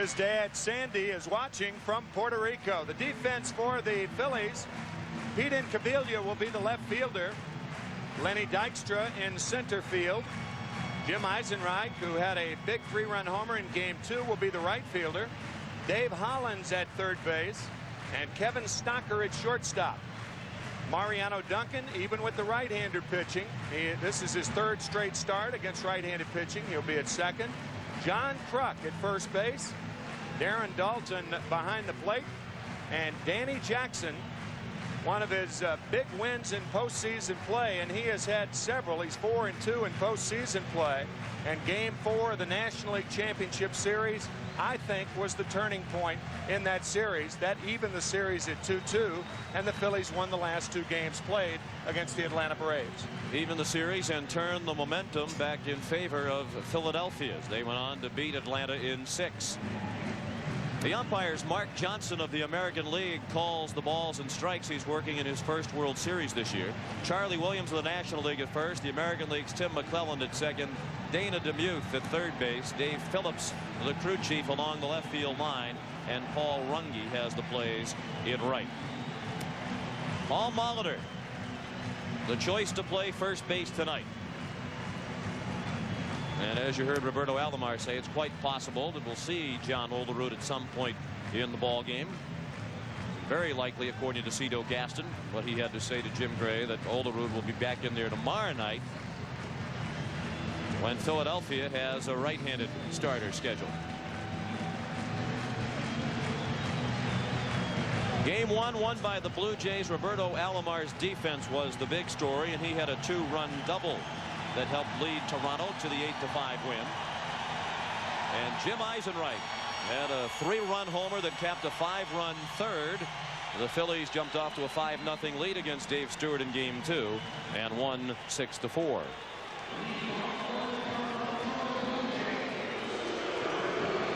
His dad, Sandy, is watching from Puerto Rico. The defense for the Phillies, Pete Incaviglia will be the left fielder. Lenny Dykstra in center field. Jim Eisenreich, who had a big 3-run homer in Game 2, will be the right fielder. Dave Hollins at third base. And Kevin Stocker at shortstop. Mariano Duncan, even with the right-hander pitching, this is his 3rd straight start against right-handed pitching. He'll be at second. John Kruk at first base. Darren Dalton behind the plate. And Danny Jackson, one of his big wins in postseason play, and he has had several. He's 4-2 in postseason play. And Game 4 of the National League Championship Series, I think, was the turning point in that series. That evened the series at 2-2, and the Phillies won the last 2 games played against the Atlanta Braves. Even the series and turned the momentum back in favor of Philadelphia as they went on to beat Atlanta in 6. The umpires, Mark Johnson of the American League, calls the balls and strikes. He's working in his first World Series this year. Charlie Williams of the National League at first. The American League's Tim McClelland at second. Dana DeMuth at third base. Dave Phillips, the crew chief, along the left field line. And Paul Runge has the plays in right. Paul Molitor, the choice to play first base tonight. And as you heard Roberto Alomar say, it's quite possible that we'll see John Olerud at some point in the ball game. Very likely, according to Cito Gaston, what he had to say to Jim Gray, that Olerud will be back in there tomorrow night when Philadelphia has a right-handed starter scheduled. Game 1 won by the Blue Jays. Roberto Alomar's defense was the big story, and he had a 2-run double that helped lead Toronto to the 8-5 win. And Jim Eisenreich had a 3-run homer that capped a 5-run third. The Phillies jumped off to a 5-0 lead against Dave Stewart in Game 2 and won 6-4.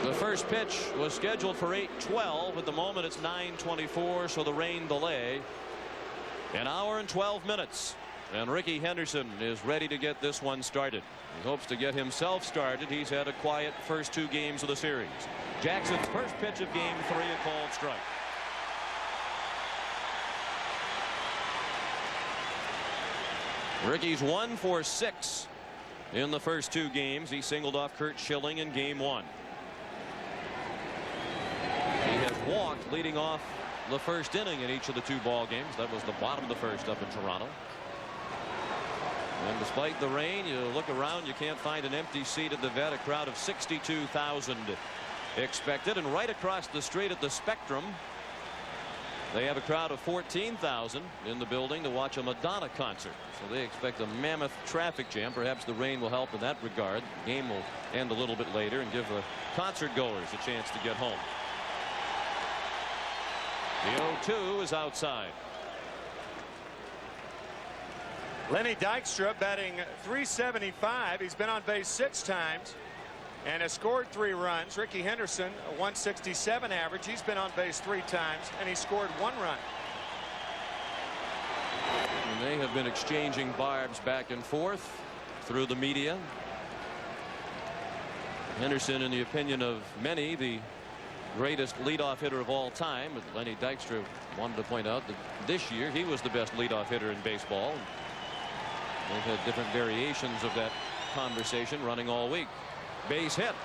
The first pitch was scheduled for 8:12. At the moment it's 9:24, so the rain delay. An hour and 12 minutes. And Rickey Henderson is ready to get this one started. He hopes to get himself started. He's had a quiet first 2 games of the series. Jackson's first pitch of Game 3, a called strike. Rickey's 1 for 6 in the first 2 games. He singled off Curt Schilling in Game 1. He has walked leading off the first inning in each of the 2 ball games. That was the bottom of the first up in Toronto. And despite the rain, you look around, you can't find an empty seat at the vet. A crowd of 62,000 expected. And right across the street at the Spectrum, they have a crowd of 14,000 in the building to watch a Madonna concert. So they expect a mammoth traffic jam. Perhaps the rain will help in that regard. The game will end a little bit later and give the concert goers a chance to get home. The 0-2 is outside. Lenny Dykstra batting .375. He's been on base 6 times and has scored 3 runs. Rickey Henderson, a .167 average. He's been on base 3 times and he scored 1 run. And they have been exchanging barbs back and forth through the media. Henderson, in the opinion of many, the greatest leadoff hitter of all time. But Lenny Dykstra wanted to point out that this year he was the best leadoff hitter in baseball. They've had different variations of that conversation running all week. Base hit.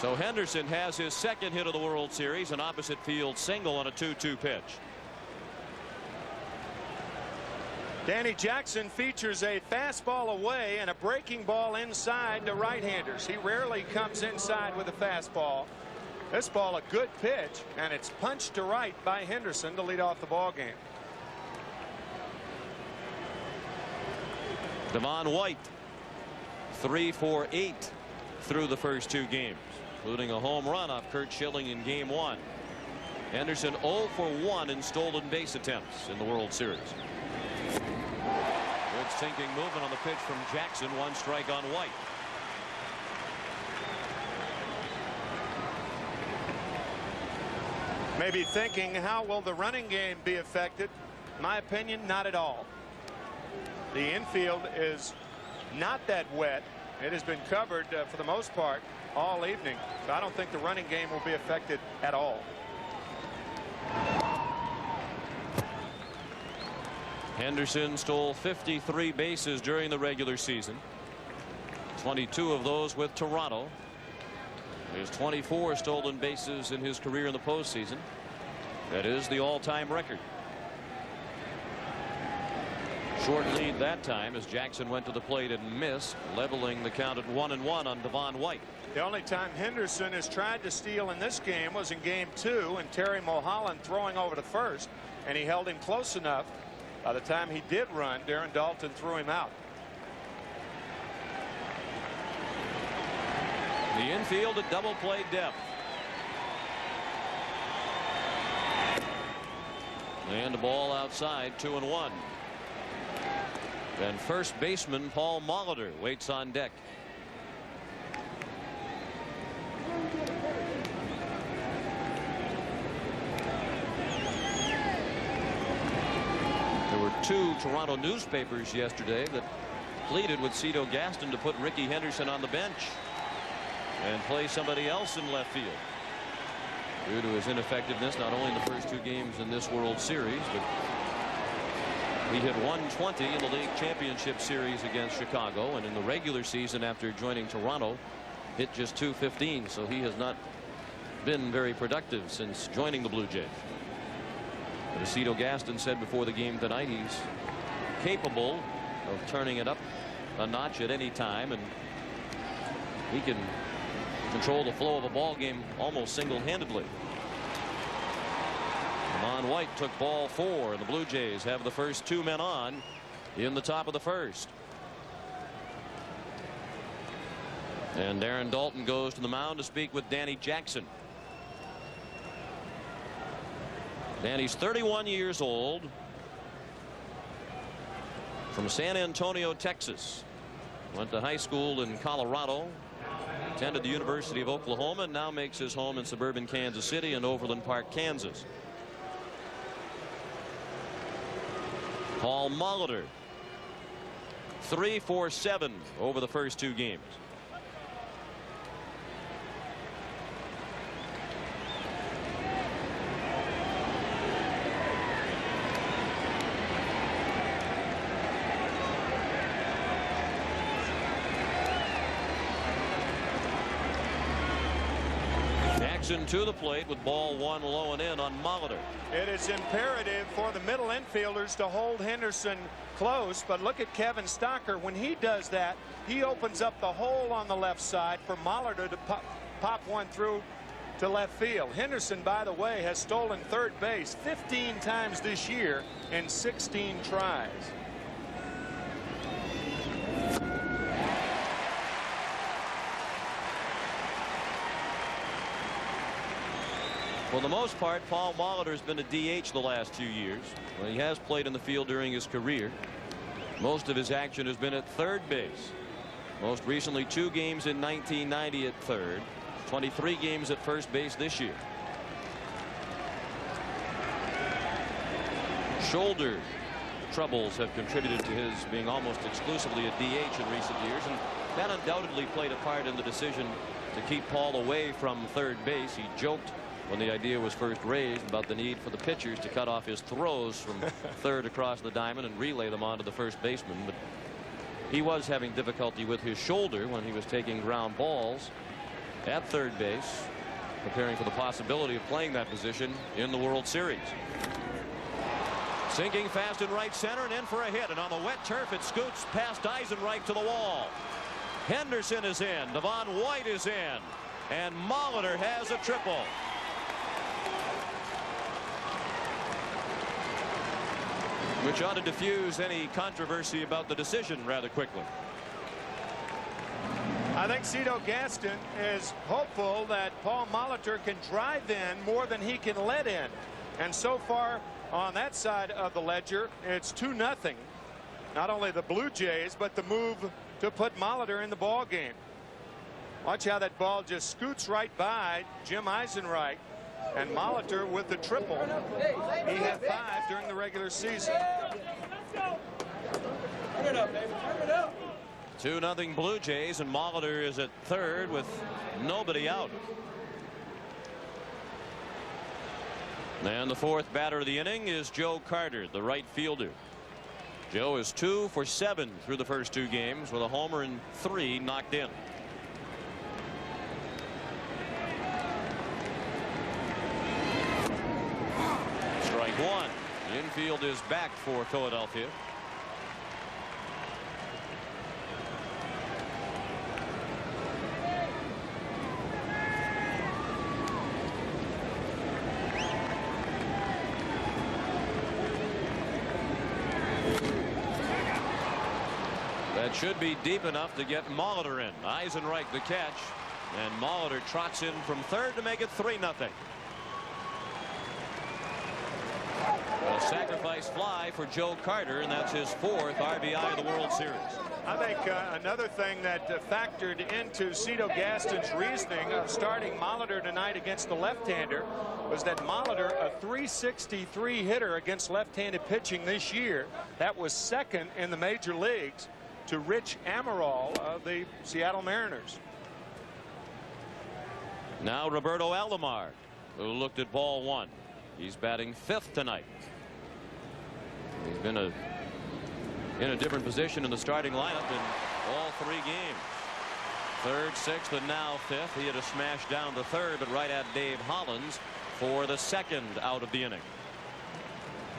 So Henderson has his 2nd hit of the World Series, an opposite field single on a 2-2 pitch. Danny Jackson features a fastball away and a breaking ball inside to right-handers. He rarely comes inside with a fastball. This ball a good pitch, and it's punched to right by Henderson to lead off the ball game. Devon White 3 for 8 through the first 2 games, including a home run off Curt Schilling in Game 1. Henderson 0 for 1 in stolen base attempts in the World Series. Good sinking movement on the pitch from Jackson. 1 strike on White. Maybe thinking, how will the running game be affected? My opinion, not at all. The infield is not that wet. It has been covered for the most part all evening. But I don't think the running game will be affected at all. Henderson stole 53 bases during the regular season. 22 of those with Toronto. There's 24 stolen bases in his career in the postseason. That is the all-time record. Short lead that time as Jackson went to the plate and missed, leveling the count at 1-1 on Devon White. The only time Henderson has tried to steal in this game was in game 2, and Terry Mulholland throwing over to first, and he held him close enough. By the time he did run, Darren Daulton threw him out. The infield at double play depth. And the ball outside, 2-1. Then first baseman Paul Molitor waits on deck. There were 2 Toronto newspapers yesterday that pleaded with Cito Gaston to put Rickey Henderson on the bench and play somebody else in left field due to his ineffectiveness not only in the first 2 games in this World Series, but he hit 120 in the league championship series against Chicago, and in the regular season after joining Toronto hit just 215. So he has not been very productive since joining the Blue Jays. But as Cito Gaston said before the game tonight, he's capable of turning it up a notch at any time, and he can control the flow of a ball game almost single-handedly. Devon White took ball 4, and the Blue Jays have the first 2 men on in the top of the first. And Darren Daulton goes to the mound to speak with Danny Jackson. Danny's 31 years old, from San Antonio, Texas. Went to high school in Colorado, attended the University of Oklahoma, and now makes his home in suburban Kansas City and Overland Park, Kansas. Paul Molitor, 3 for 7 over the first 2 games. Jackson to the plate with ball 1 low and in on Molitor. It is imperative for the middle infielders to hold Henderson close, but look at Kevin Stocker. When he does that, he opens up the hole on the left side for Molitor to pop one through to left field. Henderson, by the way, has stolen third base 15 times this year in 16 tries. For the most part, Paul Molitor has been a DH the last 2 years. Well, he has played in the field during his career. Most of his action has been at third base. Most recently 2 games in 1990 at third, 23 games at first base this year. Shoulder troubles have contributed to his being almost exclusively a DH in recent years, and that undoubtedly played a part in the decision to keep Paul away from third base. He joked when the idea was first raised about the need for the pitchers to cut off his throws from third across the diamond and relay them onto the first baseman. But he was having difficulty with his shoulder when he was taking ground balls at third base, preparing for the possibility of playing that position in the World Series. Sinking fast in right center and in for a hit, and on the wet turf it scoots past Eisenreich to the wall. Henderson is in, Devon White is in, and Molitor has a triple. Which ought to diffuse any controversy about the decision rather quickly. I think Cito Gaston is hopeful that Paul Molitor can drive in more than he can let in. And so far on that side of the ledger, it's 2-0. Not only the Blue Jays, but the move to put Molitor in the ball game. Watch how that ball just scoots right by Jim Eisenreich. And Molitor with the triple. He had 5 during the regular season. Turn it up, baby. Turn it up. 2-0 Blue Jays, and Molitor is at third with nobody out. And the fourth batter of the inning is Joe Carter, the right fielder. Joe is 2 for 7 through the first 2 games with a homer and 3 knocked in. Strike one. The infield is back for Philadelphia. That should be deep enough to get Molitor in. Eisenreich the catch, and Molitor trots in from third to make it 3-0. A sacrifice fly for Joe Carter, and that's his 4th RBI of the World Series. I think another thing that factored into Cito Gaston's reasoning of starting Molitor tonight against the left-hander was that Molitor, a .363 hitter against left-handed pitching this year, that was second in the major leagues to Rich Amaral of the Seattle Mariners. Now Roberto Alomar, who looked at ball 1. He's batting 5th tonight. He's been in a different position in the starting lineup in all 3 games. 3rd, 6th, and now 5th. He had a smash down to third, but right at Dave Hollins for the 2nd out of the inning.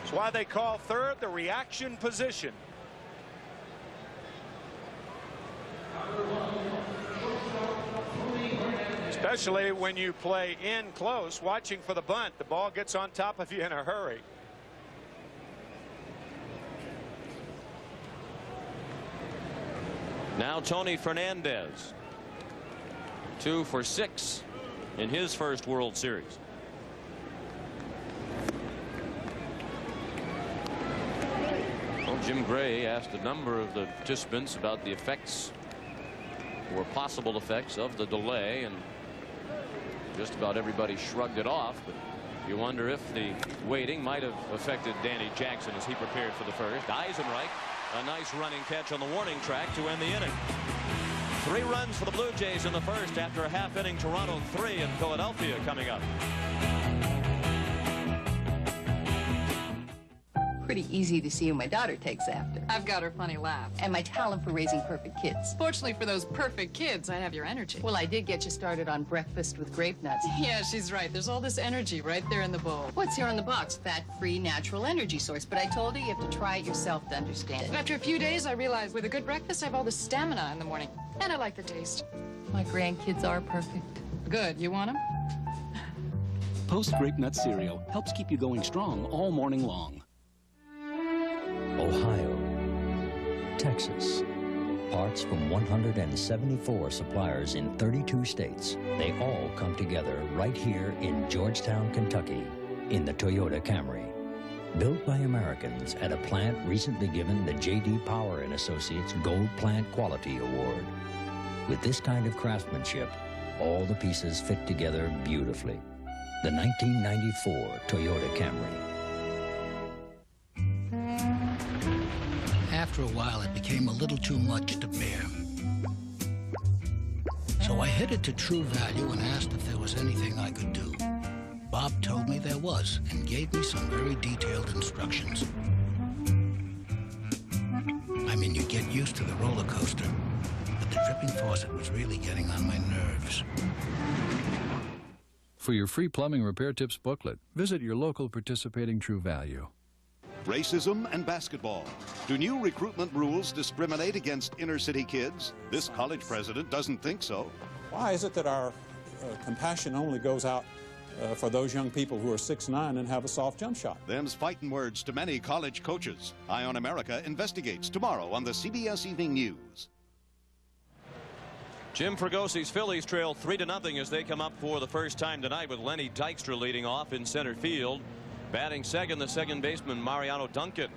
That's why they call third the reaction position. Especially when you play in close, watching for the bunt. The ball gets on top of you in a hurry. Now Tony Fernandez, 2 for 6 in his first World Series. Well, Jim Gray asked a number of the participants about the effects or possible effects of the delay, and just about everybody shrugged it off. But you wonder if the waiting might have affected Danny Jackson as he prepared for the first. Eisenreich, a nice running catch on the warning track to end the inning. 3 runs for the Blue Jays in the first after a half inning. Toronto 3 and Philadelphia coming up. Pretty easy to see who my daughter takes after. I've got her funny laugh. And my talent for raising perfect kids. Fortunately for those perfect kids, I have your energy. Well, I did get you started on breakfast with grape nuts. Yeah, she's right. There's all this energy right there in the bowl. What's here on the box? Fat-free, natural energy source. But I told her you have to try it yourself to understand. After a few days, I realized with a good breakfast, I have all the stamina in the morning. And I like the taste. My grandkids are perfect. Good. You want them? Post Grape Nut cereal helps keep you going strong all morning long. Ohio, Texas, parts from 174 suppliers in 32 states. They all come together right here in Georgetown, Kentucky, in the Toyota Camry. Built by Americans at a plant recently given the J.D. Power and Associates Gold Plant Quality Award. With this kind of craftsmanship, all the pieces fit together beautifully. The 1994 Toyota Camry. After a while, it became a little too much to bear. So I headed to True Value and asked if there was anything I could do. Bob told me there was and gave me some very detailed instructions. I mean, you get used to the roller coaster, but the dripping faucet was really getting on my nerves. For your free plumbing repair tips booklet, visit your local participating True Value. Racism and basketball. Do new recruitment rules discriminate against inner-city kids? This college president doesn't think so. Why is it that our compassion only goes out for those young people who are 6'9" and have a soft jump shot? Them's fighting words to many college coaches. Eye on America investigates tomorrow on the CBS Evening News. Jim Fragosi's Phillies trail 3-0 as they come up for the first time tonight with Lenny Dykstra leading off in center field. Batting second, the second baseman Mariano Duncan.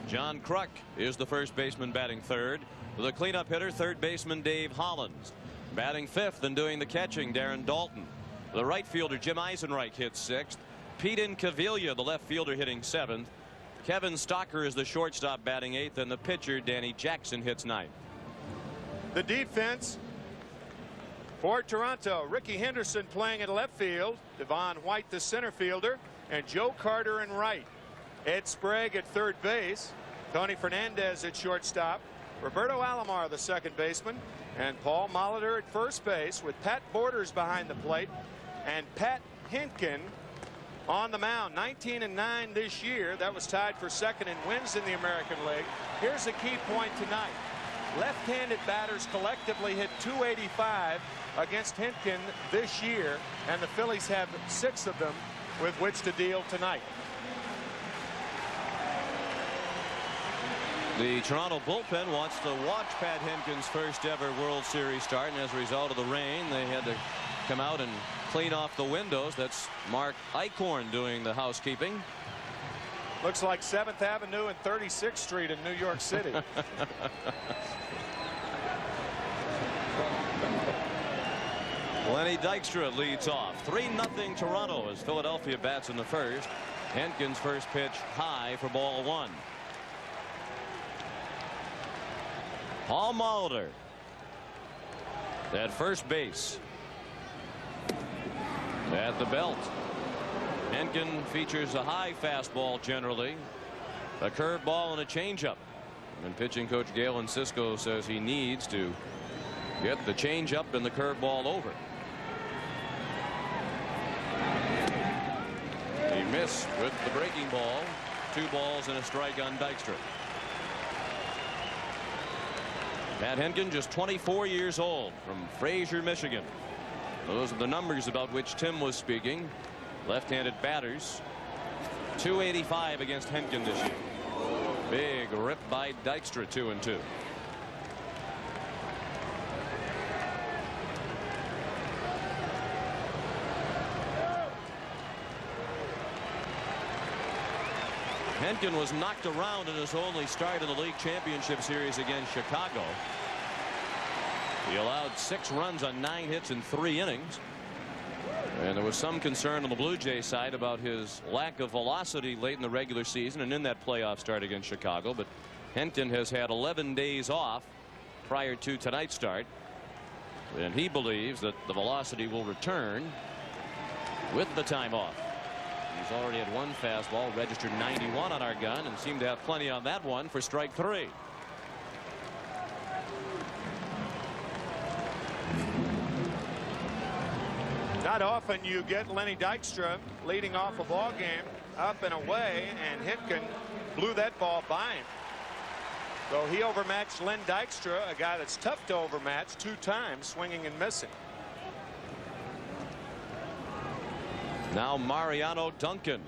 John Kruk is the first baseman batting third. The cleanup hitter, third baseman Dave Hollins. Batting fifth and doing the catching, Darren Dalton. The right fielder Jim Eisenreich hits sixth. Pete Incaviglia, the left fielder, hitting seventh. Kevin Stocker is the shortstop batting eighth, and the pitcher Danny Jackson hits ninth. The defense for Toronto, Ricky Henderson playing at left field, Devon White the center fielder, and Joe Carter in right. Ed Sprague at third base, Tony Fernandez at shortstop, Roberto Alomar the second baseman, and Paul Molitor at first base, with Pat Borders behind the plate and Pat Hinkin on the mound. 19-9 this year. That was tied for second in wins in the American League. Here's a key point tonight. Left-handed batters collectively hit .285 against Hinkin this year, and the Phillies have 6 of them with which to deal tonight. The Toronto bullpen wants to watch Pat Hinkin's first ever World Series start, and as a result of the rain, they had to come out and clean off the windows. That's Mark Eichhorn doing the housekeeping. Looks like 7th Avenue and 36th Street in New York City. Lenny Dykstra leads off. 3-0 Toronto as Philadelphia bats in the first. Hinkin's first pitch high for ball 1. Paul Molitor at first base. At the belt. Hinkin features a high fastball generally, a curveball and a changeup. And pitching coach Galen Cisco says he needs to get the changeup and the curveball over. He missed with the breaking ball. 2 balls and a strike on Dykstra. Pat Hinkin, just 24 years old, from Fraser, Michigan. Those are the numbers about which Tim was speaking. Left-handed batters. .285 against Hinkin this year. Big rip by Dykstra, 2-2. Hinkin was knocked around in his only start in the league championship series against Chicago. He allowed 6 runs on 9 hits in 3 innings. And there was some concern on the Blue Jays side about his lack of velocity late in the regular season and in that playoff start against Chicago. But Hinkin has had 11 days off prior to tonight's start. And he believes that the velocity will return with the time off. He's already had 1 fastball, registered 91 on our gun, and seemed to have plenty on that one for strike 3. Not often you get Lenny Dykstra leading off a ball game up and away, and Hinkin blew that ball by him. So he overmatched Len Dykstra, a guy that's tough to overmatch, 2 times, swinging and missing. Now Mariano Duncan,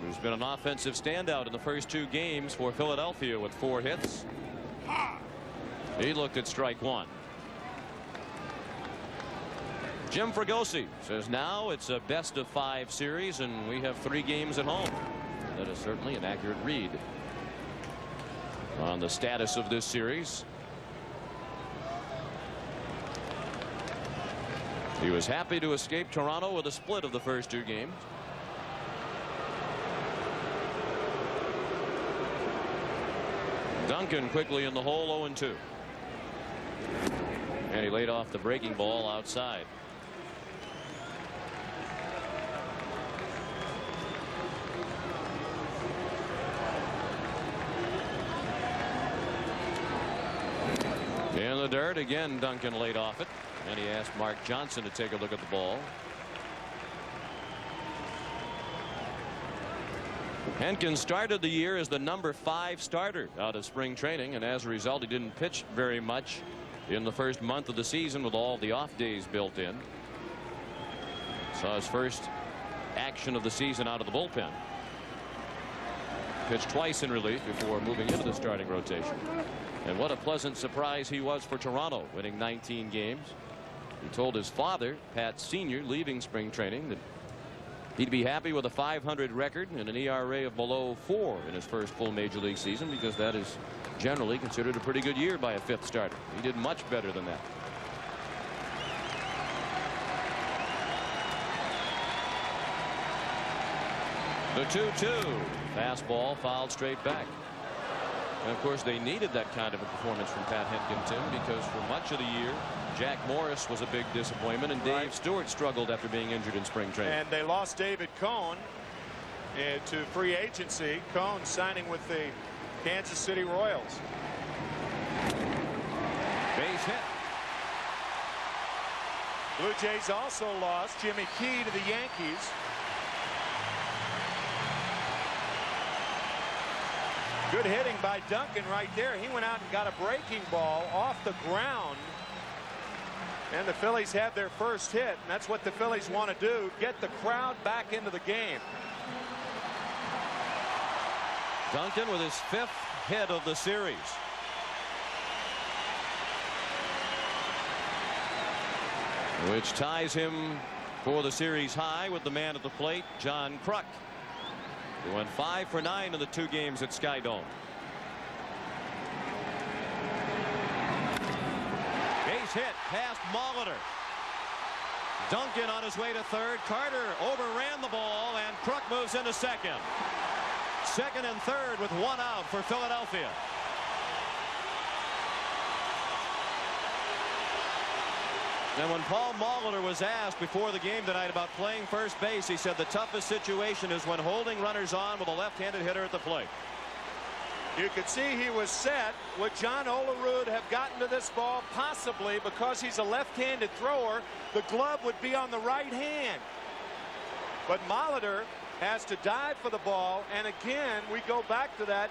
who's been an offensive standout in the first 2 games for Philadelphia with 4 hits. He looked at strike 1. Jim Fregosi says now it's a best-of-5 series and we have 3 games at home. That is certainly an accurate read on the status of this series. He was happy to escape Toronto with a split of the first 2 games. Duncan quickly in the hole, 0-2. And he laid off the breaking ball outside. In the dirt again, Duncan laid off it. And he asked Mark Johnson to take a look at the ball. Hinkin started the year as the number 5 starter out of spring training, and as a result he didn't pitch very much in the first month of the season with all the off days built in. Saw his first action of the season out of the bullpen. Pitched twice in relief before moving into the starting rotation. And what a pleasant surprise he was for Toronto, winning 19 games. He told his father, Pat Sr., leaving spring training, that he'd be happy with a .500 record and an ERA of below 4 in his first full major league season, because that is generally considered a pretty good year by a 5th starter. He did much better than that. The 2-2 fastball fouled straight back. And of course, they needed that kind of a performance from Pat Henkin, Tim, because for much of the year, Jack Morris was a big disappointment, and Dave Stewart struggled after being injured in spring training. And they lost David Cohn to free agency. Cohn signing with the Kansas City Royals. Base hit. Blue Jays also lost Jimmy Key to the Yankees. Good hitting by Duncan right there. He went out and got a breaking ball off the ground. And the Phillies have their first hit. And that's what the Phillies want to do. Get the crowd back into the game. Duncan with his 5th hit of the series. Which ties him for the series high with the man at the plate, John Kruk. He went 5 for 9 in the 2 games at Sky Dome. Base hit past Molitor. Duncan on his way to third. Carter overran the ball, and Kruk moves into second. Second and third with 1 out for Philadelphia. And when Paul Molitor was asked before the game tonight about playing first base, he said the toughest situation is when holding runners on with a left-handed hitter at the plate. You could see he was set. Would John Olerud have gotten to this ball? Possibly, because he's a left-handed thrower. The glove would be on the right hand. But Molitor has to dive for the ball. And again, we go back to that.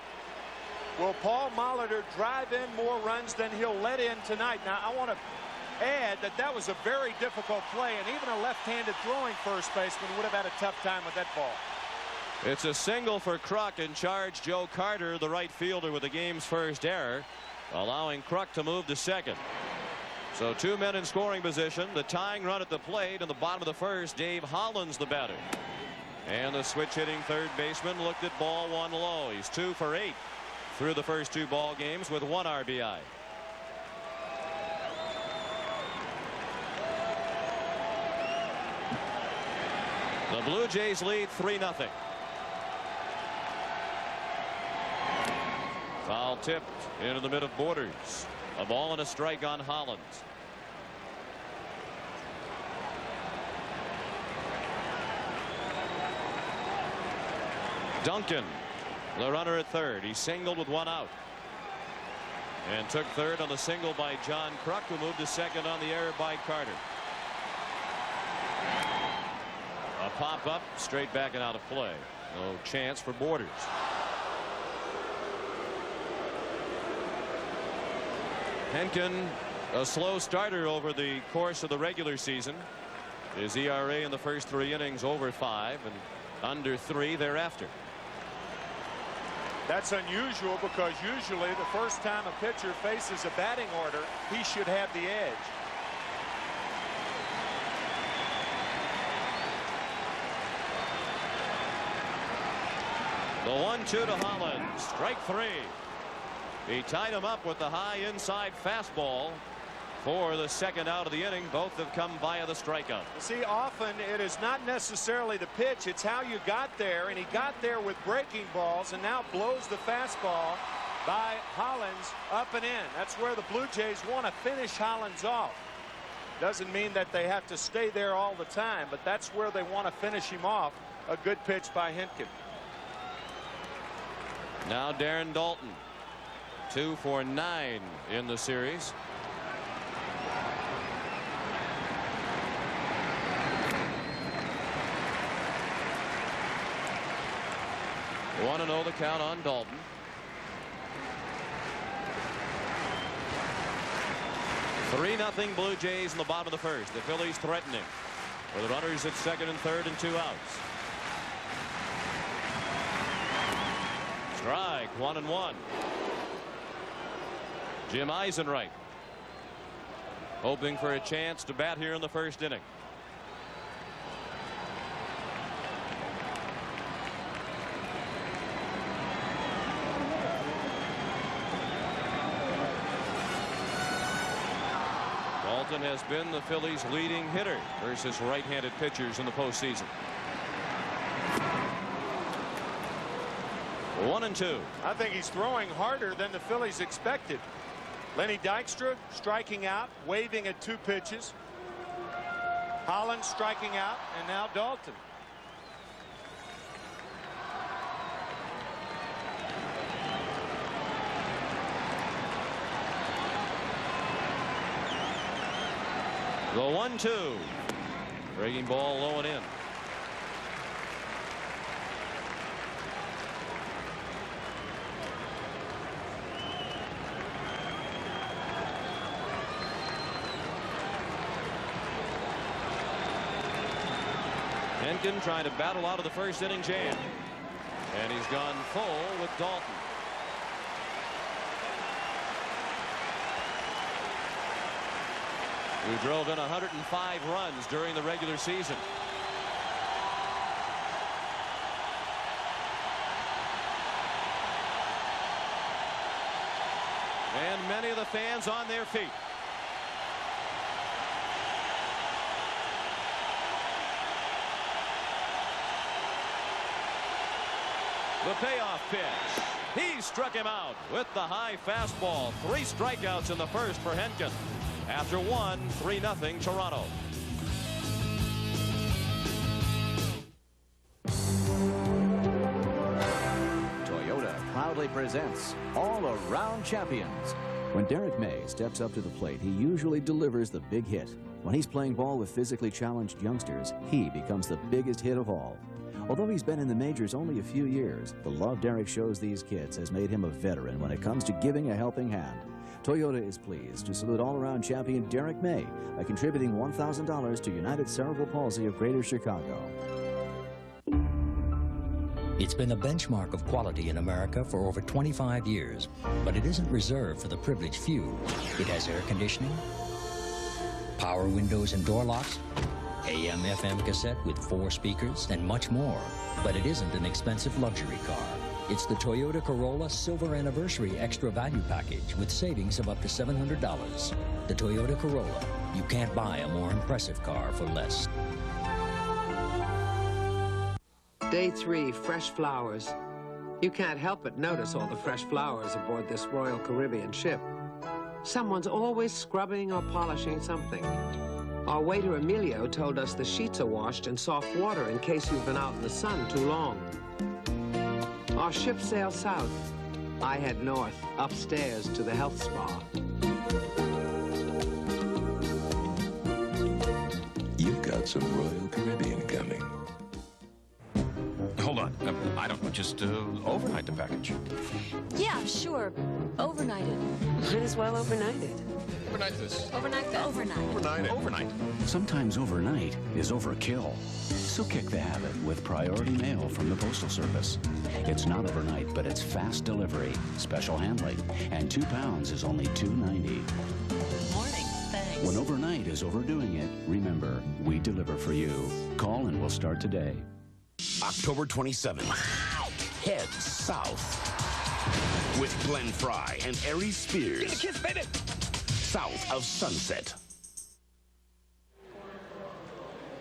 Will Paul Molitor drive in more runs than he'll let in tonight? Now, I want to add that that was a very difficult play, and even a left-handed throwing first baseman would have had a tough time with that ball. It's a single for Kruk, and charge Joe Carter, the right fielder, with the game's first error, allowing Kruk to move to second. So 2 men in scoring position. The tying run at the plate in the bottom of the first. Dave Hollins the batter, and the switch-hitting third baseman looked at ball 1 low. He's 2 for 8 through the first 2 ball games with 1 RBI. The Blue Jays lead 3-0. Foul tipped into the mid of Borders. A ball and a strike on Hollins. Duncan, the runner at third. He singled with 1 out. And took third on the single by John Kruk, who moved to second on the error by Carter. A pop-up, straight back and out of play. No chance for Borders. Henkin, a slow starter over the course of the regular season. His ERA in the first 3 innings over 5 and under 3 thereafter. That's unusual, because usually the first time a pitcher faces a batting order, he should have the edge. The 1-2 to Hollins. Strike 3. He tied him up with the high inside fastball for the second out of the inning. Both have come via the strikeout. See, often it is not necessarily the pitch, it's how you got there, and he got there with breaking balls and now blows the fastball by Hollins up and in. That's where the Blue Jays want to finish Hollins off. Doesn't mean that they have to stay there all the time, but that's where they want to finish him off. A good pitch by Henkin. Now Darren Dalton, 2 for 9 in the series. One and 0 the count on Dalton. Three 0 Blue Jays in the bottom of the first. The Phillies threatening with the runners at second and third and 2 outs. Strike 1-1. Jim Eisenreich hoping for a chance to bat here in the first inning. Dalton has been the Phillies' leading hitter versus right-handed pitchers in the postseason. 1-2. I think he's throwing harder than the Phillies expected. Lenny Dykstra striking out, waving at 2 pitches. Holland striking out, and now Dalton. The 1-2. Breaking ball low and in. Henkin trying to battle out of the first inning jam. And he's gone full with Dalton. Who drove in 105 runs during the regular season. And many of the fans on their feet. The payoff pitch. He struck him out with the high fastball. 3 strikeouts in the first for Henkin. After 3-0 Toronto. Toyota proudly presents All-Around Champions. When Derek May steps up to the plate, he usually delivers the big hit. When he's playing ball with physically challenged youngsters, he becomes the biggest hit of all. Although he's been in the majors only a few years, the love Derek shows these kids has made him a veteran when it comes to giving a helping hand. Toyota is pleased to salute all-around champion Derek May by contributing $1,000 to United Cerebral Palsy of Greater Chicago. It's been a benchmark of quality in America for over 25 years, but it isn't reserved for the privileged few. It has air conditioning, power windows and door locks, AM/FM cassette with 4 speakers, and much more. But it isn't an expensive luxury car. It's the Toyota Corolla Silver Anniversary Extra Value Package with savings of up to $700. The Toyota Corolla. You can't buy a more impressive car for less. Day 3, fresh flowers. You can't help but notice all the fresh flowers aboard this Royal Caribbean ship. Someone's always scrubbing or polishing something. Our waiter Emilio told us the sheets are washed in soft water in case you've been out in the sun too long. Our ship sails south. I head north, upstairs to the health spa. You've got some Royal Caribbean coming. Hold on. I don't just overnight the package. Yeah, sure. Overnight it. Might as well overnight it. Overnight this. Overnight that. Overnight. Overnight. Sometimes overnight is overkill. So kick the habit with Priority Mail from the Postal Service. It's not overnight, but it's fast delivery, special handling, and 2 pounds is only $2.90. Morning. Thanks. When overnight is overdoing it, remember, we deliver for you. Call and we'll start today. October 27th. Head south with Glenn Fry and Ari Spears. Get a kiss, baby. South of Sunset.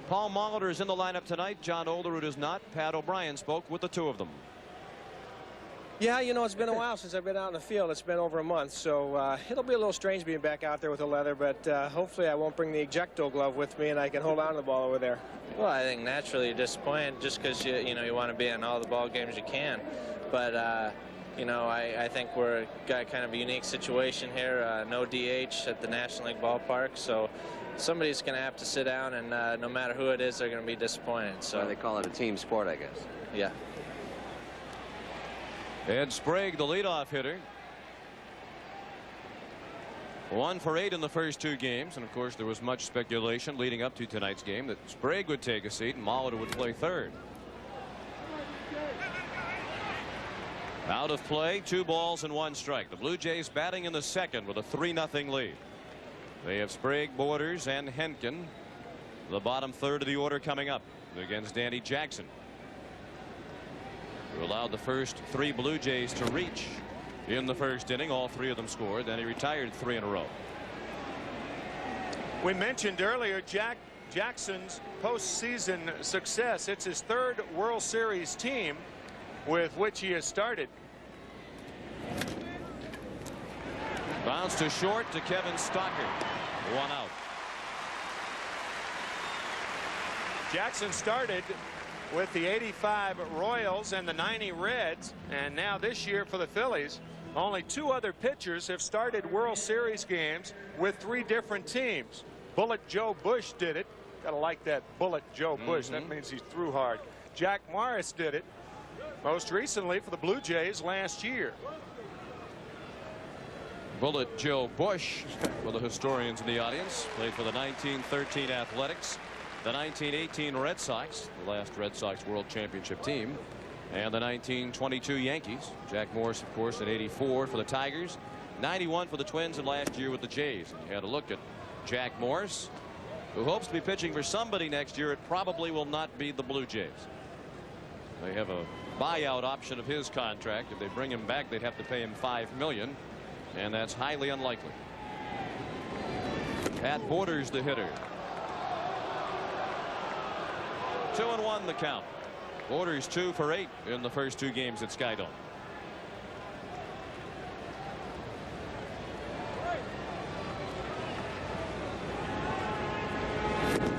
Paul Molitor is in the lineup tonight. John Olerud is not. Pat O'Brien spoke with the 2 of them. Yeah, you know, it's been a while since I've been out in the field. It's been over a month, so it'll be a little strange being back out there with the leather, but hopefully I won't bring the ejecto glove with me and I can hold on to the ball over there. Well, I think naturally you're disappointed just because you want to be in all the ball games you can. But, you know, I think we're got kind of a unique situation here. No DH at the National League ballpark, so somebody's going to have to sit down, and no matter who it is, they're going to be disappointed. So well, they call it a team sport, I guess. Yeah. Ed Sprague, the leadoff hitter. 1 for 8 in the first 2 games, and of course there was much speculation leading up to tonight's game that Sprague would take a seat and Molitor would play third. Out of play, 2 balls and 1 strike. The Blue Jays batting in the second with a 3-0 lead. They have Sprague, Borders, and Henkin. The bottom third of the order coming up against Danny Jackson, who allowed the first 3 Blue Jays to reach in the first inning. All 3 of them scored. Then he retired 3 in a row. We mentioned earlier Jackson's postseason success. It's his 3rd World Series team. with which he has started. Bounce to short to Kevin Stocker. 1 out. Jackson started with the 85 Royals and the 90 Reds, and now this year for the Phillies, only 2 other pitchers have started World Series games with 3 different teams. Bullet Joe Bush did it. Gotta like that, Bullet Joe Bush. That means he threw hard. Jack Morris did it most recently for the Blue Jays last year. Bullet Joe Bush, for the historians in the audience, played for the 1913 Athletics, the 1918 Red Sox, the last Red Sox World Championship team, and the 1922 Yankees. Jack Morris, of course, in '84 for the Tigers, '91 for the Twins, and last year with the Jays. And you had a look at Jack Morris, who hopes to be pitching for somebody next year. It probably will not be the Blue Jays. They have a buyout option of his contract. If they bring him back, they'd have to pay him $5 million, and that's highly unlikely. Pat Borders, the hitter. 2-1 the count. Borders 2 for 8 in the first 2 games at Skydome.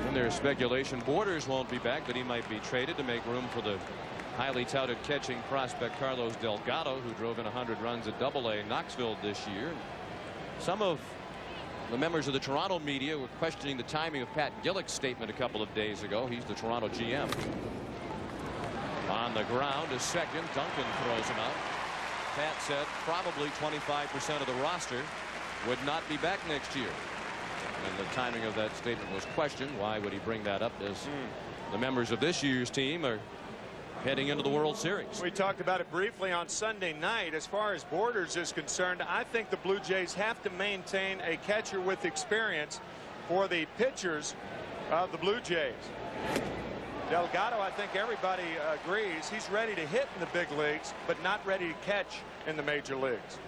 And there's speculation Borders won't be back, but he might be traded to make room for the highly touted catching prospect Carlos Delgado, who drove in 100 runs at AA Knoxville this year. Some of the members of the Toronto media were questioning the timing of Pat Gillick's statement a couple of days ago. He's the Toronto GM. On the ground is second. Duncan throws him out. Pat said probably 25% of the roster would not be back next year. And the timing of that statement was questioned. Why would he bring that up, as the members of this year's team are heading into the World Series? We talked about it briefly on Sunday night. As far as Borders is concerned, I think the Blue Jays have to maintain a catcher with experience for the pitchers of the Blue Jays. Delgado, I think everybody agrees, he's ready to hit in the big leagues, but not ready to catch in the major leagues.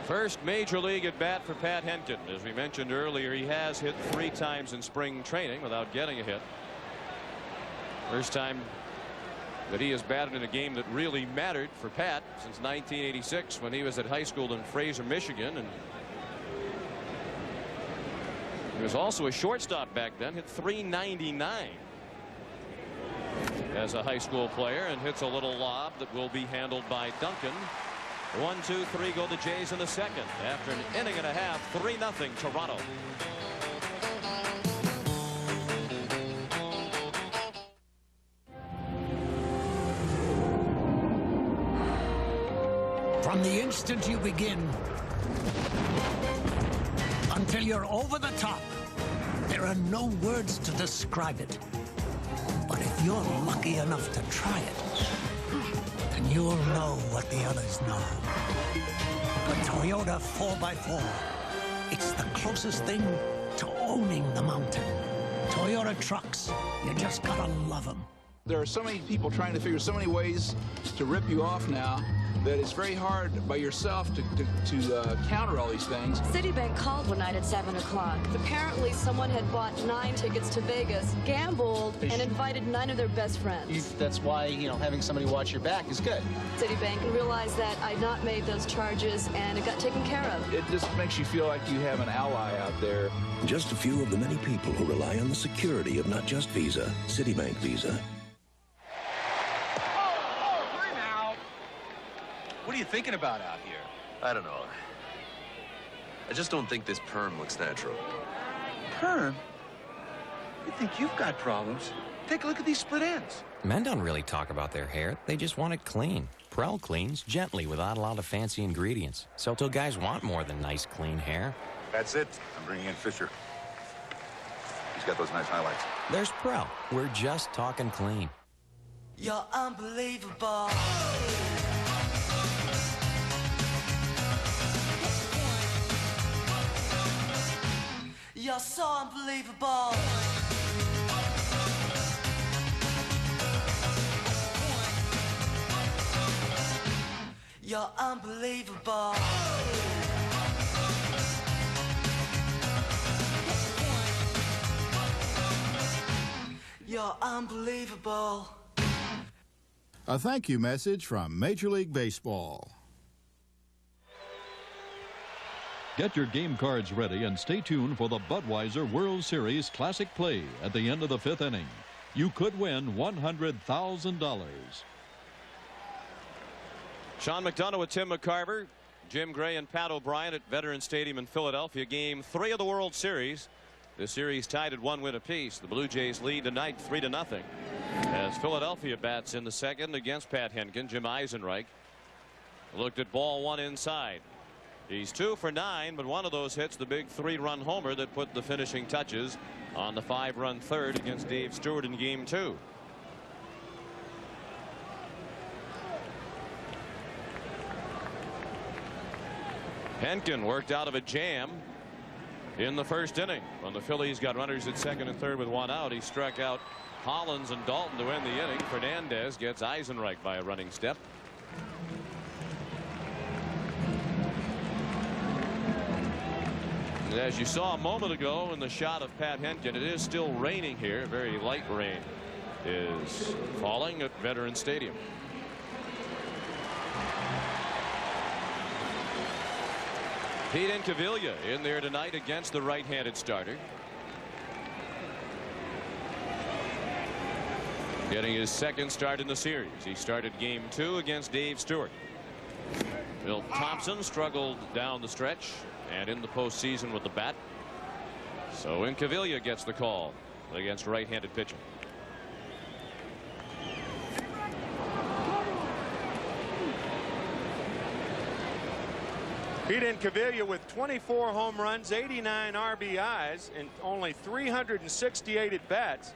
First major league at bat for Pat Henkin. As we mentioned earlier, he has hit 3 times in spring training without getting a hit. First time that he has batted in a game that really mattered for Pat since 1986, when he was at high school in Fraser, Michigan. And he was also a shortstop back then. Hit .399 as a high school player, and hits a little lob that will be handled by Duncan. 1, 2, 3 go the Jays in the second. After an inning and a half, 3-0 Toronto. From the instant you begin until you're over the top, there are no words to describe it. But if you're lucky enough to try it, then you'll know what the others know. The Toyota 4x4. It's the closest thing to owning the mountain. Toyota trucks, you just gotta love them. There are so many people trying to figure so many ways to rip you off now that it's very hard by yourself to counter all these things. Citibank called one night at 7 o'clock. Apparently someone had bought 9 tickets to Vegas, gambled, and invited 9 of their best friends. That's why, you know, having somebody watch your back is good. Citibank realized that I'd not made those charges, and it got taken care of. It just makes you feel like you have an ally out there. Just a few of the many people who rely on the security of not just Visa, Citibank Visa. What are you thinking about out here? I don't know. I just don't think this perm looks natural. Perm? You think you've got problems? Take a look at these split ends. Men don't really talk about their hair. They just want it clean. Prel cleans gently without a lot of fancy ingredients. So till guys want more than nice, clean hair. That's it. I'm bringing in Fisher. He's got those nice highlights. There's Prel. We're just talking clean. You're unbelievable. You're so unbelievable. You're unbelievable. You're unbelievable. A thank you message from Major League Baseball. Get your game cards ready and stay tuned for the Budweiser World Series Classic Play at the end of the 5th inning. You could win $100,000. Sean McDonough with Tim McCarver, Jim Gray and Pat O'Brien at Veterans Stadium in Philadelphia. Game 3 of the World Series. The series tied at 1 win apiece. The Blue Jays lead tonight 3-0. As Philadelphia bats in the second against Pat Henkin. Jim Eisenreich looked at ball 1 inside. He's 2 for 9, but one of those hits the big 3-run homer that put the finishing touches on the 5-run third against Dave Stewart in game 2. Henkin worked out of a jam in the first inning. When the Phillies got runners at second and third with 1 out, he struck out Hollins and Dalton to end the inning. Fernandez gets Eisenreich by a running step. As you saw a moment ago in the shot of Pat Henkin, it is still raining here. Very light rain is falling at Veterans Stadium. Pete Incaviglia in there tonight against the right-handed starter. Getting his second start in the series. He started game 2 against Dave Stewart. Bill Thompson struggled down the stretch and in the postseason with the bat. So Incaviglia gets the call against right-handed pitching. Pete Incaviglia with 24 home runs, 89 RBIs, and only 368 at-bats.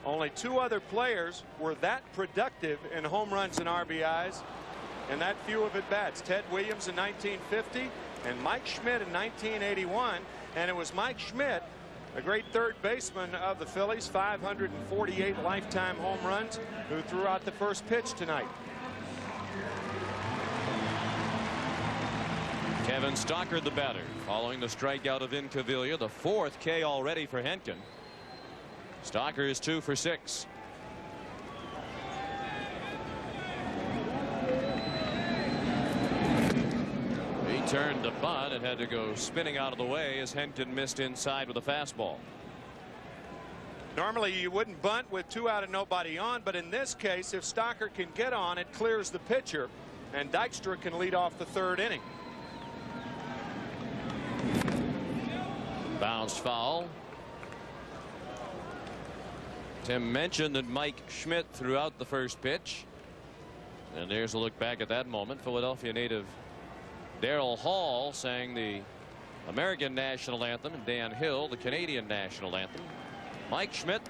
Only 2 other players were that productive in home runs and RBIs and that few of at-bats. Ted Williams in 1950 and Mike Schmidt in 1981. And it was Mike Schmidt, a great third baseman of the Phillies, 548 lifetime home runs, who threw out the first pitch tonight. Kevin Stocker the batter following the strikeout of Incaviglia, the 4th K already for Henkin. Stocker is 2 for 6. He turned the bunt and had to go spinning out of the way as Henkin missed inside with a fastball. Normally you wouldn't bunt with 2 out and nobody on, but in this case, if Stocker can get on, it clears the pitcher and Dykstra can lead off the 3rd inning. Bounced foul. Tim mentioned that Mike Schmidt threw out the first pitch. And there's a look back at that moment. Philadelphia native Darrell Hall sang the American national anthem and Dan Hill the Canadian national anthem. Mike Schmidt,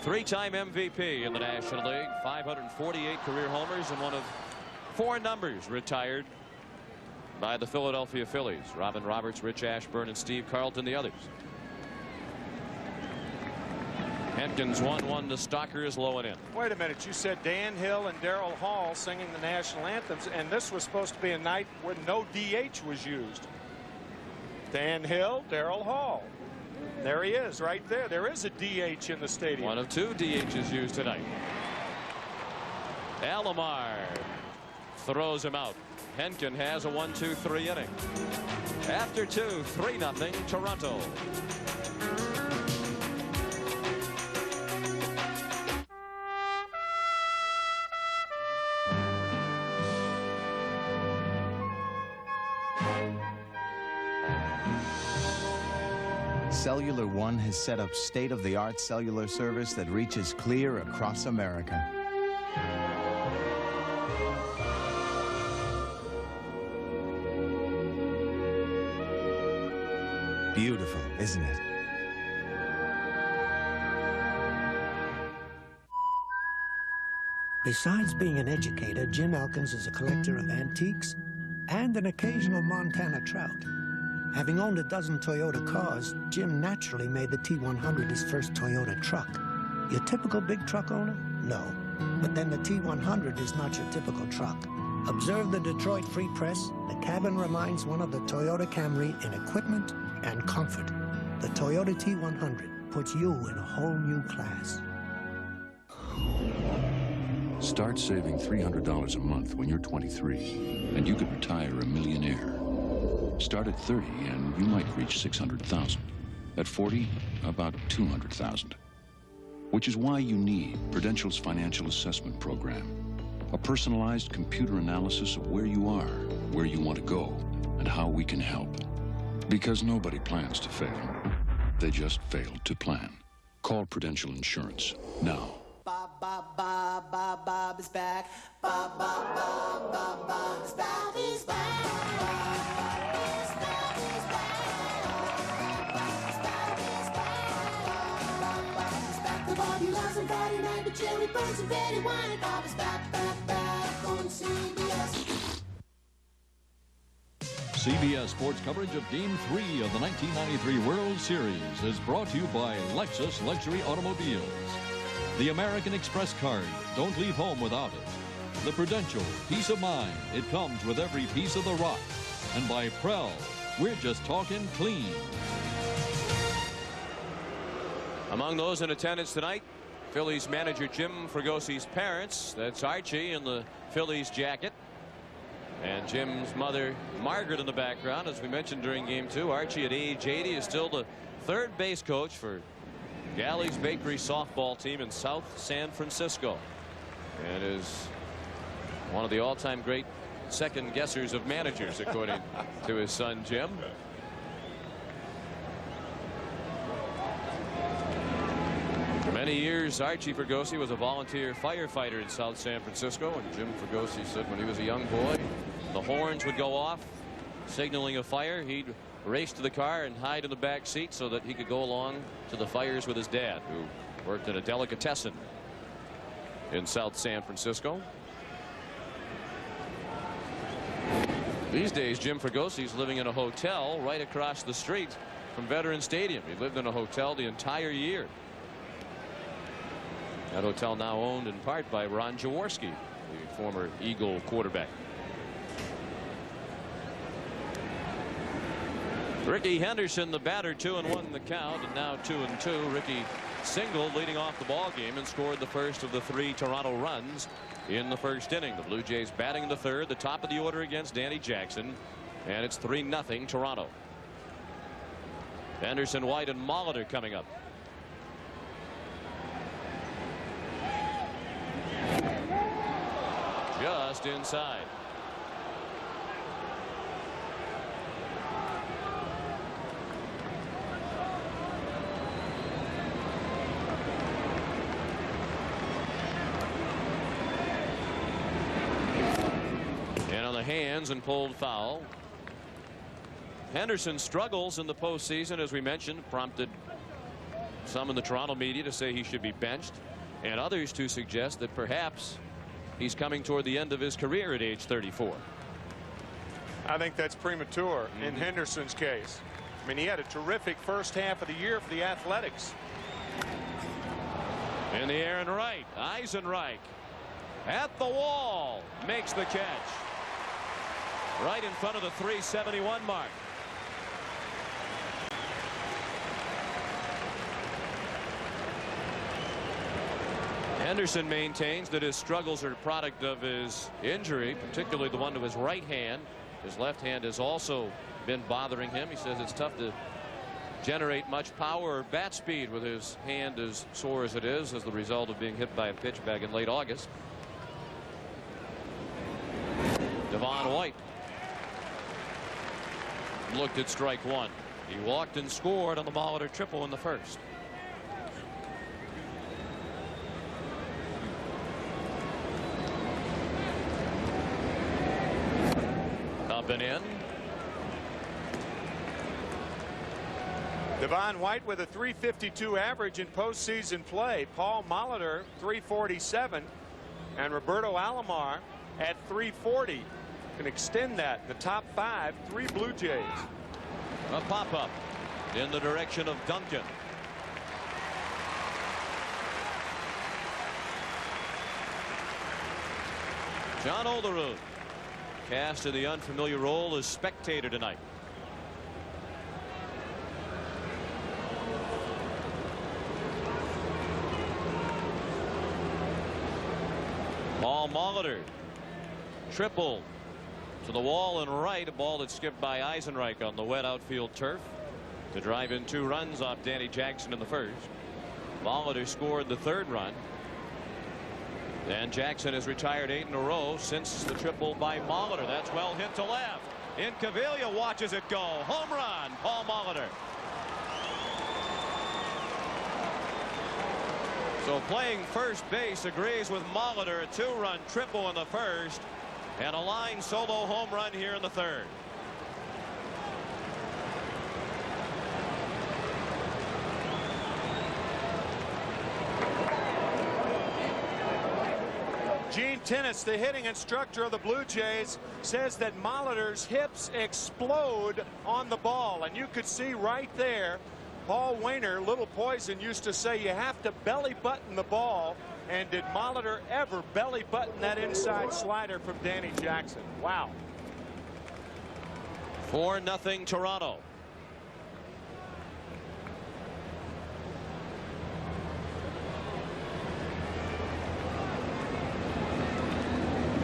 3-time MVP in the National League, 548 career homers and one of 4 numbers retired by the Philadelphia Phillies. Robin Roberts, Rich Ashburn, and Steve Carlton the others. Henkin's 1-1 to Stocker is low and in. Wait a minute, you said Dan Hill and Darrell Hall singing the national anthems, and this was supposed to be a night when no DH was used. Dan Hill, Darrell Hall. There he is right there. There is a DH in the stadium. One of 2 DHs used tonight. Alomar throws him out. Henkin has a 1-2-3 inning. After 2, 3-0 Toronto. Cellular One has set up state-of-the-art cellular service that reaches clear across America. Beautiful, isn't it? Besides being an educator, Jim Elkins is a collector of antiques and an occasional Montana trout. Having owned a dozen Toyota cars, Jim naturally made the T100 his first Toyota truck. Your typical big truck owner? No. But then the T100 is not your typical truck. Observe the Detroit Free Press. The cabin reminds one of the Toyota Camry in equipment and comfort. The Toyota T100 puts you in a whole new class. Start saving $300 a month when you're 23, and you could retire a millionaire. Start at 30, and you might reach 600,000. At 40, about 200,000. Which is why you need Prudential's Financial Assessment Program. A personalized computer analysis of where you are, where you want to go, and how we can help. Because nobody plans to fail. They just failed to plan. Call Prudential Insurance now. Bob is back. Bob is back. He's back. The Bobby loves on Friday night, but Jerry burns and Betty White. Bob is back on CBS. CBS Sports coverage of Game 3 of the 1993 World Series is brought to you by Lexus Luxury Automobiles. The American Express card, don't leave home without it. The Prudential, peace of mind, it comes with every piece of the rock. And by Prell, we're just talking clean. Among those in attendance tonight, Phillies manager Jim Fragosi's parents. That's Archie in the Phillies jacket. And Jim's mother, Margaret, in the background. As we mentioned during Game 2, Archie at age 80 is still the third base coach for Galley's Bakery softball team in South San Francisco, and is one of the all-time great second guessers of managers, according to his son Jim. For many years, Archie Fragosi was a volunteer firefighter in South San Francisco, and Jim Fragosi said when he was a young boy, the horns would go off signaling a fire. He'd race to the car and hide in the back seat so that he could go along to the fires with his dad, who worked at a delicatessen in South San Francisco. These days, Jim Fragosi's living in a hotel right across the street from Veterans Stadium. He lived in a hotel the entire year. That hotel now owned in part by Ron Jaworski, the former Eagle quarterback. Ricky Henderson, the batter, 2-1 in the count, and now 2-2. Ricky singled leading off the ball game and scored the first of the 3 Toronto runs in the first inning. The Blue Jays batting the third, the top of the order against Danny Jackson, and it's 3-0 Toronto. Anderson, White, and Molitor coming up. Just inside. Hands and pulled foul. Henderson struggles in the postseason, as we mentioned, prompted some in the Toronto media to say he should be benched, and others to suggest that perhaps he's coming toward the end of his career at age 34. I think that's premature in Henderson's case. I mean, he had a terrific first half of the year for the Athletics. In the air and right, Eisenreich at the wall makes the catch. Right in front of the 371 mark. Henderson maintains that his struggles are a product of his injury, particularly the one to his right hand. His left hand has also been bothering him. He says it's tough to generate much power or bat speed with his hand as sore as it is as the result of being hit by a pitch back in late August. Devon White looked at strike one. He walked and scored on the Molitor triple in the first. Up and in. Devon White with a .352 average in postseason play. Paul Molitor .347, and Roberto Alomar at .340. Can extend that. The top 5, 3 Blue Jays. A pop-up in the direction of Duncan. John Olerud cast in the unfamiliar role as spectator tonight. Paul Molitor. Triple to the wall and right. A ball that skipped by Eisenreich on the wet outfield turf to drive in 2 runs off Danny Jackson in the first. Molitor scored the 3rd run. And Jackson has retired 8 in a row since the triple by Molitor. That's well hit to left. Incaviglia watches it go. Home run, Paul Molitor. So playing first base agrees with Molitor. A 2-run triple in the first and a line solo home run here in the 3rd. Gene Tennis, the hitting instructor of the Blue Jays, says that Molitor's hips explode on the ball. And you could see right there, Paul Wainer, Little Poison, used to say you have to belly button the ball. And did Molitor ever belly button that inside slider from Danny Jackson? Wow. 4-0 Toronto.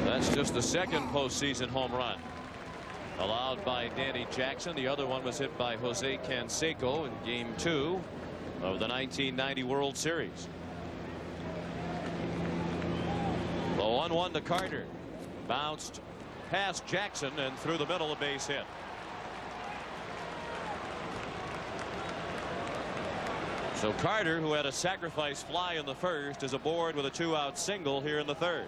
That's just the 2nd postseason home run allowed by Danny Jackson. The other one was hit by Jose Canseco in Game 2 of the 1990 World Series. The 1-1 to Carter. Bounced past Jackson and through the middle, a base hit. So Carter, who had a sacrifice fly in the first, is aboard with a 2-out single here in the 3rd.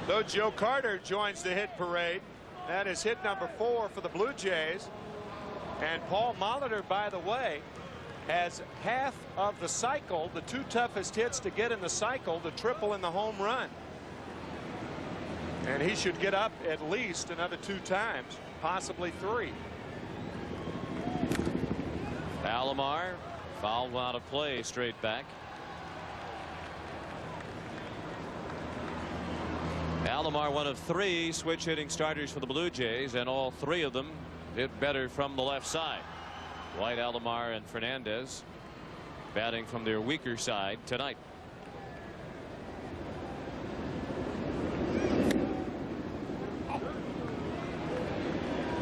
Though Joe Carter joins the hit parade. That is hit number 4 for the Blue Jays. And Paul Molitor, by the way, has half of the cycle, the 2 toughest hits to get in the cycle, the triple and the home run. And he should get up at least another 2 times, possibly 3. Alomar fouled out of play, straight back. Alomar, one of 3 switch hitting starters for the Blue Jays, and all 3 of them hit better from the left side. White, Alomar, and Fernandez batting from their weaker side tonight.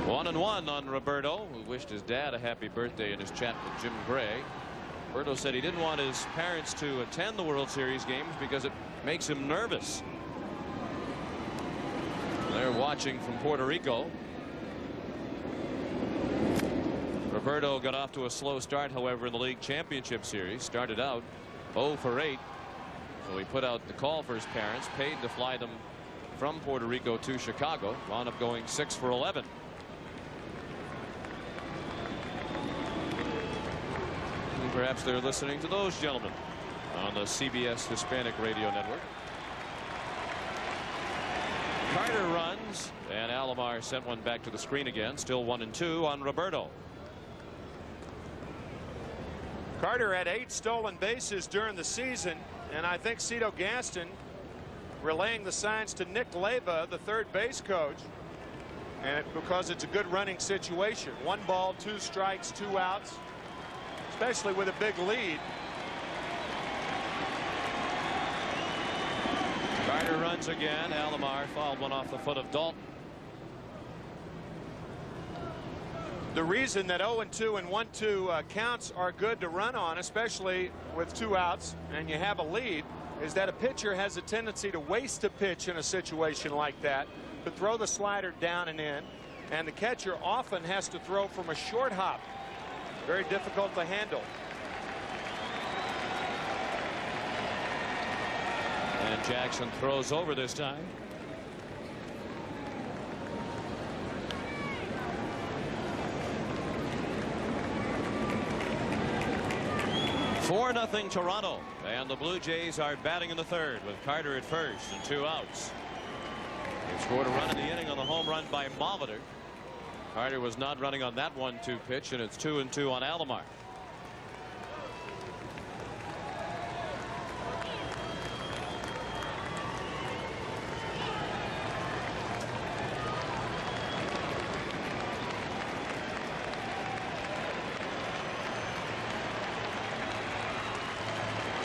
One and one on Roberto, who wished his dad a happy birthday in his chat with Jim Gray. Roberto said he didn't want his parents to attend the World Series games because it makes him nervous. They're watching from Puerto Rico. Roberto got off to a slow start, however, in the league championship series. Started out 0 for 8. So he put out the call for his parents, paid to fly them from Puerto Rico to Chicago. Wound up going 6 for 11. And perhaps they're listening to those gentlemen on the CBS Hispanic Radio Network. Carter runs, and Alomar sent one back to the screen again. Still 1-2 on Roberto. Carter had 8 stolen bases during the season, and I think Cito Gaston relaying the signs to Nick Leyva, the 3rd base coach, and because it's a good running situation. 1 ball, 2 strikes, 2 outs, especially with a big lead. Carter runs again. Alomar fouled one off the foot of Dalton. The reason that 0-2 and 1-2 counts are good to run on, especially with 2 outs and you have a lead, is that a pitcher has a tendency to waste a pitch in a situation like that, to throw the slider down and in, and the catcher often has to throw from a short hop. Very difficult to handle. And Jackson throws over this time. Four 4-0 Toronto, and the Blue Jays are batting in the 3rd with Carter at first and 2 outs. They scored a run in the inning on the home run by Molitor. Carter was not running on that 1-2 pitch, and it's 2-2 on Alomar.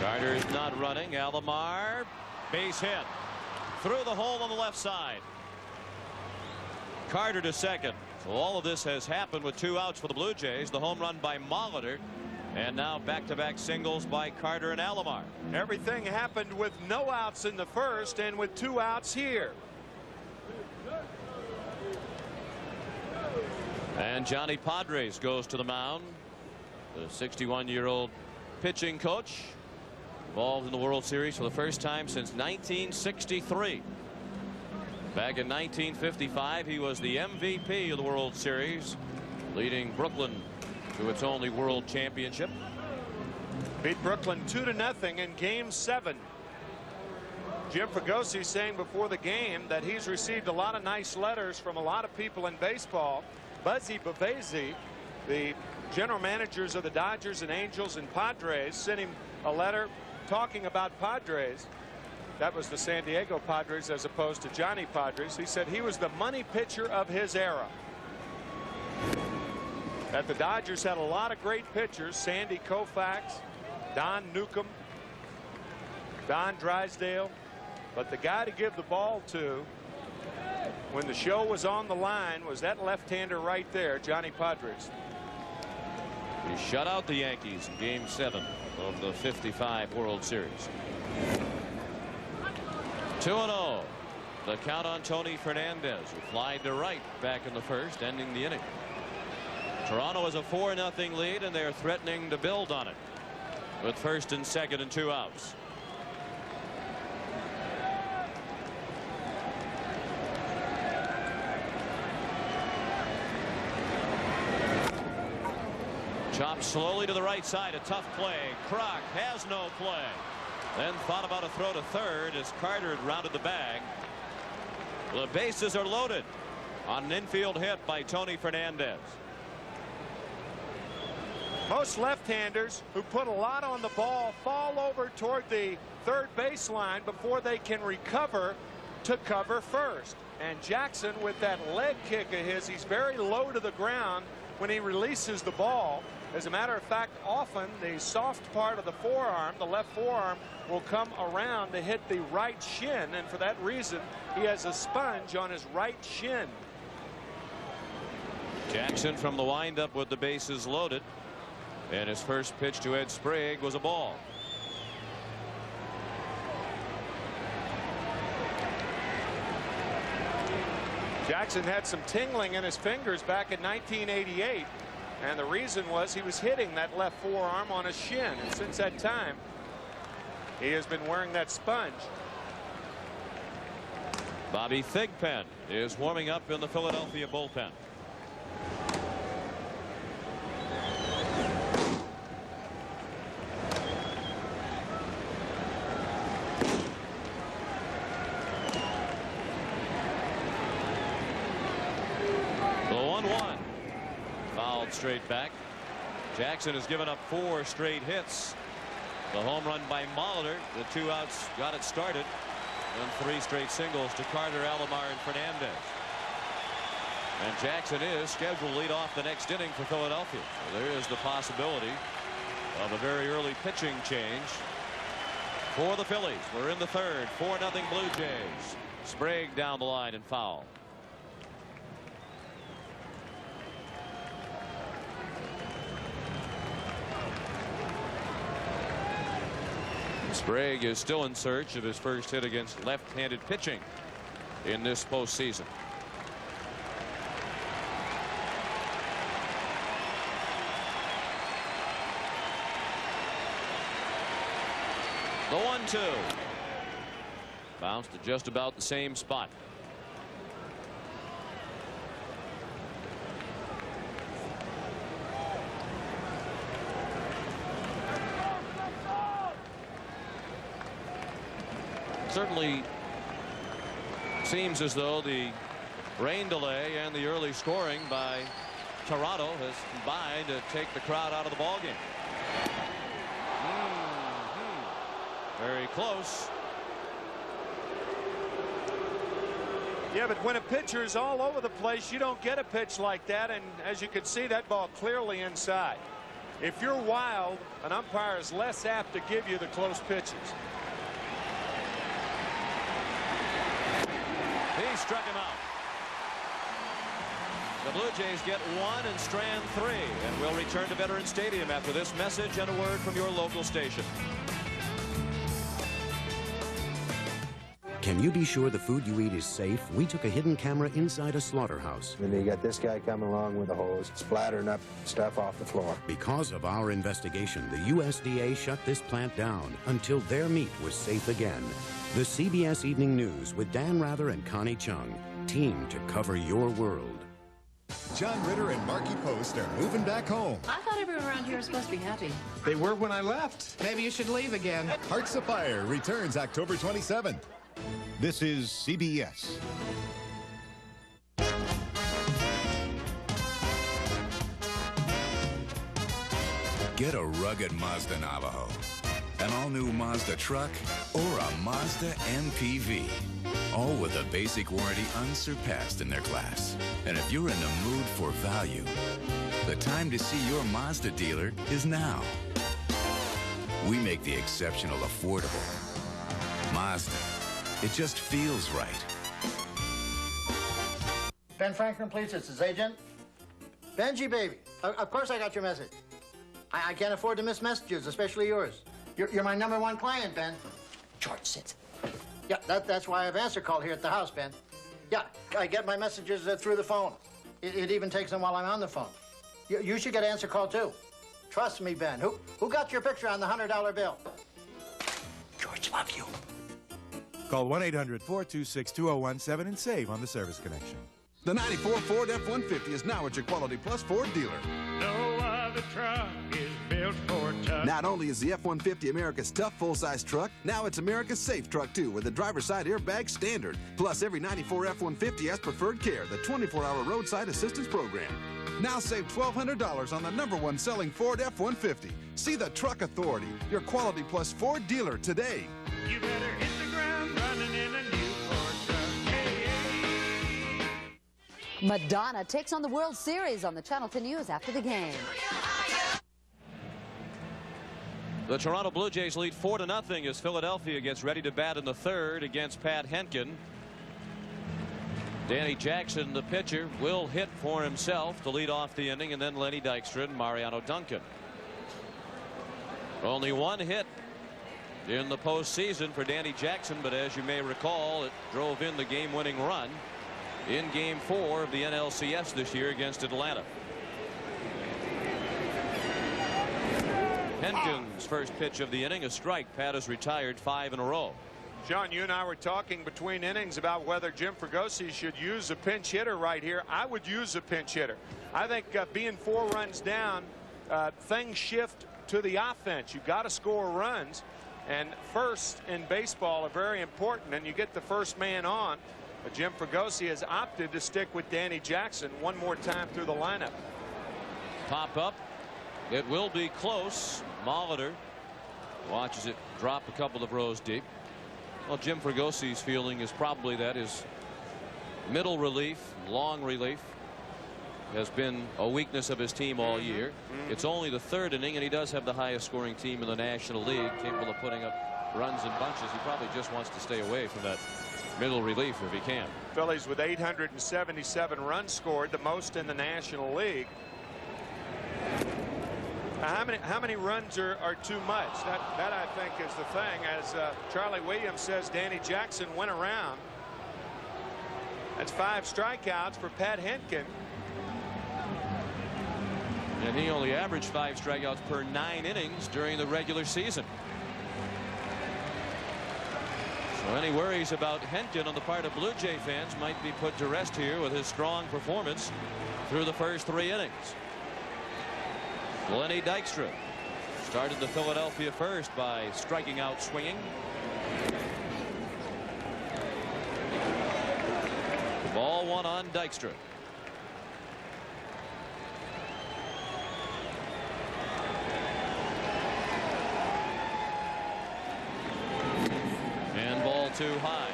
Carter is not running. Alomar, base hit through the hole on the left side. Carter to second. So all of this has happened with 2 outs for the Blue Jays. The home run by Molitor, and now back-to-back singles by Carter and Alomar. Everything happened with no outs in the first and with 2 outs here. And Johnny Padres goes to the mound. The 61-year-old pitching coach involved in the World Series for the first time since 1963. Back in 1955, he was the MVP of the World Series, leading Brooklyn to its only World Championship. Beat Brooklyn 2-0 in Game 7. Jim Fregosi saying before the game that he's received a lot of nice letters from a lot of people in baseball. Buzzy Bavesi, the general managers of the Dodgers and Angels and Padres, sent him a letter talking about Padres. That was the San Diego Padres as opposed to Johnny Padres. He said he was the money pitcher of his era. That the Dodgers had a lot of great pitchers. Sandy Koufax, Don Newcomb, Don Drysdale. But the guy to give the ball to when the show was on the line was that left-hander right there, Johnny Padres. He shut out the Yankees in Game 7 of the '55 World Series. 2-0. The count on Tony Fernandez, who flied to right back in the first, ending the inning. Toronto has a 4-0 lead, and they're threatening to build on it with first and second and 2 outs. Chopped slowly to the right side. A tough play. Kroc has no play. Then thought about a throw to third as Carter had rounded the bag. The bases are loaded on an infield hit by Tony Fernandez. Most left-handers who put a lot on the ball fall over toward the third baseline before they can recover to cover first. And Jackson, with that leg kick of his, he's very low to the ground when he releases the ball. As a matter of fact, often the soft part of the forearm, the left forearm, will come around to hit the right shin, and for that reason he has a sponge on his right shin. Jackson from the windup with the bases loaded, and his first pitch to Ed Sprague was a ball. Jackson had some tingling in his fingers back in 1988, and the reason was he was hitting that left forearm on his shin, and since that time he has been wearing that sponge. Bobby Thigpen is warming up in the Philadelphia bullpen. The 1-1. Fouled straight back. Jackson has given up 4 straight hits. The home run by Molitor, the 2 outs got it started, and 3 straight singles to Carter, Alomar, and Fernandez. And Jackson is scheduled to lead off the next inning for Philadelphia. So there is the possibility of a very early pitching change for the Phillies. We're in the third. 4-0 Blue Jays. Sprague down the line and foul. Sprague is still in search of his first hit against left-handed pitching in this postseason. The 1-2. Bounced to just about the same spot. Certainly seems as though the rain delay and the early scoring by Toronto has combined to take the crowd out of the ballgame. Very close. Yeah, but when a pitcher is all over the place, you don't get a pitch like that, and as you can see, that ball clearly inside. If you're wild, an umpire is less apt to give you the close pitches. He struck him out. The Blue Jays get 1 and strand 3, and we'll return to Veterans Stadium after this message and a word from your local station. Can you be sure the food you eat is safe? We took a hidden camera inside a slaughterhouse. And you got this guy coming along with a hose, splattering up stuff off the floor. Because of our investigation, the USDA shut this plant down until their meat was safe again. The CBS Evening News with Dan Rather and Connie Chung. Team to cover your world. John Ritter and Marky Post are moving back home. I thought everyone around here was supposed to be happy. They were when I left. Maybe you should leave again. Hearts of Fire returns October 27th. This is CBS. Get a rugged Mazda Navajo, an all-new Mazda truck, or a Mazda MPV. All with a basic warranty unsurpassed in their class. And if you're in the mood for value, the time to see your Mazda dealer is now. We make the exceptional affordable. Mazda. It just feels right. Ben Franklin, please. It's his agent. Benji, baby. Of course I got your message. I can't afford to miss messages, especially yours. You're my #1 client, Ben. George, sit. Yeah, that's why I have answer call here at the house, Ben. Yeah, I get my messages through the phone. It even takes them while I'm on the phone. You should get answer call, too. Trust me, Ben. Who got your picture on the $100 bill? George, love you. Call 1-800-426-2017 and save on the service connection. The 94 Ford F-150 is now at your Quality Plus Ford dealer. No other truck is built for tough. Not only is the F-150 America's tough full-size truck, now it's America's safe truck, too, with the driver's side airbag standard. Plus, every 94 F-150 has Preferred Care, the 24-hour roadside assistance program. Now save $1,200 on the #1 selling Ford F-150. See the Truck Authority, your Quality Plus Ford dealer today. You better hit the ground running in a new Ford truck. Hey, hey. Madonna takes on the World Series on the Channel 10 News after the game. The Toronto Blue Jays lead 4-0 as Philadelphia gets ready to bat in the third against Pat Henkin. Danny Jackson, the pitcher, will hit for himself to lead off the inning, and then Lenny Dykstra and Mariano Duncan. Only one hit in the postseason for Danny Jackson, but as you may recall, it drove in the game-winning run in Game 4 of the NLCS this year against Atlanta. Henkin's first pitch of the inning, a strike. Pat has retired 5 in a row. John, you and I were talking between innings about whether Jim Fregosi should use a pinch hitter right here. I would use a pinch hitter. I think being 4 runs down, things shift to the offense. You've got to score runs, and first in baseball are very important, and you get the first man on. But Jim Fregosi has opted to stick with Danny Jackson one more time through the lineup. Pop up. It will be close. Molitor watches it drop a couple of rows deep. Well, Jim Fregosi's feeling is probably that his middle relief, long relief, has been a weakness of his team all year. It's only the third inning, and he does have the highest scoring team in the National League, capable of putting up runs in bunches. He probably just wants to stay away from that middle relief if he can. Phillies with 877 runs scored, the most in the National League. How many runs are too much? That I think is the thing. As Charlie Williams says, Danny Jackson went around. That's 5 strikeouts for Pat Henkin. And he only averaged 5 strikeouts per 9 innings during the regular season. So any worries about Henkin on the part of Blue Jay fans might be put to rest here with his strong performance through the first 3 innings. Lenny Dykstra started the Philadelphia first by striking out swinging. The ball 1 on Dykstra. And ball 2 high.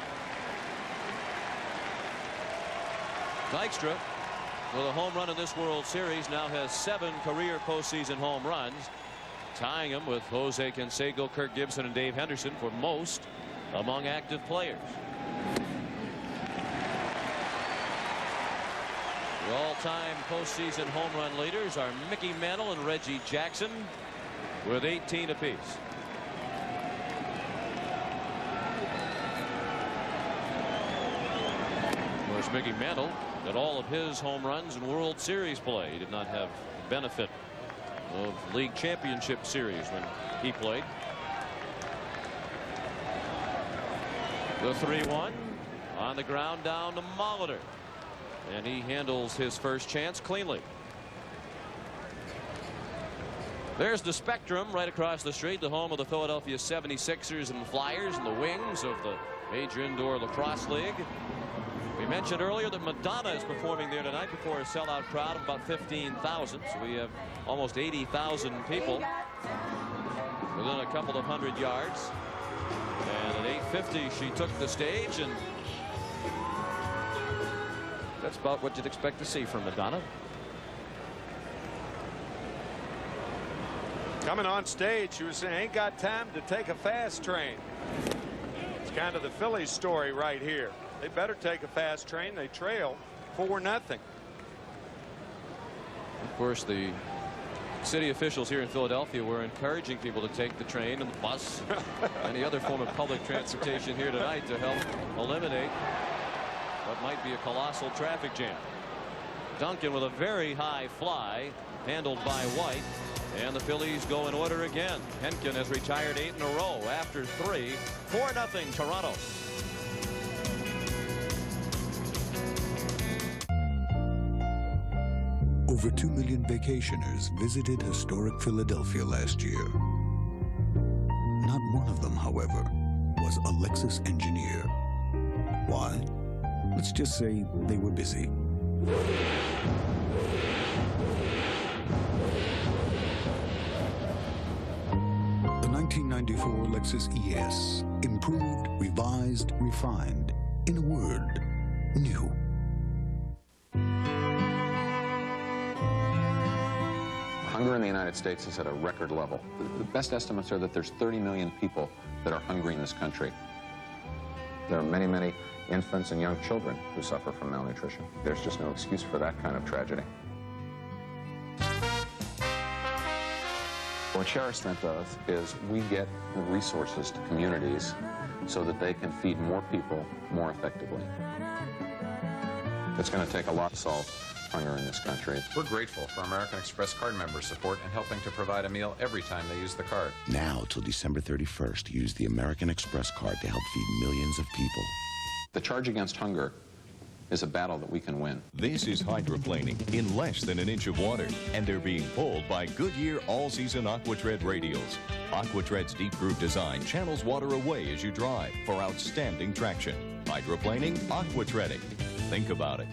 Dykstra with a home run in this World Series, now has 7 career postseason home runs, tying him with Jose Canseco, Kirk Gibson, and Dave Henderson for most among active players. The all-time postseason home run leaders are Mickey Mantle and Reggie Jackson with 18 apiece. Of course, Mickey Mantle got all of his home runs in World Series play. He did not have the benefit of League Championship Series when he played. The 3-1 on the ground down to Molitor, and he handles his first chance cleanly. There's the Spectrum right across the street, the home of the Philadelphia 76ers and Flyers and the wings of the Major Indoor Lacrosse League. We mentioned earlier that Madonna is performing there tonight before a sellout crowd of about 15,000. So we have almost 80,000 people within a couple of 100 yards. And at 8:50 she took the stage, and that's about what you'd expect to see from Madonna. Coming on stage, she was saying, ain't got time to take a fast train. It's kind of the Phillies story right here. They better take a fast train. They trail 4-0. Of course, the city officials here in Philadelphia were encouraging people to take the train and the bus, any other form of public transportation here tonight to help eliminate what might be a colossal traffic jam. Duncan with a very high fly, handled by White, and the Phillies go in order again. Henkin has retired 8 in a row after 3. 4-0 Toronto. Over 2 million vacationers visited historic Philadelphia last year. Not one of them, however, was a Lexus engineer. Why? Let's just say they were busy. The 1994 Lexus ES, improved, revised, refined. In a word, new. Hunger in the United States is at a record level. The best estimates are that there's 30 million people that are hungry in this country. There are many, many infants and young children who suffer from malnutrition. There's just no excuse for that kind of tragedy. What Share Strength does is we get resources to communities so that they can feed more people more effectively. It's going to take a lot to solve hunger in this country. We're grateful for American Express card members' support in helping to provide a meal every time they use the card. Now till December 31st, use the American Express card to help feed millions of people. The charge against hunger is a battle that we can win. This is hydroplaning in less than an inch of water, and they're being pulled by Goodyear all-season AquaTread radials. AquaTread's deep groove design channels water away as you drive for outstanding traction. Hydroplaning, AquaTreading. Think about it.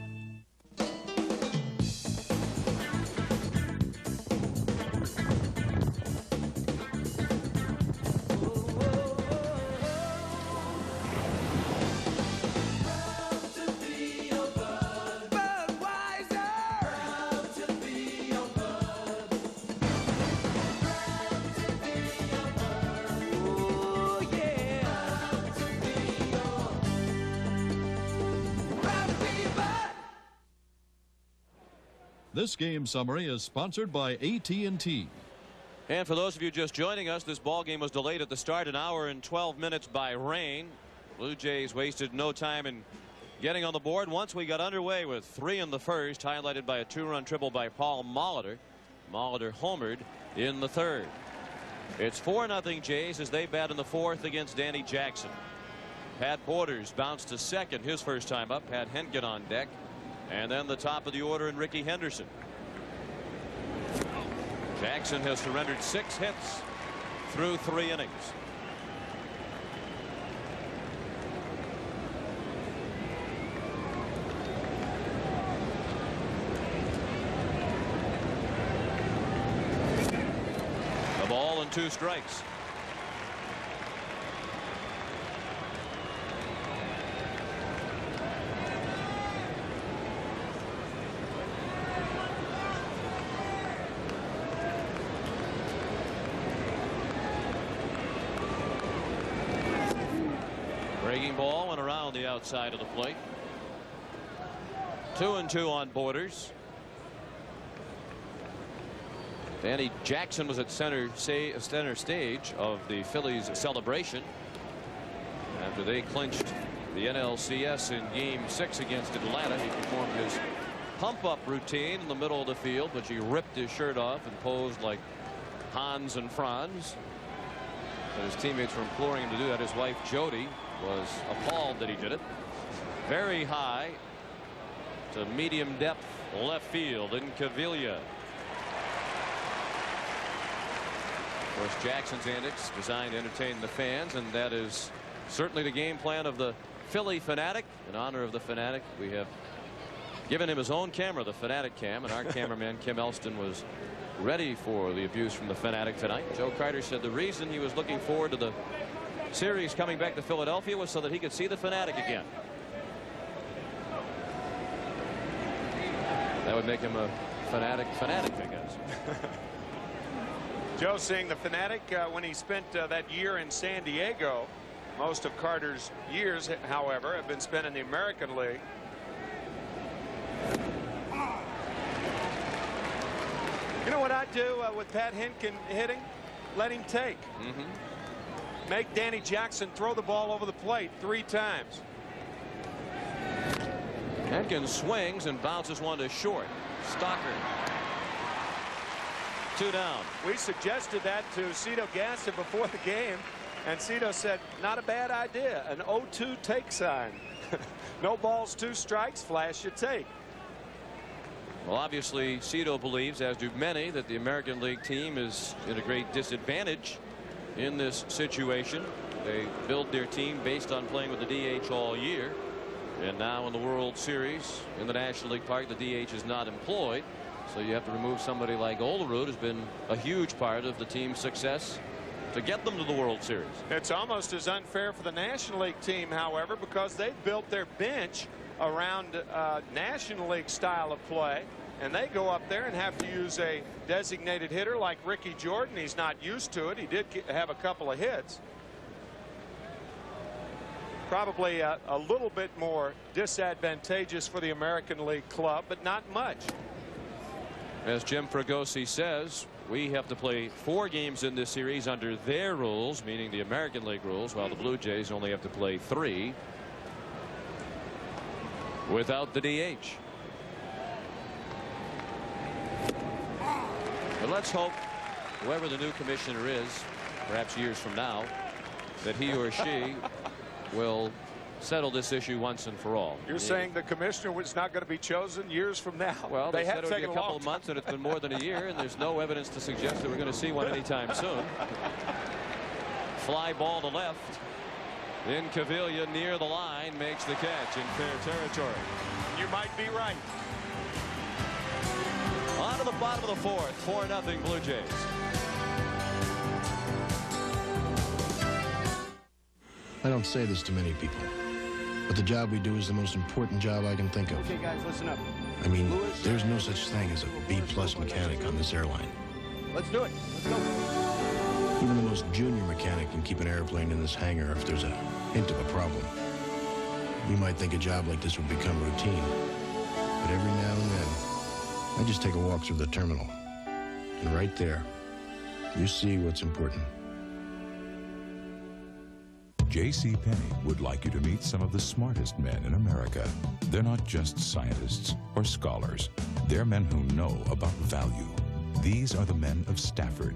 This game summary is sponsored by AT&T. And for those of you just joining us, this ball game was delayed at the start 1 hour and 12 minutes by rain. Blue Jays wasted no time in getting on the board once we got underway with 3 in the first, highlighted by a 2-run triple by Paul Molitor. Molitor homered in the 3rd. It's 4-0 Jays as they bat in the 4th against Danny Jackson. Pat Borders bounced to second his first time up. Pat Henkin on deck. And then the top of the order and Ricky Henderson. Jackson has surrendered 6 hits through 3 innings. A ball and 2 strikes. Breaking ball went around the outside of the plate. 2-2 on Borders. Danny Jackson was at center stage of the Phillies celebration after they clinched the NLCS in Game 6 against Atlanta. He performed his pump-up routine in the middle of the field, but he ripped his shirt off and posed like Hans and Franz. And his teammates were imploring him to do that. His wife Jody was appalled that he did it. Very high to medium depth left field in Cavilla. Of course, Jackson's antics designed to entertain the fans, and that is certainly the game plan of the Philly Fanatic. In honor of the Fanatic, we have given him his own camera, the Fanatic Cam, and our cameraman Kim Elston was ready for the abuse from the Fanatic tonight. Joe Carter said the reason he was looking forward to the series coming back to Philadelphia was so that he could see the Fanatic again. That would make him a fanatic, I guess. Joe seeing the Fanatic when he spent that year in San Diego. Most of Carter's years, however, have been spent in the American League. You know what I do with Pat Hinkin hitting? Let him take. Make Danny Jackson throw the ball over the plate 3 times. Hinkin swings and bounces one to short. Stalker. 2 down. We suggested that to Cito Gaston before the game, and Cito said, not a bad idea. An 0-2 take sign. No balls, 2 strikes, flash your take. Well, obviously, Cito believes, as do many, that the American League team is at a great disadvantage in this situation. They build their team based on playing with the DH all year. And now in the World Series in the National League Park, the DH is not employed. So you have to remove somebody like Olerud, who's been a huge part of the team's success to get them to the World Series. It's almost as unfair for the National League team, however, because they've built their bench around National League style of play, and they go up there and have to use a designated hitter like Ricky Jordan. He's not used to it. He did have a couple of hits. Probably a little bit more disadvantageous for the American League club, but not much. As Jim Fregosi says, we have to play 4 games in this series under their rules, meaning the American League rules, while the Blue Jays only have to play 3 without the DH. But let's hope whoever the new commissioner is, perhaps years from now, that he or she will settle this issue once and for all. You're saying the commissioner was not going to be chosen years from now? Well, they said it would be a couple of time. months, and it's been more than a year, and there's no evidence to suggest that we're going to see one anytime soon. Fly ball to left. In Cavilla near the line makes the catch in fair territory. You might be right. On to the bottom of the 4th, 4-0 Blue Jays. I don't say this to many people, but the job we do is the most important job I can think of. Okay, guys, listen up. I mean, there's no such thing as a B-plus mechanic on this airline. Let's do it. Let's go. Even the most junior mechanic can keep an airplane in this hangar if there's a hint of a problem. You might think a job like this would become routine, but every now and then, I just take a walk through the terminal, and right there, you see what's important. J.C. Penney would like you to meet some of the smartest men in America. They're not just scientists or scholars. They're men who know about value. These are the men of Stafford.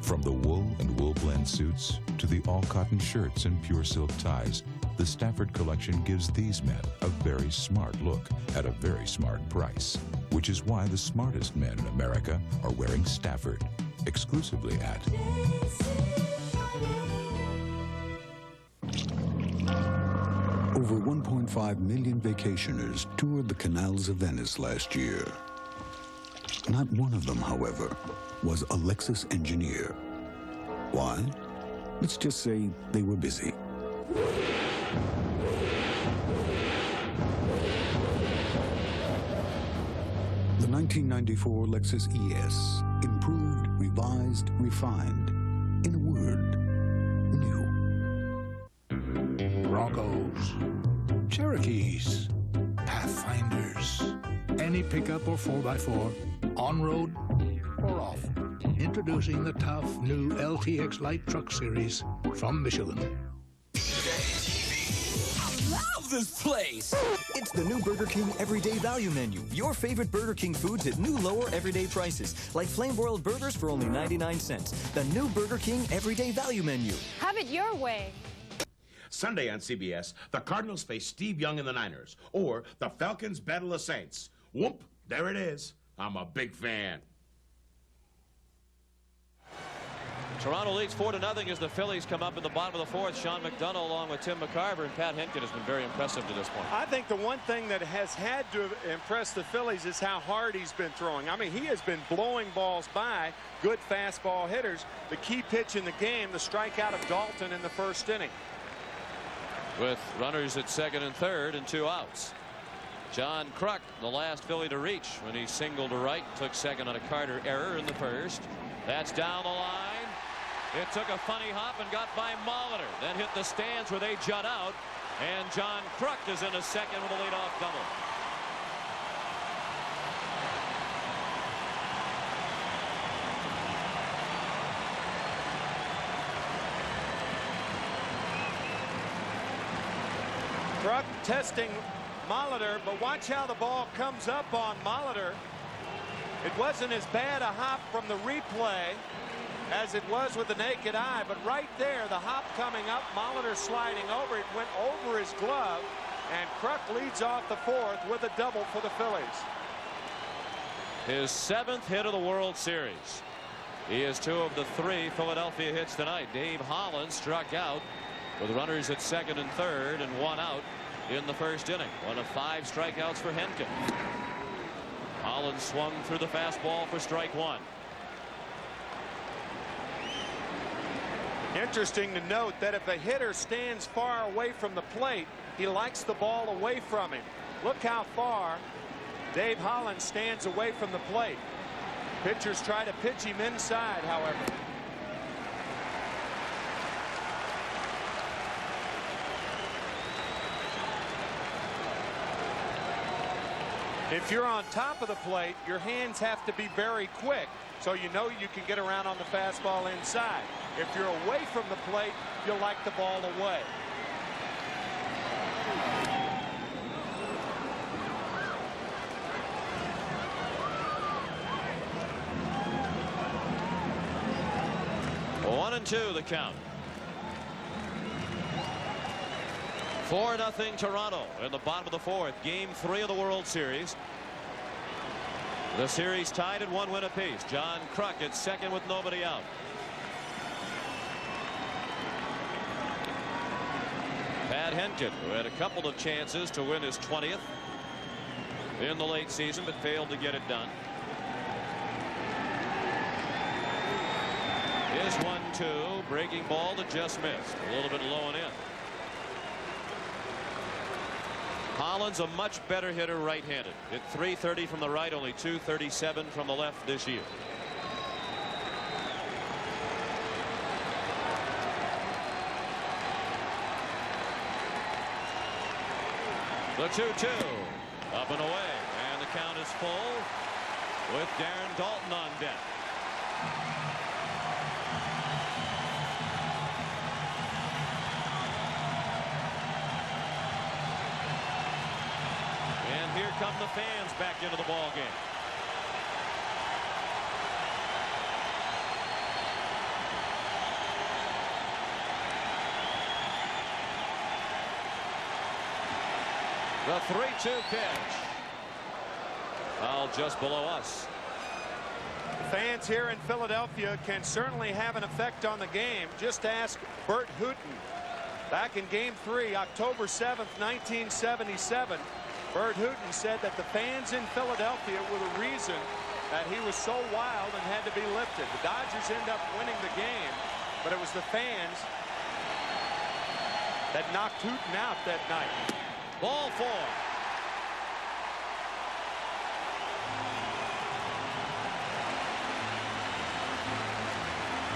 From the wool and wool blend suits to the all-cotton shirts and pure silk ties, the Stafford collection gives these men a very smart look at a very smart price, which is why the smartest men in America are wearing Stafford, exclusively at Over 1.5 million vacationers toured the canals of Venice last year. Not one of them, however, was a Lexus engineer. Why? Let's just say they were busy. The 1994 Lexus ES, improved, revised, refined. In a word, new. Broncos, Cherokees, Pathfinders, any pickup or 4x4, on-road or off. Introducing the tough new LTX Light Truck Series from Michelin. Love this place! It's the new Burger King Everyday Value Menu. Your favorite Burger King foods at new lower everyday prices, like flame-broiled burgers for only 99 cents. The new Burger King Everyday Value Menu. Have it your way. Sunday on CBS, the Cardinals face Steve Young and the Niners, or the Falcons battle the Saints. Whoop, there it is. I'm a big fan. Toronto leads 4-0 as the Phillies come up in the bottom of the fourth. Sean McDonough along with Tim McCarver, and Pat Henkin has been very impressive to this point. I think the one thing that has had to impress the Phillies is how hard he's been throwing. I mean, he has been blowing balls by good fastball hitters. The key pitch in the game, the strikeout of Dalton in the first inning. With runners at second and third and 2 outs. John Kruk, the last Philly to reach when he singled to right, took second on a Carter error in the first. That's down the line. It took a funny hop and got by Molitor, then hit the stands where they jut out, and John Kruk is in a second with a leadoff double. Kruk testing Molitor, but watch how the ball comes up on Molitor. It wasn't as bad a hop from the replay as it was with the naked eye, but right there, the hop coming up, Molitor sliding over, it went over his glove, and Kruk leads off the fourth with a double for the Phillies. His 7th hit of the World Series. He is 2 of the 3 Philadelphia hits tonight. Dave Holland struck out with runners at second and third and 1 out in the first inning. 1 of 5 strikeouts for Henkin. Holland swung through the fastball for strike 1. Interesting to note that if a hitter stands far away from the plate, he likes the ball away from him. Look how far Dave Holland stands away from the plate. Pitchers try to pitch him inside, however. If you're on top of the plate, your hands have to be very quick, so you know you can get around on the fastball inside. If you're away from the plate, you'll like the ball away. One and 2 the count. 4-0 Toronto in the bottom of the fourth. Game 3 of the World Series. The series tied at 1 win apiece. John Kruk at second with nobody out. Pat Henkin, who had a couple of chances to win his 20th in the late season, but failed to get it done. Here's 1-2, breaking ball that just missed, a little bit low and in. Holland's a much better hitter right-handed. Hit .330 from the right, only .237 from the left this year. The 2-2 up and away, and the count is full with Darren Dalton on deck. And here come the fans back into the ball game. The 3-2 pitch. Foul just below us. The fans here in Philadelphia can certainly have an effect on the game. Just ask Bert Hooton. Back in Game 3, October 7th, 1977, Bert Hooton said that the fans in Philadelphia were the reason that he was so wild and had to be lifted. The Dodgers end up winning the game, but it was the fans that knocked Hooton out that night. Ball 4.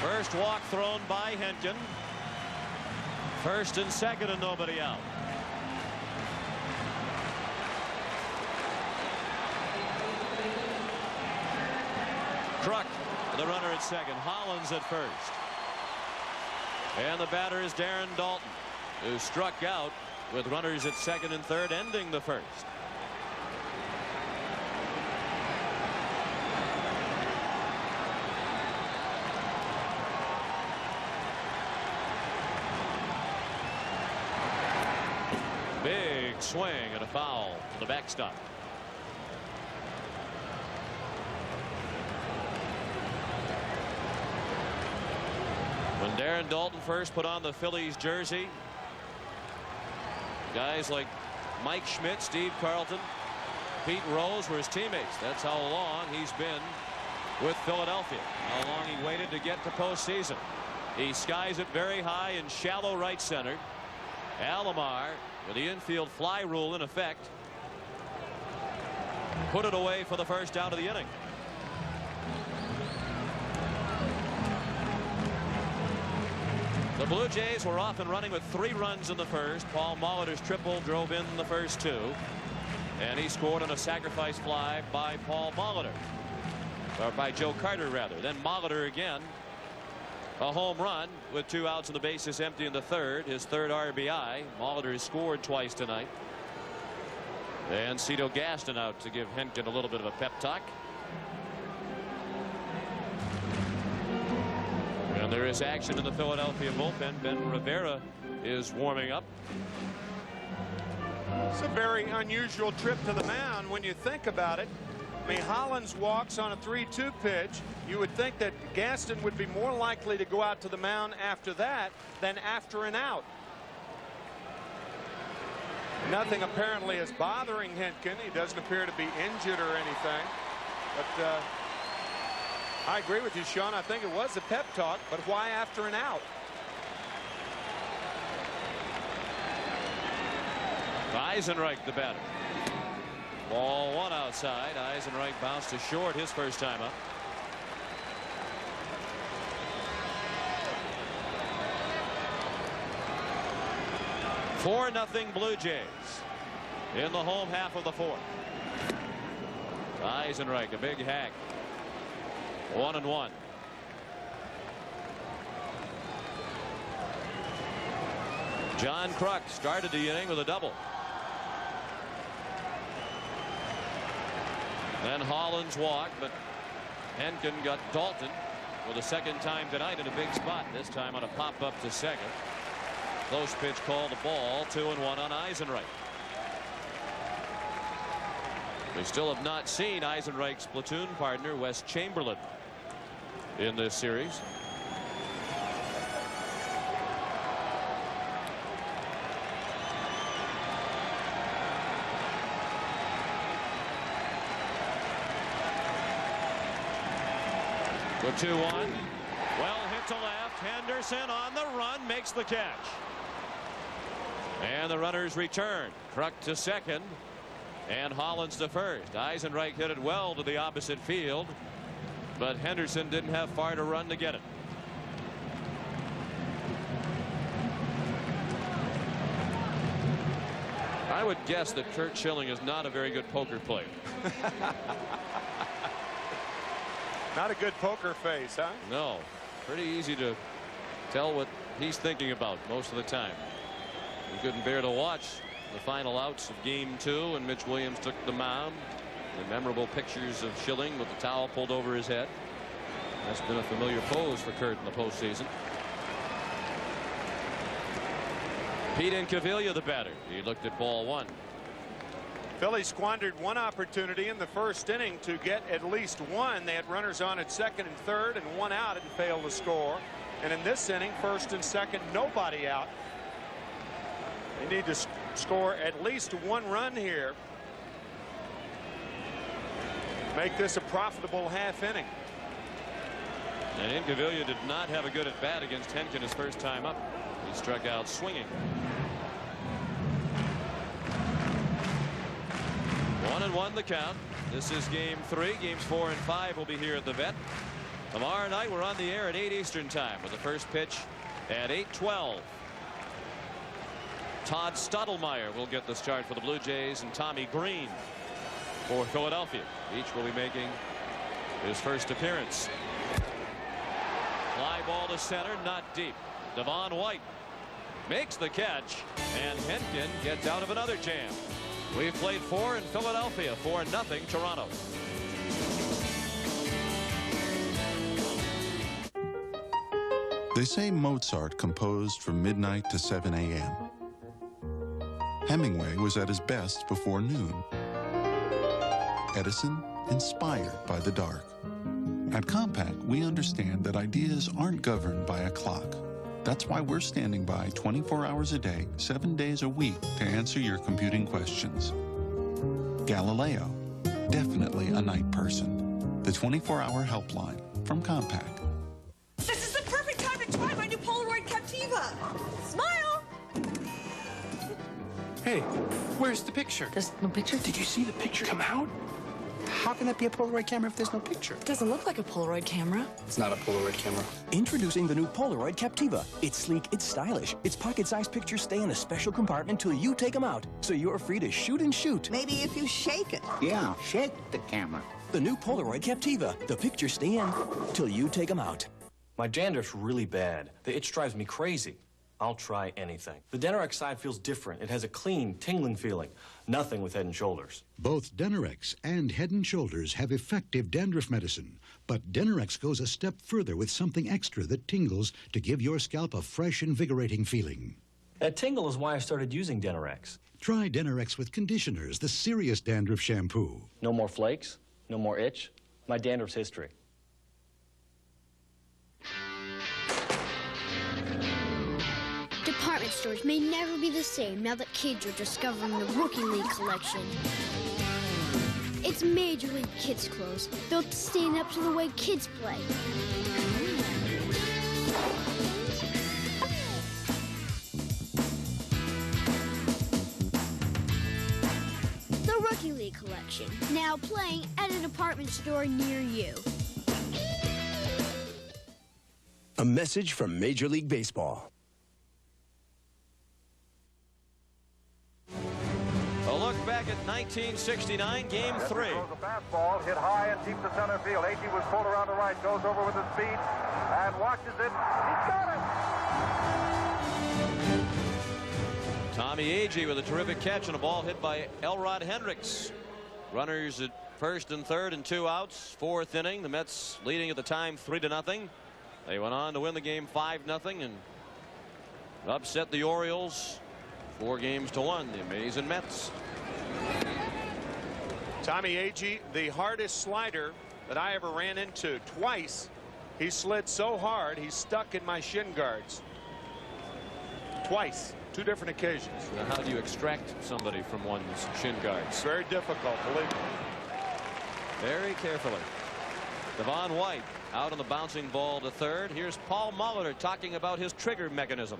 First walk thrown by Henkin. First and second and nobody out. Kruk, the runner at second. Hollins at first. And the batter is Darren Daulton, who struck out with runners at second and third, ending the first. Big swing and a foul to the backstop. When Darren Daulton first put on the Phillies jersey, guys like Mike Schmidt, Steve Carlton, Pete Rose were his teammates. That's how long he's been with Philadelphia, how long he waited to get to postseason. He skies it very high in shallow right center. Alomar, with the infield fly rule in effect, put it away for the first out of the inning. The Blue Jays were off and running with 3 runs in the first. Paul Molitor's triple drove in the first 2, and he scored on a sacrifice fly by Paul Molitor, or by Joe Carter rather. Then Molitor again, a home run with 2 outs and the bases empty in the third, his 3rd RBI. Molitor has scored twice tonight. And Cito Gaston out to give Henkin a little bit of a pep talk. And there is action in the Philadelphia bullpen. Ben Rivera is warming up. It's a very unusual trip to the mound when you think about it. I mean, Hollins walks on a 3-2 pitch. You would think that Gaston would be more likely to go out to the mound after that than after an out. Nothing apparently is bothering Henkin. He doesn't appear to be injured or anything. But I agree with you, Sean. I think it was a pep talk, but why after an out? Eisenreich, the batter. Ball 1 outside. Eisenreich bounced to short his first time up. Four nothing Blue Jays in the home half of the 4th. Eisenreich, a big hack. 1-1. John Kruk started the inning with a double. Then Hollins walked, but Henkin got Daulton with a second time tonight in a big spot, this time on a pop up to second. Close pitch called the ball. 2-1 on Eisenreich. We still have not seen Eisenreich's platoon partner Wes Chamberlain in this series. The 2-1. Well hit to left. Henderson on the run makes the catch. And the runners return. Kruk to second. And Hollins to first. Eisenreich hit it well to the opposite field, but Henderson didn't have far to run to get it. I would guess that Curt Schilling is not a very good poker player. Not a good poker face, huh? No. Pretty easy to tell what he's thinking about most of the time. He couldn't bear to watch the final outs of Game 2, and Mitch Williams took the mound. The memorable pictures of Schilling with the towel pulled over his head. That's been a familiar pose for Curt in the postseason. Pete Incaviglia, the batter. He looked at ball 1. Phillies squandered one opportunity in the first inning to get at least one. They had runners on at second and third and 1 out and failed to score. And in this inning, first and second, nobody out. They need to score at least 1 run here. Make this a profitable half inning. And Incaviglia did not have a good at bat against Henkin his first time up. He struck out swinging. 1-1 the count. This is Game 3. Games 4 and 5 will be here at the Vet. Tomorrow night we're on the air at 8 Eastern time with the first pitch at 8:12. Todd Stottlemyre will get the start for the Blue Jays, and Tommy Green for Philadelphia. Each will be making his first appearance. Fly ball to center, not deep. Devon White makes the catch, and Henkin gets out of another jam. We've played 4 in Philadelphia, 4-0 Toronto. They say Mozart composed from midnight to 7 a.m. Hemingway was at his best before noon. Edison, inspired by the dark. At Compaq, we understand that ideas aren't governed by a clock. That's why we're standing by 24 hours a day, 7 days a week to answer your computing questions. Galileo, definitely a night person. The 24-hour helpline from Compaq. This is the perfect time to try my new Polaroid Captiva. Smile! Hey, where's the picture? There's no picture? Did you see the picture come out? How can that be a Polaroid camera if there's no picture? It doesn't look like a Polaroid camera. It's not a Polaroid camera. Introducing the new Polaroid Captiva. It's sleek, it's stylish. Its pocket-sized pictures stay in a special compartment till you take them out, so you're free to shoot and shoot. Maybe if you shake it. Yeah, shake the camera. The new Polaroid Captiva. The pictures stay in till you take them out. My dandruff's really bad. The itch drives me crazy. I'll try anything. The Denorex side feels different. It has a clean, tingling feeling. Nothing with Head & Shoulders. Both Denorex and Head & Shoulders have effective dandruff medicine, but Denorex goes a step further with something extra that tingles to give your scalp a fresh, invigorating feeling. That tingle is why I started using Denorex. Try Denorex with conditioners, the serious dandruff shampoo. No more flakes, no more itch. My dandruff's history. Department stores may never be the same now that kids are discovering the Rookie League collection. It's Major League Kids clothes, built to stand up to the way kids play. The Rookie League collection, now playing at a department store near you. A message from Major League Baseball. A look back at 1969, Game 3. A fastball hit high and deep to center field. Agee was pulled around the right, goes over with his feet and watches it. He's got it! Tommy Agee with a terrific catch and a ball hit by Elrod Hendricks. Runners at first and third and 2 outs. 4th inning. The Mets leading at the time 3-0. They went on to win the game 5-0 and upset the Orioles 4-1. The amazing Mets. Tommy Agee, the hardest slider that I ever ran into. Twice he slid so hard he stuck in my shin guards. Twice, 2 different occasions. So how do you extract somebody from one's shin guards? Very difficult, believe me. Very carefully. Devon White out on the bouncing ball to third. Here's Paul Molitor talking about his trigger mechanism.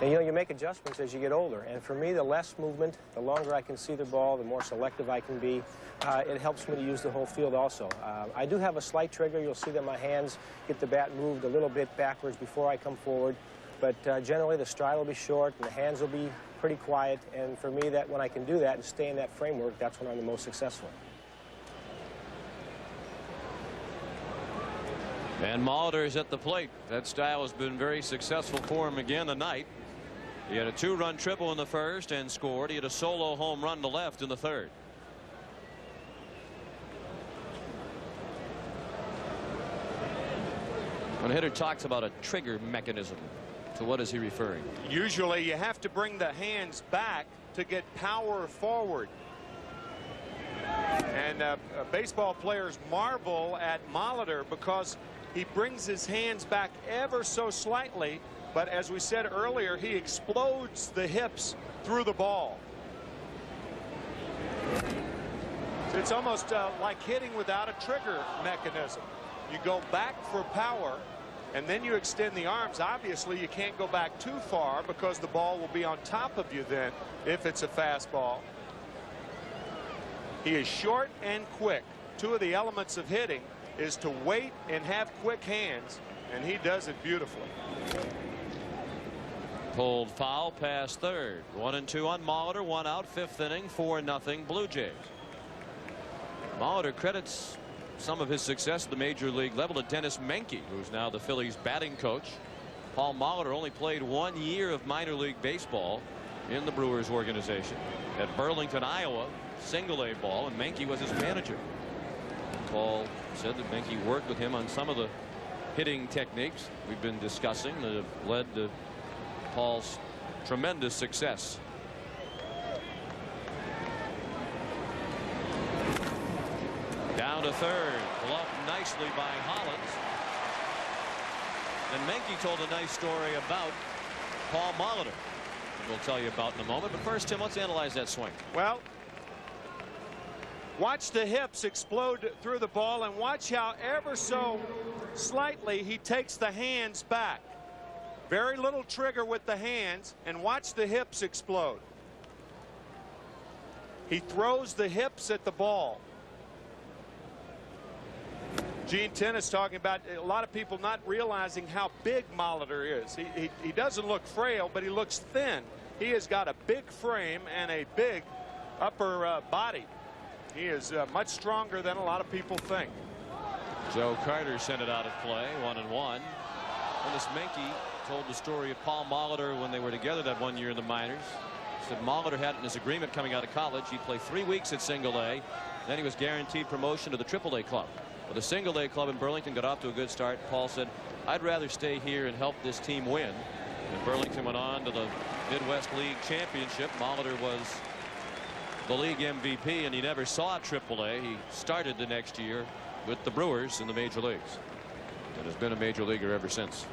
And, you know, you make adjustments as you get older. And for me, the less movement, the longer I can see the ball, the more selective I can be. It helps me to use the whole field also. I do have a slight trigger. You'll see that my hands get the bat moved a little bit backwards before I come forward. But generally, the stride will be short and the hands will be pretty quiet. And for me, that when I can do that and stay in that framework, that's when I'm the most successful. And Molitor is at the plate. That style has been very successful for him again tonight. He had a 2-run triple in the first and scored. He had a solo home run to left in the third. When a hitter talks about a trigger mechanism, to what is he referring? Usually you have to bring the hands back to get power forward. And baseball players marvel at Molitor because he brings his hands back ever so slightly, but as we said earlier, he explodes the hips through the ball. So it's almost like hitting without a trigger mechanism. You go back for power, and then you extend the arms. Obviously, you can't go back too far because the ball will be on top of you then if it's a fastball. He is short and quick. 2 of the elements of hitting is to wait and have quick hands, and he does it beautifully. Pulled foul past third. 1-2 on Molitor. 1 out. 5th inning. 4-0 Blue Jays. Molitor credits some of his success at the major league level to Dennis Menke, who's now the Phillies batting coach. Paul Molitor only played 1 year of minor league baseball in the Brewers organization at Burlington, Iowa, single-A ball, and Menke was his manager. Paul said that Menke worked with him on some of the hitting techniques we've been discussing that have led to Paul's tremendous success. Down to third, bluffed nicely by Hollins. And Menke told a nice story about Paul Molitor. We'll tell you about in a moment. But first, Tim, let's analyze that swing. Well, watch the hips explode through the ball, and watch how ever so slightly he takes the hands back. Very little trigger with the hands, and watch the hips explode. He throws the hips at the ball. Gene Tennis talking about a lot of people not realizing how big Molitor is. He doesn't look frail, but he looks thin. He has got a big frame and a big upper body. He is much stronger than a lot of people think. Joe Carter sent it out of play. 1-1. Dennis Menke told the story of Paul Molitor when they were together that 1 year in the minors. He said Molitor had in his agreement coming out of college he'd play 3 weeks at single-A. Then he was guaranteed promotion to the Triple-A club. But the single-A club in Burlington got off to a good start. Paul said, I'd rather stay here and help this team win. And Burlington went on to the Midwest League Championship. Molitor was the league MVP, and he never saw Triple-A. He started the next year with the Brewers in the major leagues and has been a major leaguer ever since.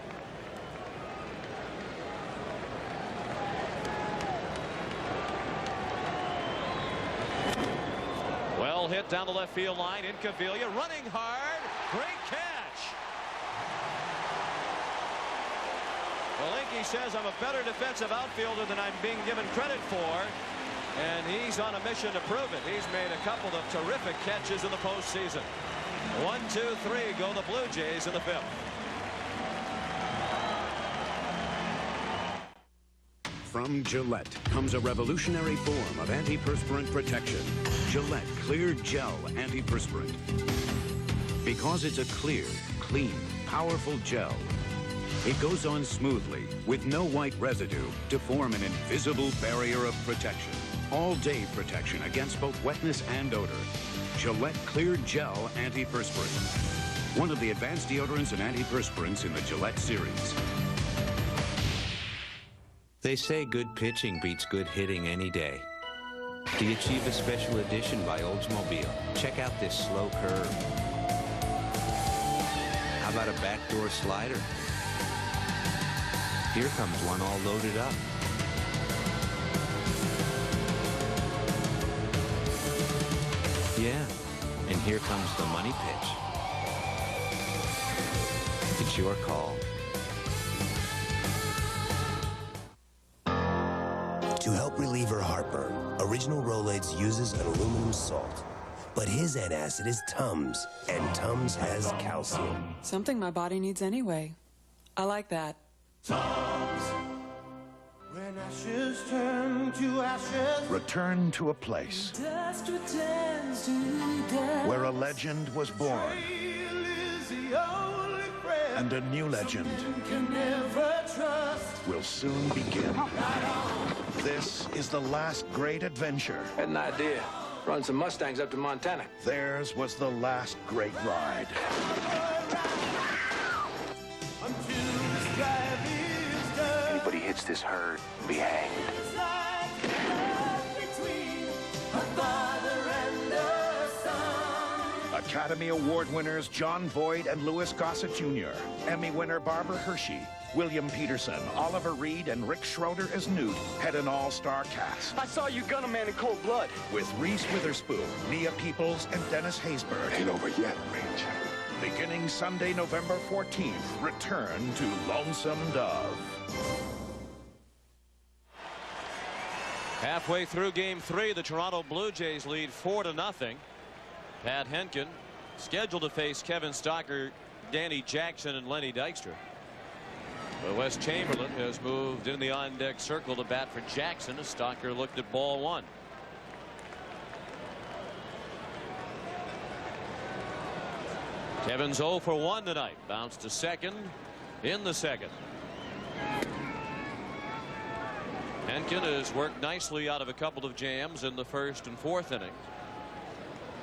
Well hit down the left field line. Incaviglia running hard. Great catch. Welinke says I'm a better defensive outfielder than I'm being given credit for. And he's on a mission to prove it. He's made a couple of terrific catches in the postseason. 1, 2, 3 go the Blue Jays in the 5th. From Gillette comes a revolutionary form of antiperspirant protection. Gillette Clear Gel Antiperspirant. Because it's a clear, clean, powerful gel, it goes on smoothly with no white residue to form an invisible barrier of protection. All-day protection against both wetness and odor. Gillette Clear Gel Antiperspirant. One of the advanced deodorants and antiperspirants in the Gillette series. They say good pitching beats good hitting any day. The Achieva Special Edition by Oldsmobile. Check out this slow curve. How about a backdoor slider? Here comes one all loaded up. Yeah, and here comes the money pitch. It's your call. To help relieve her heartburn, Original Rolaids uses an aluminum salt. But his antacid is Tums, and Tums has calcium. Something my body needs anyway. I like that. Tums. When ashes turn to ashes. Return to a place Dust returns to dust. where a legend was born. And a new legend Can never trust. will soon begin. This is the last great adventure. Had an idea. Run some Mustangs up to Montana. Theirs was the last great ride. Anybody hits this herd, be hanged. Academy Award winners John Boyd and Louis Gossett Jr., Emmy winner Barbara Hershey, William Peterson, Oliver Reed, and Rick Schroeder as Newt had an all-star cast. I saw you gun a man in cold blood. With Reese Witherspoon, Nia Peoples, and Dennis Haysbert. Ain't over yet, Ranger. Beginning Sunday, November 14th, return to Lonesome Dove. Halfway through game 3, the Toronto Blue Jays lead 4-0. Pat Henkin scheduled to face Kevin Stocker, Danny Jackson, and Lenny Dykstra. But Wes Chamberlain has moved in the on-deck circle to bat for Jackson as Stocker looked at ball one. Kevin's 0 for 1 tonight. Bounced to second in the second. Henkin has worked nicely out of a couple of jams in the first and fourth innings.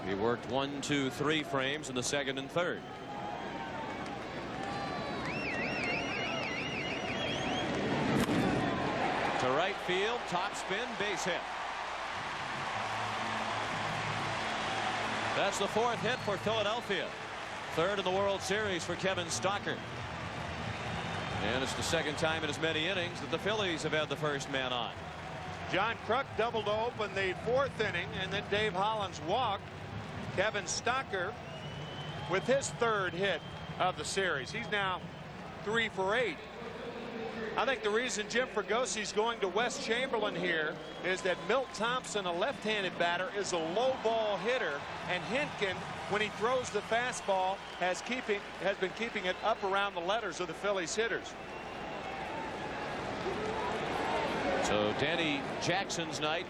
He worked 1, 2, 3 frames in the second and third. To right field, top spin, base hit. That's the fourth hit for Philadelphia. Third in the World Series for Kevin Stocker. And it's the second time in as many innings that the Phillies have had the first man on. John Kruk doubled to open the fourth inning, and then Dave Hollins walked. Kevin Stocker with his third hit of the series. He's now 3 for 8. I think the reason Jim Fragosi's going to Wes Chamberlain here is that Milt Thompson, a left-handed batter, is a low ball hitter, and Henkin, when he throws the fastball, has been keeping it up around the letters of the Phillies hitters. So Danny Jackson's night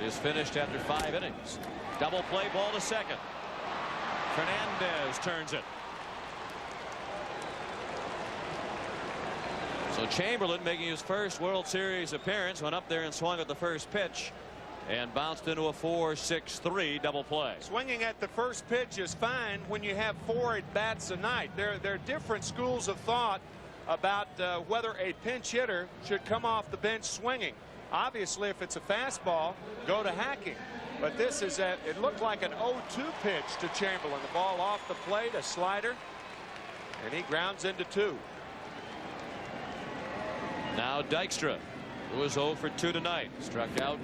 is finished after 5 innings. Double play ball to second. Fernandez turns it. So Chamberlain, making his first World Series appearance, went up there and swung at the first pitch and bounced into a 4-6-3 double play. Swinging at the first pitch is fine when you have 4 at-bats a night. There are different schools of thought about whether a pinch hitter should come off the bench swinging. Obviously, if it's a fastball, go to hacking. But this is it looked like an 0-2 pitch to Chamberlain. The ball off the plate, a slider, and he grounds into 2. Now Dykstra, who was 0 for 2 tonight, struck out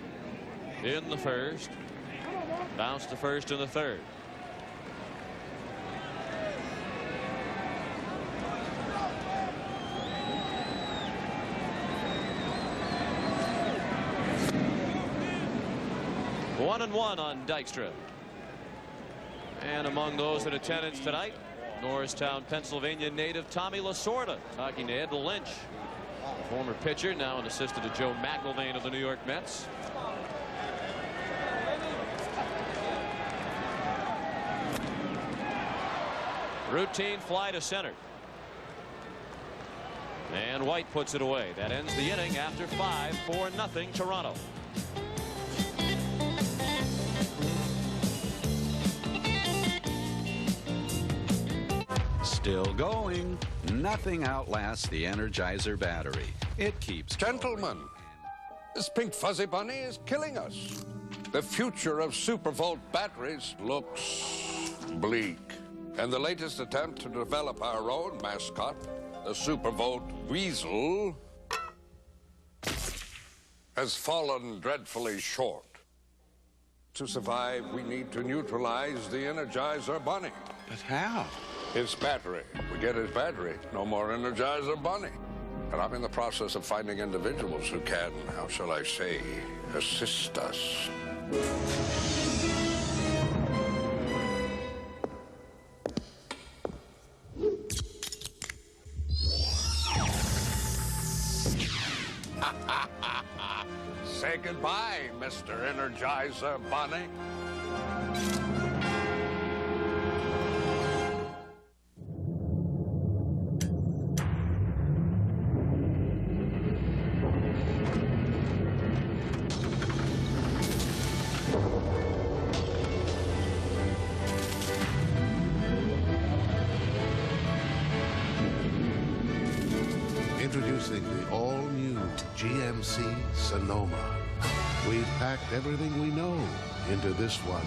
in the first, bounced to first in the third. One and one on Dykstra. And among those in attendance tonight, Norristown, Pennsylvania native Tommy Lasorda talking to Ed Lynch, former pitcher, now an assistant to Joe McIlvaine of the New York Mets. Routine fly to center. And White puts it away. That ends the inning after 5, 4-0 Toronto. Still going. Nothing outlasts the Energizer battery. It keeps... Gentlemen, this pink fuzzy bunny is killing us. The future of Supervolt batteries looks bleak. And the latest attempt to develop our own mascot, the Supervolt Weasel, has fallen dreadfully short. To survive, we need to neutralize the Energizer bunny. But how? His battery. We get his battery, no more Energizer bunny. And I'm in the process of finding individuals who can, how shall I say, assist us. Say goodbye, Mr. Energizer Bunny. Introducing the all-new GMC Sonoma. We've packed everything we know into this one,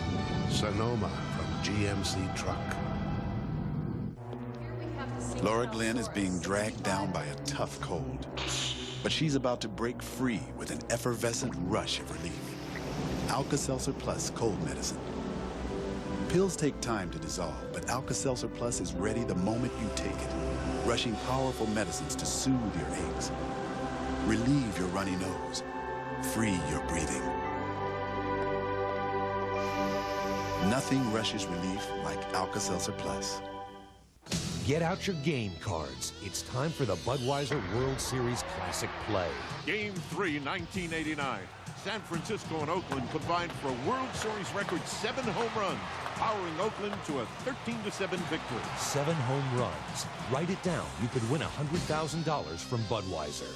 Sonoma from GMC Truck. Laura Glenn is being dragged down by a tough cold, but she's about to break free with an effervescent rush of relief. Alka-Seltzer Plus cold medicine. Pills take time to dissolve, but Alka-Seltzer Plus is ready the moment you take it, rushing powerful medicines to soothe your aches, relieve your runny nose, free your breathing. Nothing rushes relief like Alka-Seltzer Plus. Get out your game cards. It's time for the Budweiser World Series Classic Play. Game 3, 1989. San Francisco and Oakland combined for a World Series record 7 home runs, powering Oakland to a 13-7 victory. 7 home runs. Write it down. You could win $100,000 from Budweiser.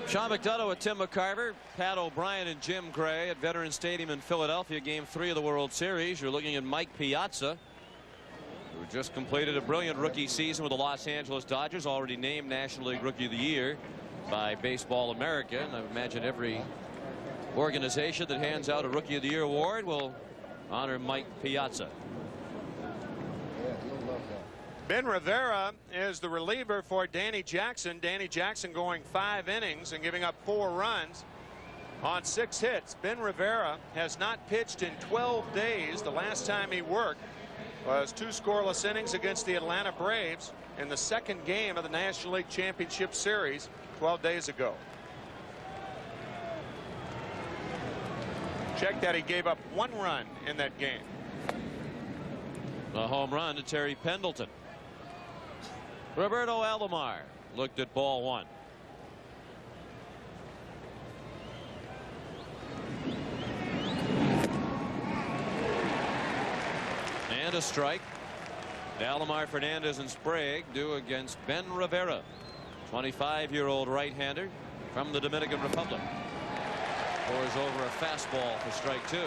Sean McDonough with Tim McCarver, Pat O'Brien and Jim Gray at Veterans Stadium in Philadelphia. Game 3 of the World Series. You're looking at Mike Piazza, who just completed a brilliant rookie season with the Los Angeles Dodgers, already named National League Rookie of the Year by Baseball America. And I imagine every organization that hands out a Rookie of the Year award will honor Mike Piazza. Ben Rivera is the reliever for Danny Jackson. Danny Jackson going 5 innings and giving up 4 runs on 6 hits. Ben Rivera has not pitched in 12 days. The last time he worked was 2 scoreless innings against the Atlanta Braves in the 2nd game of the National League Championship Series 12 days ago. Check that, he gave up 1 run in that game. A home run to Terry Pendleton. Roberto Alomar looked at ball 1. And a strike. Alomar, Fernandez, and Sprague do against Ben Rivera, 25-year-old right-hander from the Dominican Republic. Pours over a fastball for strike 2.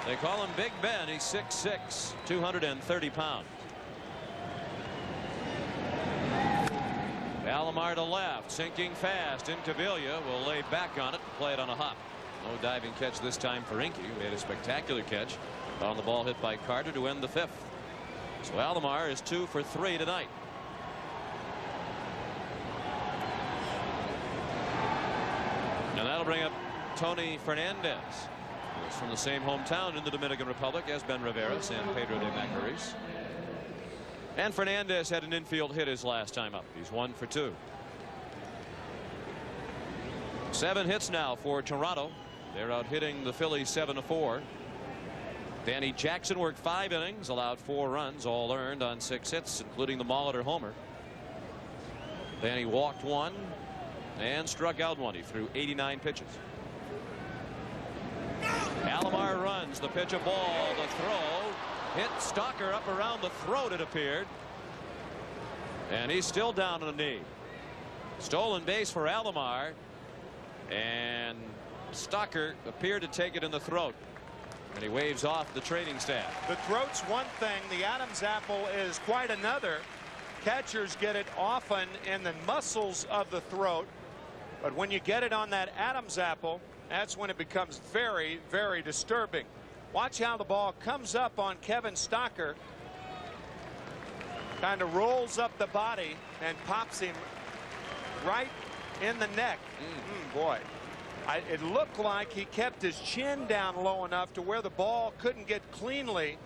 They call him Big Ben. He's 6'6", 230 pounds. Alomar to left, sinking fast. Incaviglia will lay back on it and play it on a hop. No diving catch this time for Inky, who made a spectacular catch on the ball hit by Carter to end the 5th. So Alomar is 2 for 3 tonight. And that'll bring up Tony Fernandez, who's from the same hometown in the Dominican Republic as Ben Rivera, San Pedro de Macorís. And Fernandez had an infield hit his last time up. He's 1 for 2. 7 hits now for Toronto. They're out hitting the Phillies 7-4. Danny Jackson worked 5 innings, allowed 4 runs, all earned on 6 hits, including the Molitor homer. Danny walked 1 and struck out 1. He threw 89 pitches. Alomar runs, the pitch, a ball, the throw. Hit Stalker up around the throat, it appeared. And he's still down on a knee. Stolen base for Alomar. And Stalker appeared to take it in the throat. And he waves off the training staff. The throat's one thing. The Adam's apple is quite another. Catchers get it often in the muscles of the throat. But when you get it on that Adam's apple, that's when it becomes very, very disturbing. Watch how the ball comes up on Kevin Stalker. Kind of rolls up the body and pops him right in the neck. Boy, it looked like he kept his chin down low enough to where the ball couldn't get cleanly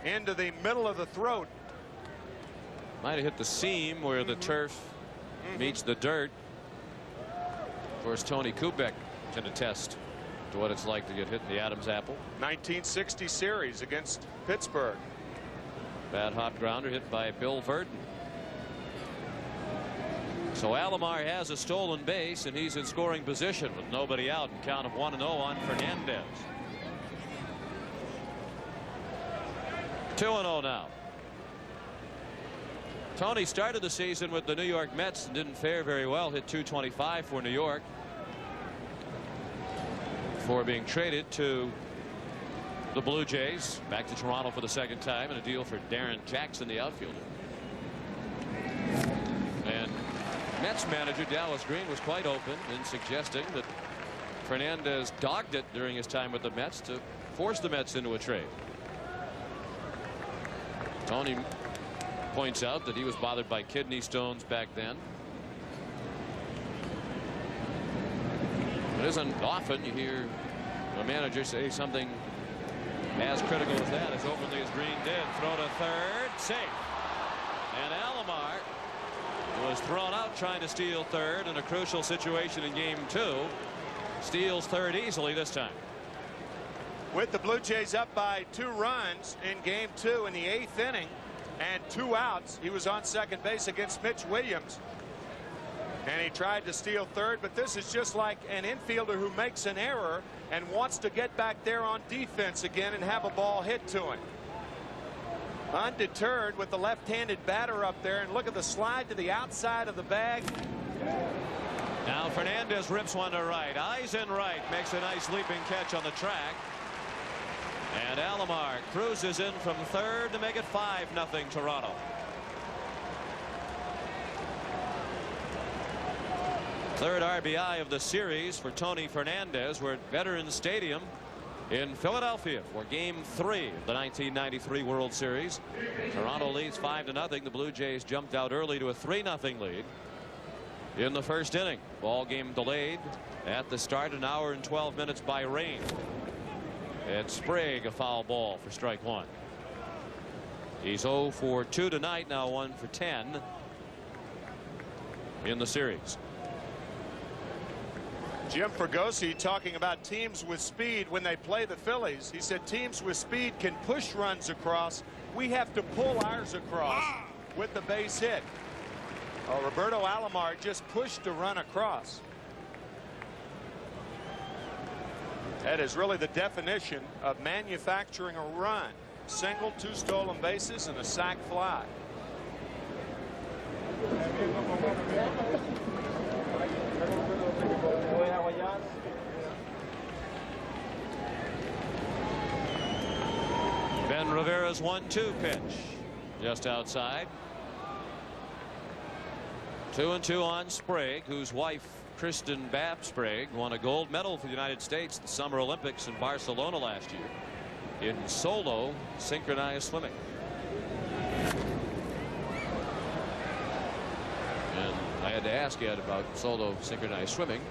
into the middle of the throat. Might have hit the seam where the turf meets the dirt. Of course, Tony Kubek can attest to what it's like to get hit in the Adam's apple. 1960 series against Pittsburgh. Bad hop grounder hit by Bill Verdon. So Alomar has a stolen base and he's in scoring position with nobody out and count of 1-0 on Fernandez. 2-0 now. Tony started the season with the New York Mets and didn't fare very well. Hit .225 for New York before being traded to the Blue Jays, back to Toronto for the 2nd time, and a deal for Darren Jackson, the outfielder. And Mets manager Dallas Green was quite open in suggesting that Fernandez dogged it during his time with the Mets to force the Mets into a trade. Tony points out that he was bothered by kidney stones back then. It isn't often you hear a manager say something as critical as that, as openly as Green did. Throw to third, safe. And Alomar was thrown out trying to steal third in a crucial situation in game 2. Steals third easily this time. With the Blue Jays up by 2 runs in game 2 in the 8th inning and 2 outs, he was on second base against Mitch Williams. And he tried to steal third, but this is just like an infielder who makes an error and wants to get back there on defense again and have a ball hit to him. Undeterred with the left-handed batter up there, and look at the slide to the outside of the bag. Now Fernandez rips one to right. Eyes in right, makes a nice leaping catch on the track. And Alomar cruises in from third to make it 5-0 Toronto. Third RBI of the series for Tony Fernandez. We're at Veterans Stadium in Philadelphia for Game 3 of the 1993 World Series. Toronto leads 5-0. The Blue Jays jumped out early to a 3-0 lead in the first inning. Ball game delayed at the start, an hour and 12 minutes by rain. And Sprague a foul ball for strike 1. He's 0 for 2 tonight, now 1 for 10 in the series. Jim Fregosi talking about teams with speed when they play the Phillies. He said teams with speed can push runs across. We have to pull ours across with the base hit. Roberto Alomar just pushed a run across. That is really the definition of manufacturing a run. Single, 2 stolen bases, and a sac fly. Ben Rivera's 1-2 pitch just outside. 2-2 on Sprague, whose wife Kristen Babb Sprague won a gold medal for the United States at the Summer Olympics in Barcelona last year in solo synchronized swimming. And I had to ask Ed about solo synchronized swimming.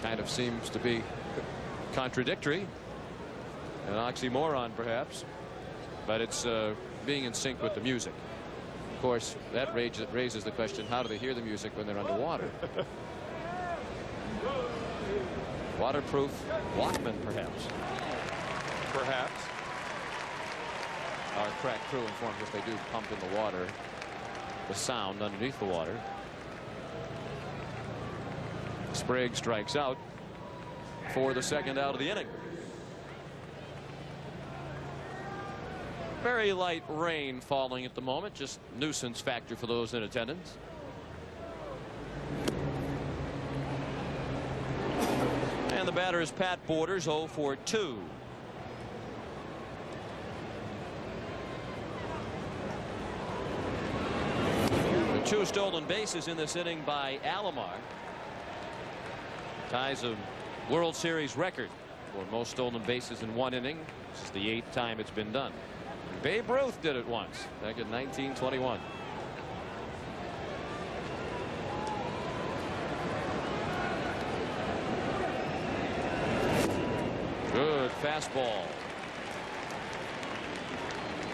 Kind of seems to be contradictory, an oxymoron perhaps, but it's being in sync with the music. Of course, that raises the question, how do they hear the music when they're underwater? Waterproof Walkman, perhaps. Perhaps. Our crack crew informs us they do pump in the water, the sound underneath the water. Sprague strikes out for the second out of the inning. Very light rain falling at the moment, just nuisance factor for those in attendance. And the batter is Pat Borders, 0 for 2. The 2 stolen bases in this inning by Alomar. Ties a World Series record for most stolen bases in 1 inning. This is the 8th time it's been done. Babe Ruth did it once back in 1921. Good fastball.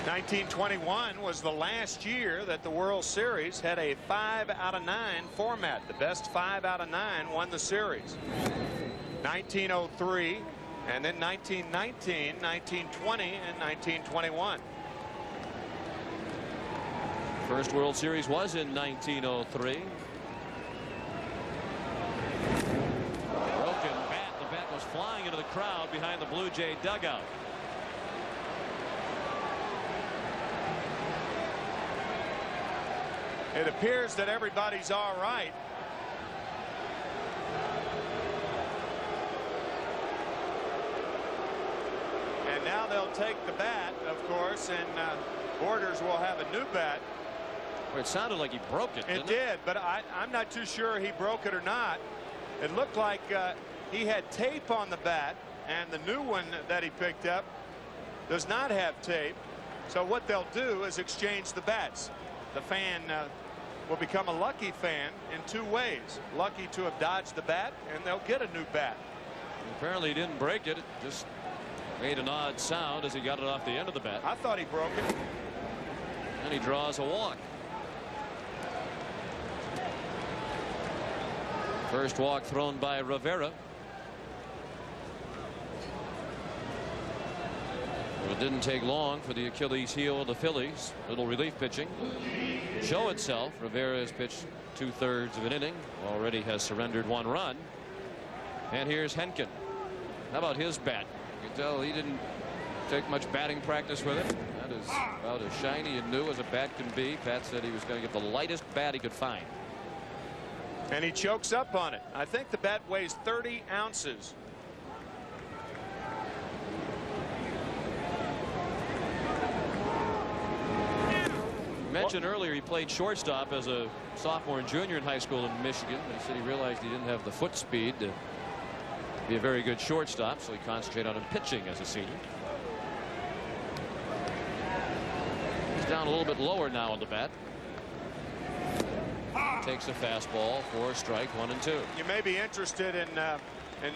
1921 was the last year that the World Series had a 5 out of 9 format. The best 5 out of 9 won the series. 1903 and then 1919, 1920 and 1921. First World Series was in 1903. Broken bat. The bat was flying into the crowd behind the Blue Jay dugout. It appears that everybody's all right. And now they'll take the bat, of course, and Borders will have a new bat. Well, it sounded like he broke it. It did, but I'm not too sure he broke it or not. It looked like he had tape on the bat, and the new one that he picked up does not have tape. So what they'll do is exchange the bats. The fan will become a lucky fan in 2 ways. Lucky to have dodged the bat, and they'll get a new bat. Apparently he didn't break it. It just made an odd sound as he got it off the end of the bat. I thought he broke it. And he draws a walk. First walk thrown by Rivera. It didn't take long for the Achilles heel of the Phillies. Little relief pitching show itself. Rivera has pitched 2/3 of an inning, already has surrendered 1 run. And here's Henkin. How about his bat? You can tell he didn't take much batting practice with it. That is about as shiny and new as a bat can be. Pat said he was going to get the lightest bat he could find. And he chokes up on it. I think the bat weighs 30 ounces. Mentioned earlier he played shortstop as a sophomore and junior in high school in Michigan. He said he realized he didn't have the foot speed to be a very good shortstop, so he concentrated on pitching as a senior. He's down a little bit lower now on the bat. Takes a fastball for strike 1 and 2. You may be interested in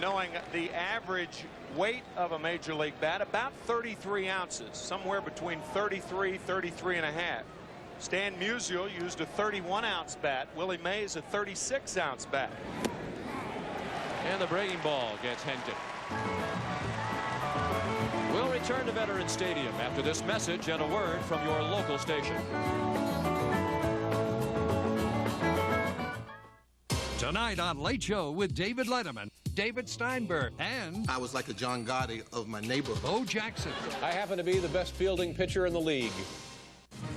knowing the average weight of a major league bat, about 33 ounces, somewhere between 33 and a half. Stan Musial used a 31-ounce bat. Willie Mays a 36-ounce bat. And the breaking ball gets Henkin. We'll return to Veterans Stadium after this message and a word from your local station. Tonight on Late Show with David Letterman, David Steinberg, and I was like a John Gotti of my neighborhood. Bo Jackson. I happen to be the best fielding pitcher in the league.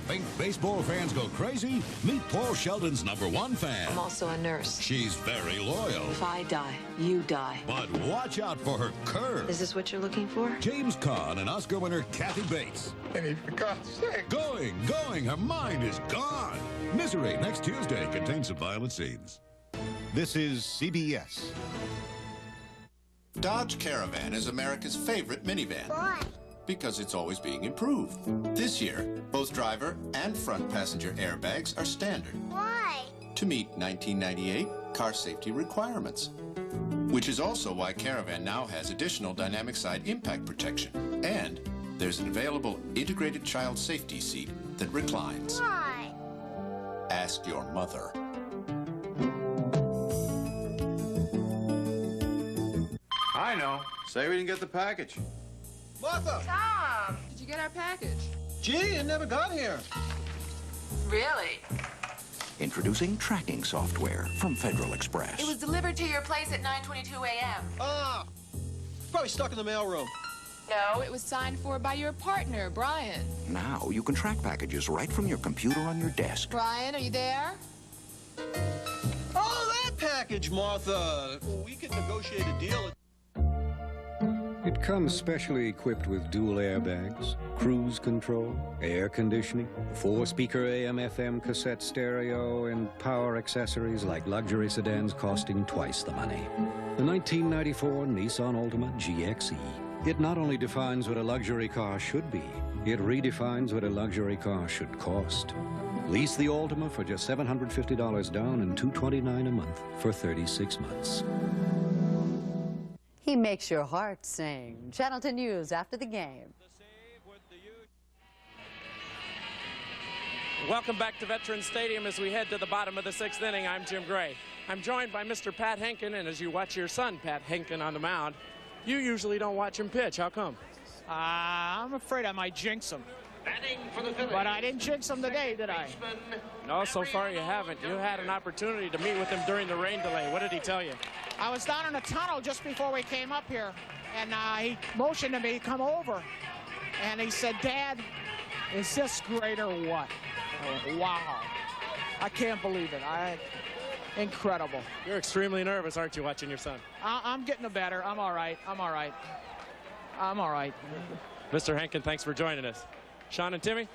Think baseball fans go crazy? Meet Paul Sheldon's #1 fan. I'm also a nurse. She's very loyal. If I die, you die. But watch out for her curve. Is this what you're looking for? James Caan and Oscar winner Kathy Bates. Hey, for God's sake. Going. Her mind is gone. Misery next Tuesday contains some violent scenes. This is CBS. Dodge Caravan is America's favorite minivan. Why? Because it's always being improved. This year, both driver and front passenger airbags are standard. Why? To meet 1998 car safety requirements. Which is also why Caravan now has additional dynamic side impact protection. And there's an available integrated child safety seat that reclines. Why? Ask your mother. I know. Say we didn't get the package. Martha! Tom! Did you get our package? Gee, it never got here. Really? Introducing tracking software from Federal Express. It was delivered to your place at 9:22 a.m. Ah! Probably stuck in the mailroom. No, it was signed for by your partner, Brian. Now you can track packages right from your computer on your desk. Brian, are you there? Oh, that package, Martha! We could negotiate a deal. It comes specially equipped with dual airbags, cruise control, air conditioning, 4-speaker AM/FM cassette stereo, and power accessories like luxury sedans costing twice the money. The 1994 Nissan Altima GXE. It not only defines what a luxury car should be, it redefines what a luxury car should cost. Lease the Altima for just $750 down and $229 a month for 36 months. He makes your heart sing. Channel 10 News after the game. Welcome back to Veterans Stadium as we head to the bottom of the 6th inning. I'm Jim Gray. I'm joined by Mr. Pat Henkin, and as you watch your son, Pat Henkin, on the mound, you usually don't watch him pitch. How come? I'm afraid I might jinx him. But I didn't jinx him today, did I? No, so far you haven't. You had an opportunity to meet with him during the rain delay. What did he tell you? I was down in a tunnel just before we came up here, and he motioned to me to come over. And he said, Dad, is this great or what? Oh, wow. I can't believe it. Incredible. You're extremely nervous, aren't you, watching your son? I'm getting better. I'm all right. I'm all right. I'm all right. Mr. Henkin, thanks for joining us. Sean and Timmy?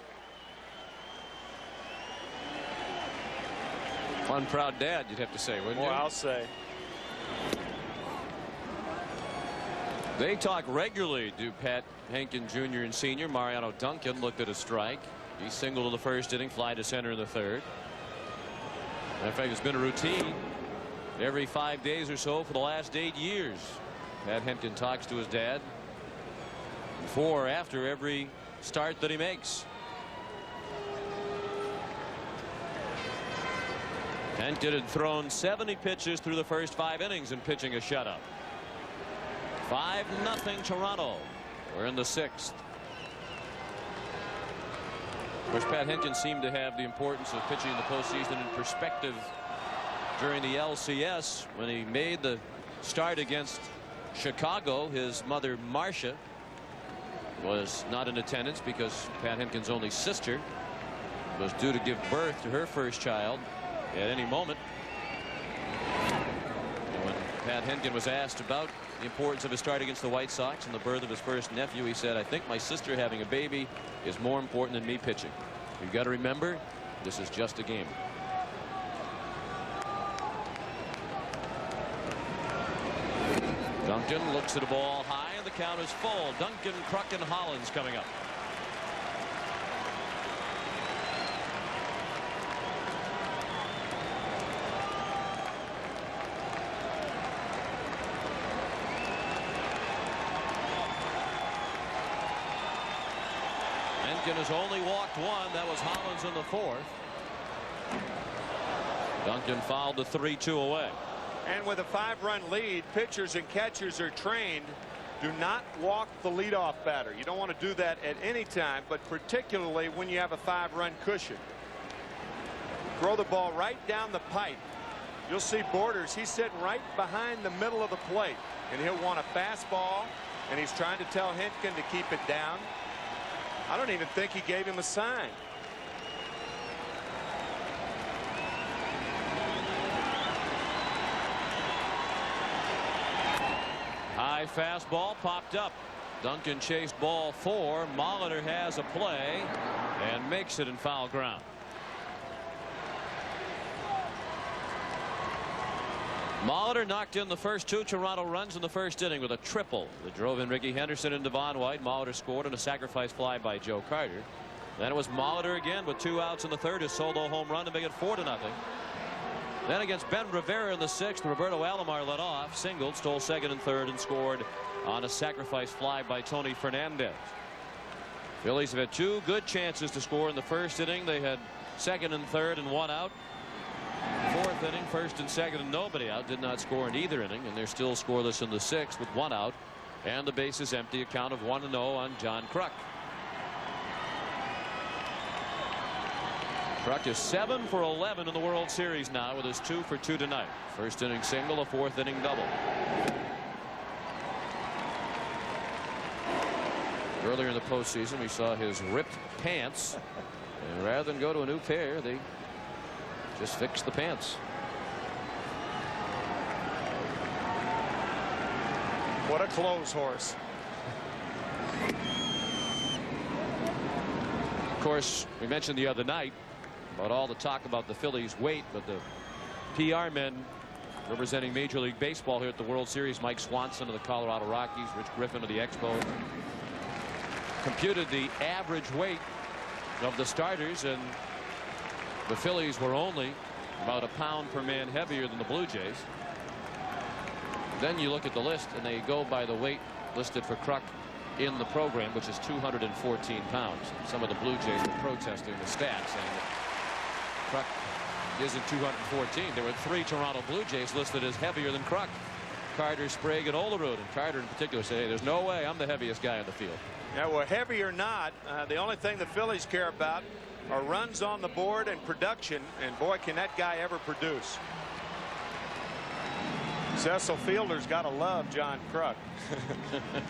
One proud dad, you'd have to say, wouldn't you? Well, I'll say. They talk regularly, do Pat Henkin Jr. and Sr. Mariano Duncan looked at a strike. He singled in the first inning, fly to center in the third. In fact, it's been a routine every 5 days or so for the last 8 years. Pat Henkin talks to his dad before or after every start that he makes. Henkin had thrown 70 pitches through the first 5 innings in pitching a shutout. 5-0 Toronto. We're in the 6th. Of course, Pat Henkin seemed to have the importance of pitching in the postseason in perspective during the LCS when he made the start against Chicago. His mother, Marcia, was not in attendance because Pat Henkin's only sister was due to give birth to her first child at any moment. And when Pat Henkin was asked about the importance of his start against the White Sox and the birth of his first nephew, he said, "I think my sister having a baby is more important than me pitching. You've got to remember, this is just a game." Duncan looks at the ball high, and the count is full. Duncan, Kruk, and Hollins coming up. Henkin has only walked one. That was Hollins in the fourth. Duncan fouled the 3-2 away. And with a 5-run lead, pitchers and catchers are trained. Do not walk the leadoff batter. You don't want to do that at any time, but particularly when you have a 5-run cushion. Throw the ball right down the pipe. You'll see Borders. He's sitting right behind the middle of the plate, and he'll want a fastball, and he's trying to tell Henkin to keep it down. I don't even think he gave him a sign. High fastball popped up. Duncan chased ball 4. Molitor has a play and makes it in foul ground. Molitor knocked in the first 2 Toronto runs in the first inning with a triple that drove in Ricky Henderson and Devon White. Molitor scored on a sacrifice fly by Joe Carter. Then it was Molitor again with 2 outs in the third, his solo home run to make it 4-0. Then against Ben Rivera in the 6th, Roberto Alomar led off, singled, stole second and third, and scored on a sacrifice fly by Tony Fernandez. Phillies have had 2 good chances to score in the first inning. They had second and third and 1 out. Fourth inning, first and second and nobody out. Did not score in either inning, and they're still scoreless in the 6th with 1 out and the bases empty. A count of 1-0 on John Kruk. Kruk is 7 for 11 in the World Series now with his 2 for 2 tonight. First inning single, a 4th inning double. Earlier in the postseason, we saw his ripped pants, and rather than go to a new pair, they just fixed the pants. What a clothes horse. Of course, we mentioned the other night about all the talk about the Phillies' weight, but the PR men representing Major League Baseball here at the World Series, Mike Swanson of the Colorado Rockies, Rich Griffin of the Expos, computed the average weight of the starters, and the Phillies were only about a pound per man heavier than the Blue Jays. Then you look at the list, and they go by the weight listed for Kruk in the program, which is 214 pounds. Some of the Blue Jays were protesting the stats, saying that Kruk isn't 214. There were 3 Toronto Blue Jays listed as heavier than Kruk: Carter, Sprague, and Olerud. And Carter in particular said, "Hey, there's no way I'm the heaviest guy on the field." Yeah, well, heavy or not, the only thing the Phillies care about are runs on the board and production, and boy, can that guy ever produce. Cecil Fielder's got to love John Kruk.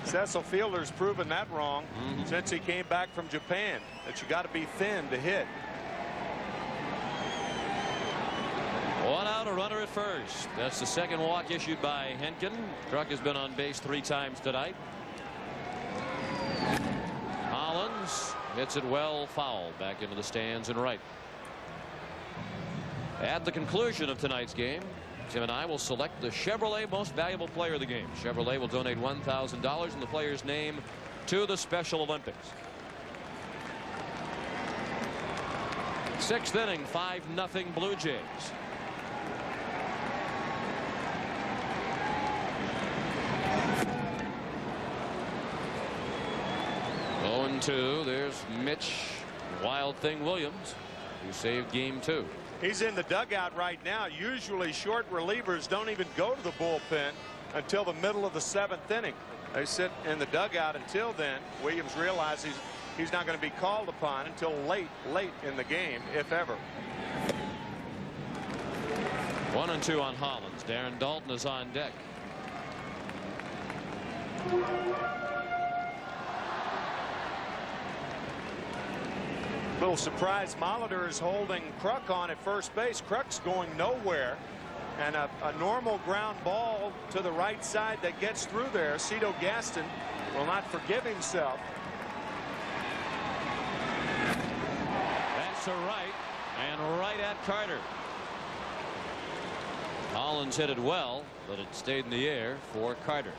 Cecil Fielder's proven that wrong since he came back from Japan, that you got to be thin to hit. 1 out, a runner at first. That's the second walk issued by Henkin. Kruk has been on base 3 times tonight. Hollins hits it well foul back into the stands and right. At the conclusion of tonight's game, Tim and I will select the Chevrolet Most Valuable Player of the game. Chevrolet will donate $1,000 in the player's name to the Special Olympics. 6th inning, 5-0 Blue Jays. Two. There's Mitch Wild Thing Williams, who saved game 2. He's in the dugout right now. Usually short relievers don't even go to the bullpen until the middle of the 7th inning. They sit in the dugout until then. Williams realizes he's not going to be called upon until late in the game, if ever. 1-2 on Hollins. Darren Daulton is on deck. Little surprise, Molitor is holding Kruk on at first base. Kruk's going nowhere. And a normal ground ball to the right side that gets through there. Cito Gaston will not forgive himself. That's a right, and right at Carter. Hollins hit it well, but it stayed in the air for Carter.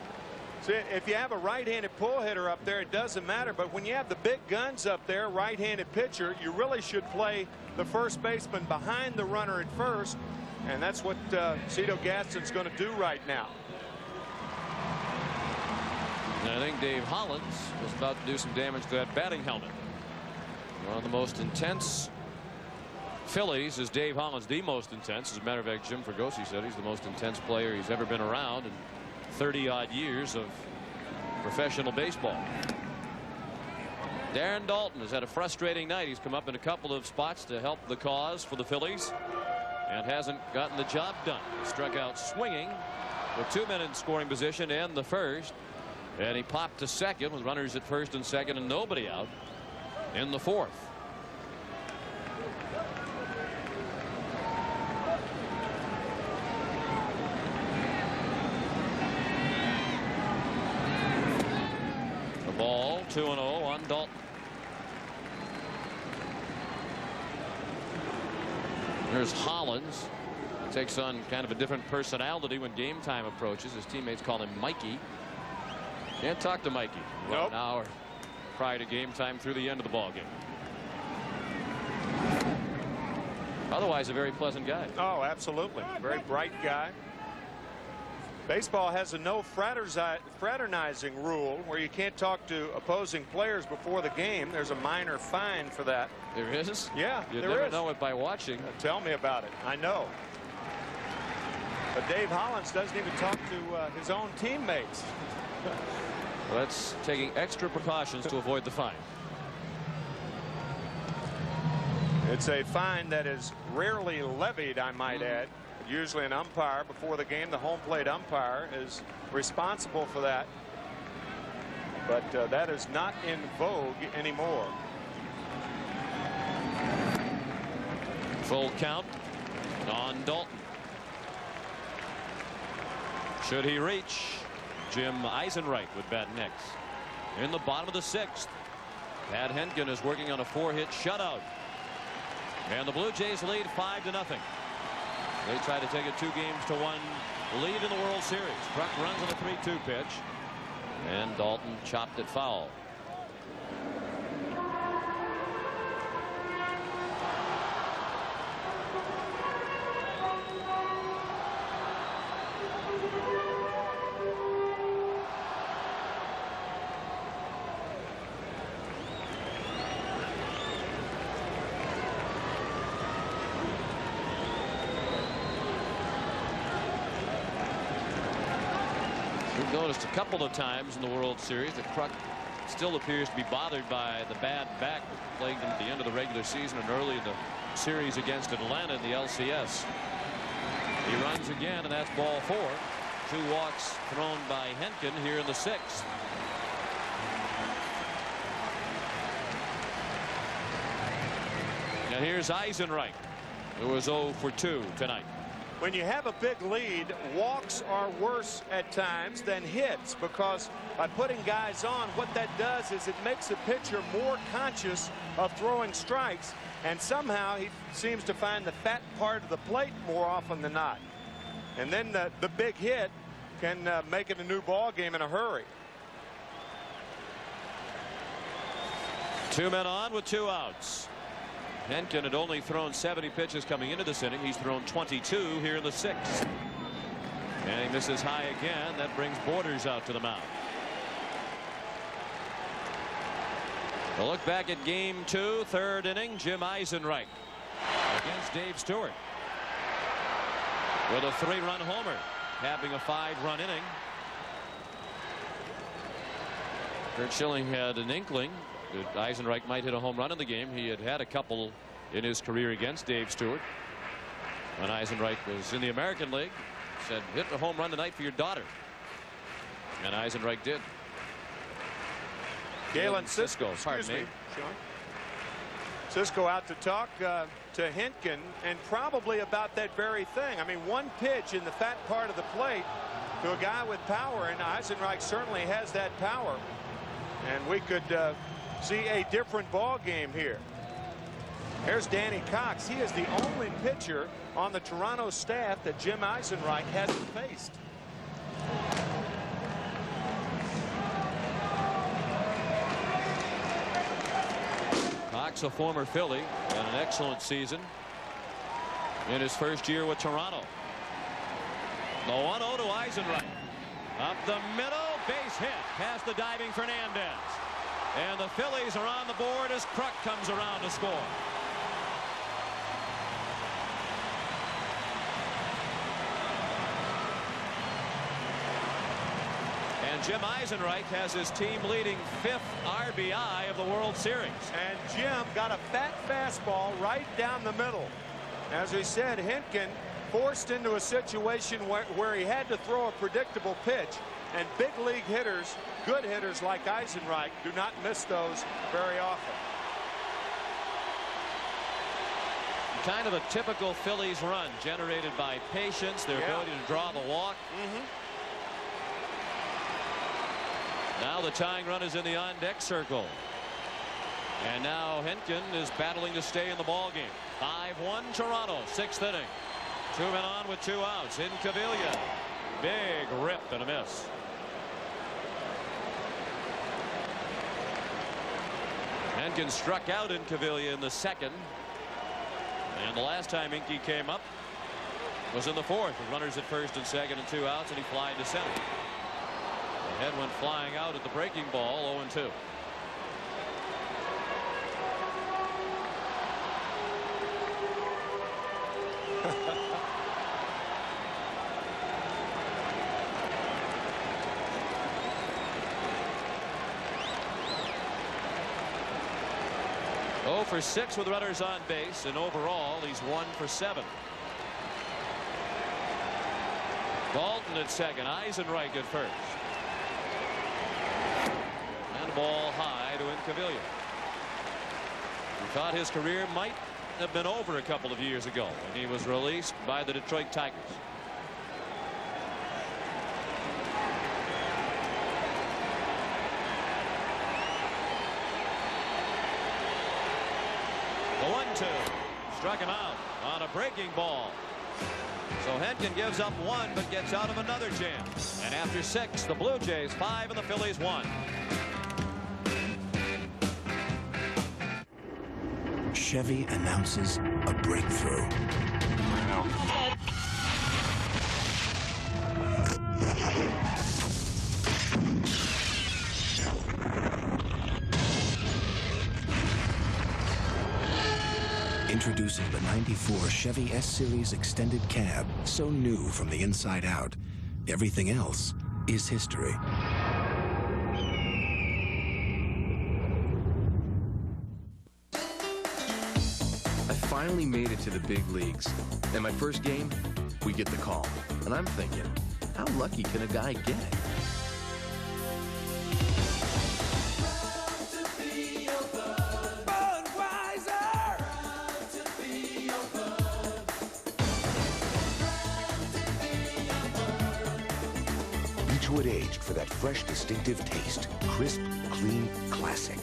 See, if you have a right-handed pull hitter up there, it doesn't matter. But when you have the big guns up there, right-handed pitcher, you really should play the first baseman behind the runner at first. And that's what Cito Gaston's going to do right now. And I think Dave Hollins was about to do some damage to that batting helmet. One of the most intense Phillies is Dave Hollins, the most intense. As a matter of fact, Jim Fregosi said he's the most intense player he's ever been around in 30-odd years of professional baseball. Darren Daulton has had a frustrating night. He's come up in a couple of spots to help the cause for the Phillies and hasn't gotten the job done. He struck out swinging with 2 men in scoring position in the first, and he popped to second with runners at first and second and nobody out in the fourth. The ball 2-0 on Daulton. Here's Hollins. Takes on kind of a different personality when game time approaches. His teammates call him Mikey. Can't talk to Mikey. Nope. An hour prior to game time through the end of the ball game. Otherwise a very pleasant guy. Oh, absolutely. Very bright guy. Baseball has a no fraternizing rule where you can't talk to opposing players before the game. There's a minor fine for that. There is? Yeah, you there never is. know it by watching. Tell me about it. I know. But Dave Hollins doesn't even talk to his own teammates. Well, that's taking extra precautions to avoid the fine. It's a fine that is rarely levied, I might add. Usually an umpire before the game, the home plate umpire, is responsible for that. But that is not in vogue anymore. Full count on Daulton. Should he reach? Jim Eisenreich would bat next. In the bottom of the sixth, Pat Henkin is working on a 4-hit shutout. And the Blue Jays lead 5-0. They try to take a 2-1 lead in the World Series. Kruk runs on a 3-2 pitch. And Daulton chopped it foul. Noticed a couple of times in the World Series that Kruk still appears to be bothered by the bad back that plagued him at the end of the regular season and early in the series against Atlanta in the LCS. He runs again, and that's ball 4. 2 walks thrown by Henkin here in the 6th. Now here's Eisenreich, who was 0 for 2 tonight. When you have a big lead, walks are worse at times than hits, because by putting guys on, what that does is it makes the pitcher more conscious of throwing strikes, and somehow he seems to find the fat part of the plate more often than not. And then the big hit can make it a new ball game in a hurry. 2 men on with 2 outs. Henkin had only thrown 70 pitches coming into this inning. He's thrown 22 here in the 6th. And he misses high again. That brings Borders out to the mound. A look back at game 2, 3rd inning. Jim Eisenreich against Dave Stewart with a 3-run homer, capping a 5-run inning. Kurt Schilling had an inkling that Eisenreich might hit a home run in the game. He had had a couple in his career against Dave Stewart. When Eisenreich was in the American League, said, hit a home run tonight for your daughter. And Eisenreich did. Galen Cisco, pardon me. Cisco out to talk to Hentgen, and probably about that very thing. I mean, one pitch in the fat part of the plate to a guy with power, and Eisenreich certainly has that power. And we could see a different ball game here. Here's Danny Cox. He is the only pitcher on the Toronto staff that Jim Eisenreich hasn't faced. Cox, a former Philly, and an excellent season in his first year with Toronto. The 1-0 to Eisenreich. Up the middle, base hit past the diving Fernandez. And the Phillies are on the board as Kruk comes around to score. And Jim Eisenreich has his team leading 5th RBI of the World Series. And Jim got a fat fastball right down the middle. As we said, Hentgen forced into a situation where he had to throw a predictable pitch. And big league hitters, good hitters like Eisenreich, do not miss those very often. Kind of a typical Phillies run, generated by patience, their ability to draw the walk. Now the tying run is in the on-deck circle. And now Hentgen is battling to stay in the ball game. 5-1 Toronto, 6th inning. 2 men on with 2 outs. In Cavilla. Big rip and a miss. Hentgen struck out in Cavilla in the 2nd. And the last time Inky came up was in the 4th with runners at 1st and 2nd and 2 outs, and he flied to center. The head went flying out at the breaking ball, 0-2. Oh for 6 with runners on base, and overall he's 1 for 7. Dalton at 2nd, Eisenreich at 1st. And ball high to Incavilla. He thought his career might have been over a couple of years ago when he was released by the Detroit Tigers. The 1-2 struck him out on a breaking ball. So Hentgen gives up 1 but gets out of another jam. And after 6, the Blue Jays 5 and the Phillies 1. Chevy announces a breakthrough. Introducing the '94 Chevy S-Series Extended Cab, so new from the inside out. Everything else is history. I finally made it to the big leagues. And my first game, we get the call. And I'm thinking, how lucky can a guy get? Beechwood aged for that fresh, distinctive taste. Crisp, clean, classic.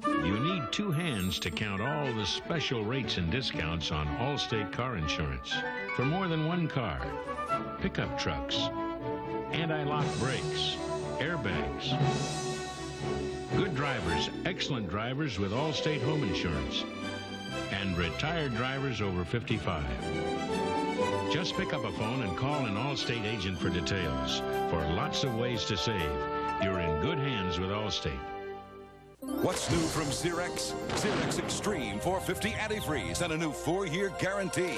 You need 2 hands to count all the special rates and discounts on Allstate car insurance. For more than 1 car, pickup trucks, anti-lock brakes, airbags. Good drivers, excellent drivers with Allstate home insurance. And retired drivers over 55. Just pick up a phone and call an Allstate agent for details. For lots of ways to save, you're in good hands with Allstate. What's new from Xerox? Xerox Extreme 450 antifreeze and a new 4-year guarantee.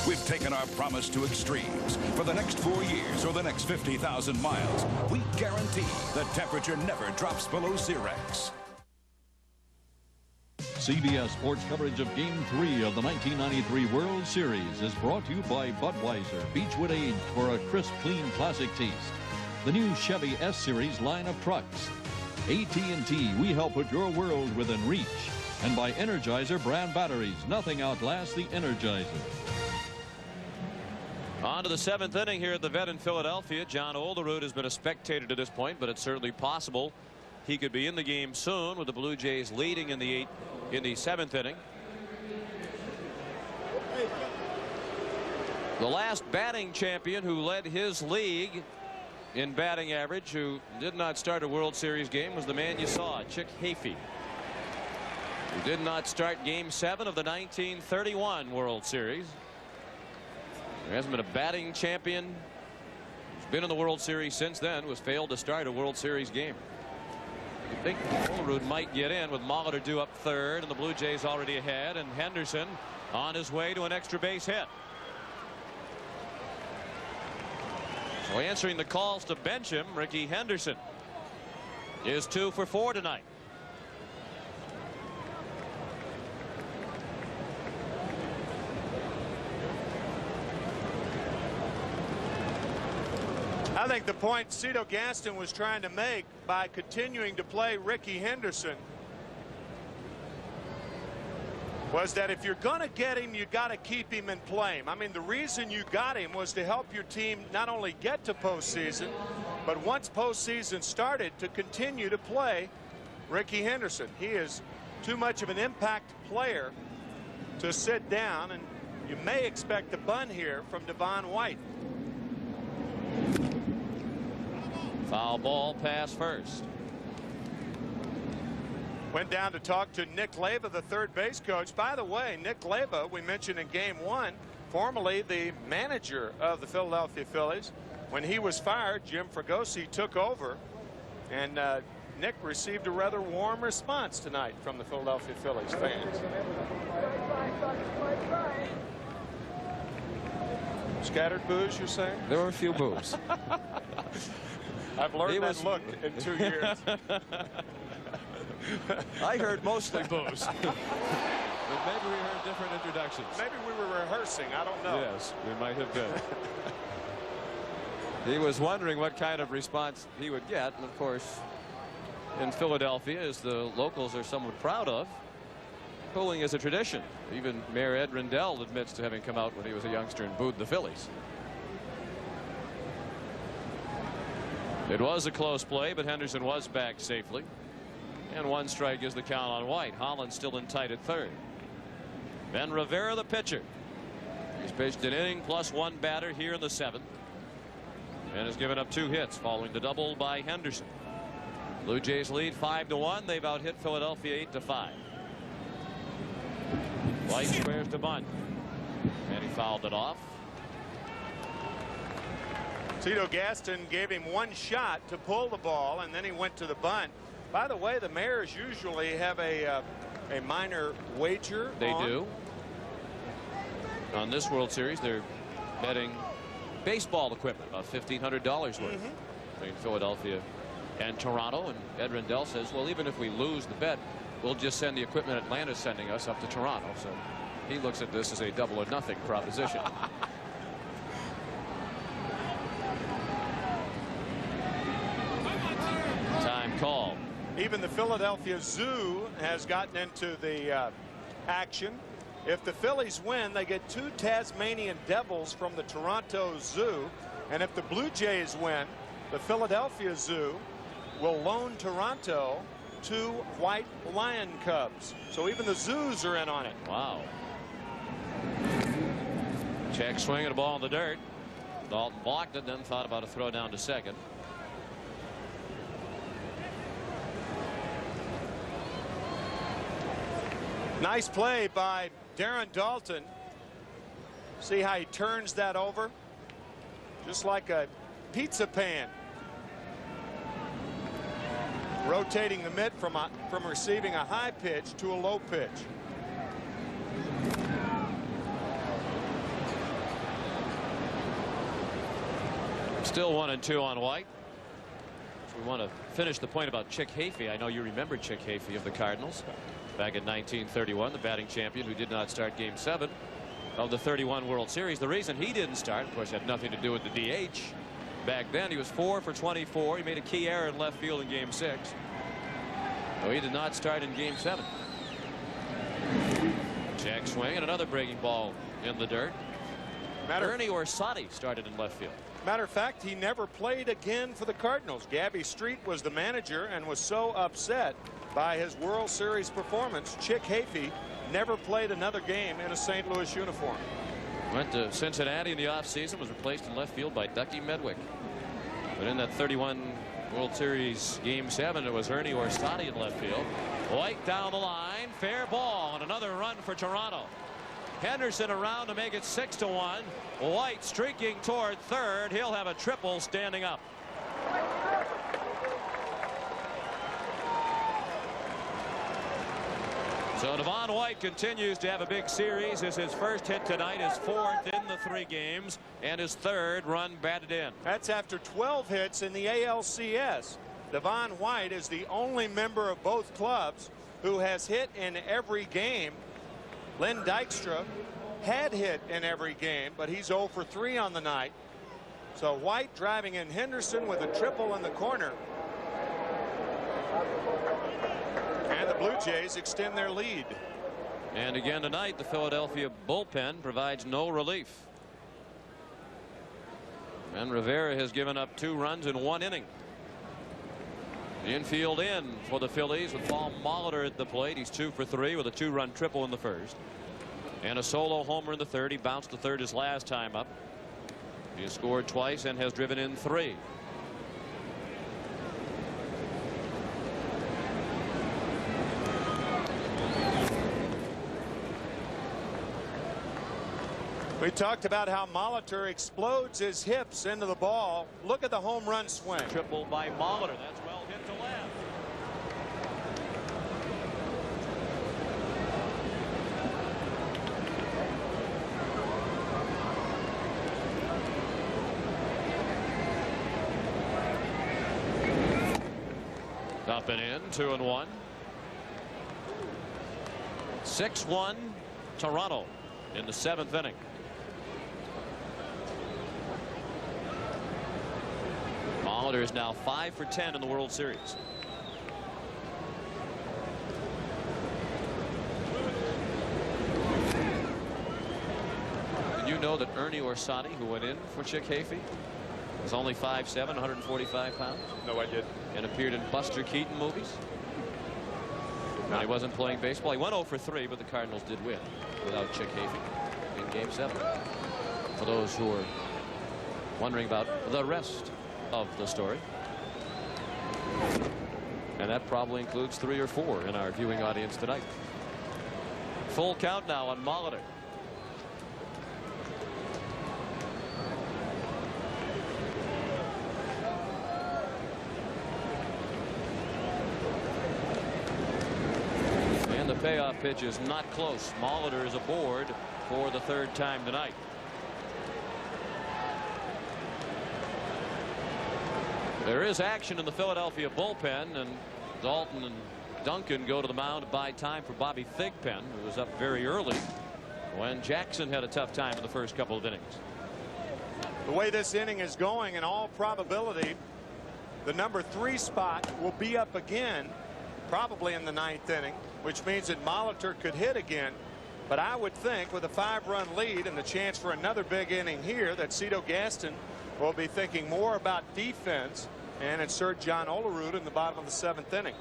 We've taken our promise to extremes. For the next 4 years or the next 50,000 miles, we guarantee the temperature never drops below Xerox. CBS Sports coverage of Game 3 of the 1993 World Series is brought to you by Budweiser, Beechwood aged for a crisp, clean, classic taste. The new Chevy S-Series line of trucks. AT&T, we help put your world within reach. And by Energizer brand batteries, nothing outlasts the Energizer. On to the 7th inning here at the Vet in Philadelphia. John Olerud has been a spectator to this point, but it's certainly possible he could be in the game soon with the Blue Jays leading in the 7th inning. The last batting champion who led his league in batting average, who did not start a World Series game, was the man you saw, Chick Hafey, who did not start Game 7 of the 1931 World Series. There hasn't been a batting champion who's been in the World Series since then, who's failed to start a World Series game. You think Olerud might get in with Molitor due up third and the Blue Jays already ahead, and Henderson on his way to an extra base hit. So answering the calls to bench him, Ricky Henderson is 2 for 4 tonight. I think the point Cito Gaston was trying to make by continuing to play Ricky Henderson was that if you're going to get him, you got to keep him and play him. I mean, the reason you got him was to help your team not only get to postseason, but once postseason started, to continue to play Ricky Henderson. He is too much of an impact player to sit down, and you may expect a bunt here from Devon White. Foul ball, pass first. Went down to talk to Nick Leyva, the third base coach. By the way, Nick Leyva, we mentioned in Game 1, formerly the manager of the Philadelphia Phillies. When he was fired, Jim Fregosi took over, and Nick received a rather warm response tonight from the Philadelphia Phillies fans. Scattered boos, you're saying? There were a few boos. I've learned that look in 2 years. I heard mostly boos. But maybe we heard different introductions. Maybe we were rehearsing. I don't know. Yes, we might have been. He was wondering what kind of response he would get. And of course, in Philadelphia, as the locals are somewhat proud of, booing is a tradition. Even Mayor Ed Rendell admits to having come out when he was a youngster and booed the Phillies. It was a close play, but Henderson was back safely. And 1 strike is the count on White. Holland still in tight at third. Ben Rivera, the pitcher. He's pitched an inning plus 1 batter here in the 7th, and has given up 2 hits following the double by Henderson. Blue Jays lead 5-1. They've out hit Philadelphia 8-5. White squares to bunt, and he fouled it off. Cito Gaston gave him 1 shot to pull the ball, and then he went to the bunt. By the way, the Mariners usually have a minor wager. They do. On this World Series, they're betting baseball equipment, about $1,500 worth, between Philadelphia and Toronto. And Ed Rendell says, well, even if we lose the bet, we'll just send the equipment Atlanta's sending us up to Toronto. So he looks at this as a double or nothing proposition. Time call. Even the Philadelphia Zoo has gotten into the action. If the Phillies win, they get 2 Tasmanian devils from the Toronto Zoo. And if the Blue Jays win, the Philadelphia Zoo will loan Toronto 2 white lion cubs. So even the zoos are in on it. Wow. Check swing at a ball in the dirt. Dalton blocked it, then thought about a throw down to second. Nice play by Darren Dalton. See how he turns that over? Just like a pizza pan. rotating the mitt from receiving a high pitch to a low pitch. Still 1-2 on White. So we want to finish the point about Chick Hafey. I know you remember Chick Hafey of the Cardinals back in 1931, the batting champion who did not start Game 7 of the 31 World Series. The reason he didn't start, of course, had nothing to do with the DH. Back then, he was 4 for 24. He made a key error in left field in Game 6. So he did not start in Game 7. Check swing and another breaking ball in the dirt. Ernie Orsatti started in left field. Matter of fact, he never played again for the Cardinals. Gabby Street was the manager and was so upset by his World Series performance. Chick Hafey never played another game in a St. Louis uniform. Went to Cincinnati in the offseason, was replaced in left field by Ducky Medwick. But in that 31 World Series Game 7, it was Ernie Orsatti in left field. White down the line, fair ball, and another run for Toronto. Henderson around to make it 6-1. White streaking toward third. He'll have a triple standing up. So Devon White continues to have a big series. As his first hit tonight, his 4th in the 3 games, and his 3rd run batted in. That's after 12 hits in the ALCS. Devon White is the only member of both clubs who has hit in every game. Len Dykstra had hit in every game, but he's 0 for 3 on the night. So White driving in Henderson with a triple in the corner. And the Blue Jays extend their lead. And again tonight, the Philadelphia bullpen provides no relief. And Rivera has given up 2 runs in 1 inning. The infield in for the Phillies with Paul Molitor at the plate. He's 2 for 3 with a 2-run triple in the first. And a solo homer in the third. He bounced to third his last time up. He has scored twice and has driven in 3. We talked about how Molitor explodes his hips into the ball. Look at the home run swing. Triple by Molitor. That's well hit to left. Up and in, 2-1. 6-1 Toronto in the 7th inning. Molitor is now 5 for 10 in the World Series. Did you know that Ernie Orsatti, who went in for Chick Hafey, was only 5'7", 145 pounds? No, I did. And appeared in Buster Keaton movies. When he wasn't playing baseball. He went 0 for 3, but the Cardinals did win without Chick Hafey in Game 7. For those who are wondering about the rest of the story. And that probably includes 3 or 4 in our viewing audience tonight. Full count now on Molitor. And the payoff pitch is not close. Molitor is aboard for the 3rd time tonight. There is action in the Philadelphia bullpen, and Dalton and Duncan go to the mound to buy time for Bobby Thigpen, who was up very early when Jackson had a tough time in the first couple of innings. The way this inning is going, in all probability, the number 3 spot will be up again, probably in the 9th inning, which means that Molitor could hit again. But I would think with a 5-run lead and the chance for another big inning here that Cito Gaston will be thinking more about defense and insert John Olerud in the bottom of the 7th inning.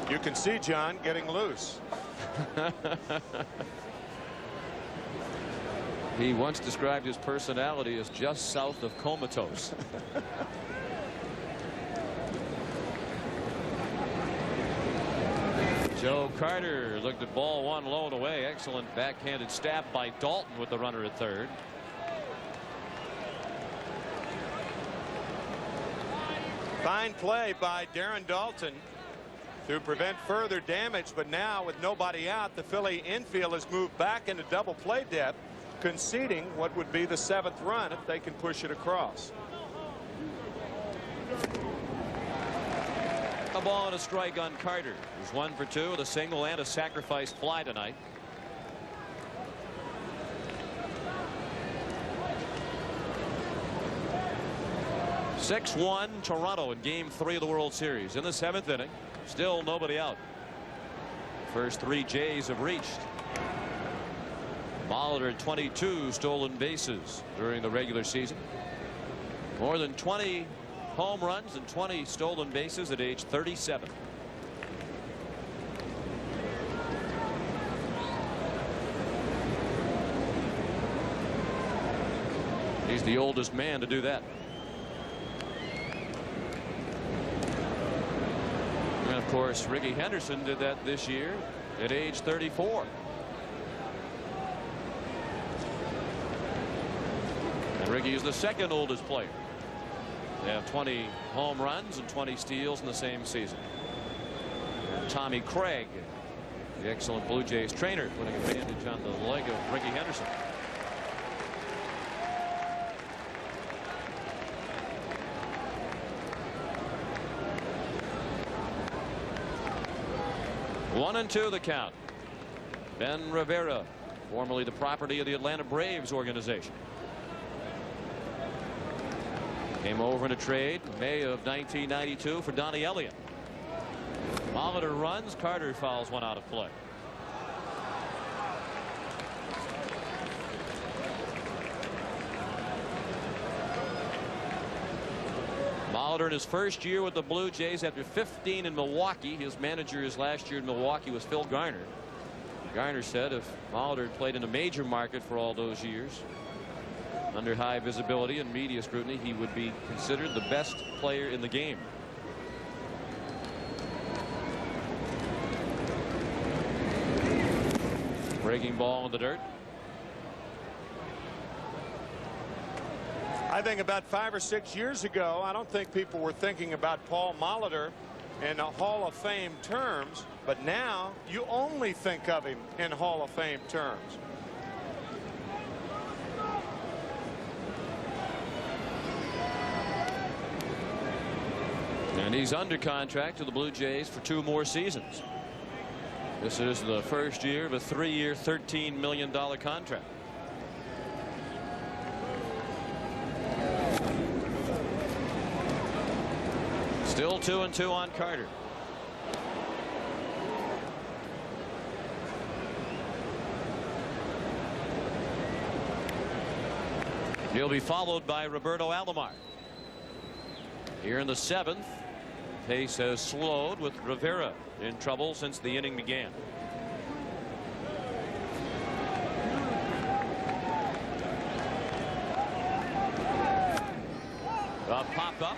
You can see John getting loose. He once described his personality as just south of comatose. Joe Carter looked at ball 1 low and away. Excellent backhanded stab by Dalton with the runner at third. Fine play by Darren Daulton to prevent further damage, but now with nobody out, the Philly infield has moved back into double play depth, conceding what would be the 7th run if they can push it across. A ball and a strike on Carter, who's 1 for 2 with a single and a sacrifice fly tonight. (6-1) Toronto in Game 3 of the World Series. In the 7th inning, still nobody out. First 3 Jays have reached. Molitor had 22 stolen bases during the regular season. More than 20 home runs and 20 stolen bases at age 37. He's the oldest man to do that. And of course, Ricky Henderson did that this year at age 34. And Ricky is the 2nd oldest player. They have 20 home runs and 20 steals in the same season. And Tommy Craig, the excellent Blue Jays trainer, putting a bandage on the leg of Ricky Henderson. One and 2 the count. Ben Rivera, formerly the property of the Atlanta Braves organization. Came over in a trade in May of 1992 for Donnie Elliott. Molitor runs. Carter fouls one out of play. Molitor in his first year with the Blue Jays after 15 in Milwaukee. His manager his last year in Milwaukee was Phil Garner. Garner said if Molitor had played in a major market for all those years, under high visibility and media scrutiny, he would be considered the best player in the game. Breaking ball in the dirt. I think about 5 or 6 years ago, I don't think people were thinking about Paul Molitor in Hall of Fame terms, but now you only think of him in Hall of Fame terms. And he's under contract to the Blue Jays for 2 more seasons. This is the first year of a 3-year, $13 million contract. Still 2-2 on Carter. He'll be followed by Roberto Alomar. Here in the 7th, pace has slowed with Rivera in trouble since the inning began. A pop up.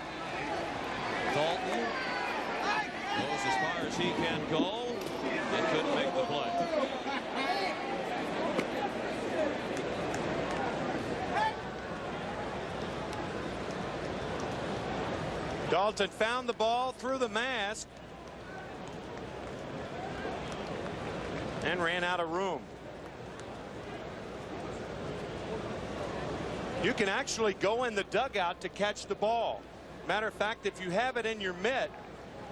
Daulton goes as far as he can go and couldn't make the play. Daulton found the ball through the mask and ran out of room. You can actually go in the dugout to catch the ball. Matter of fact, if you have it in your mitt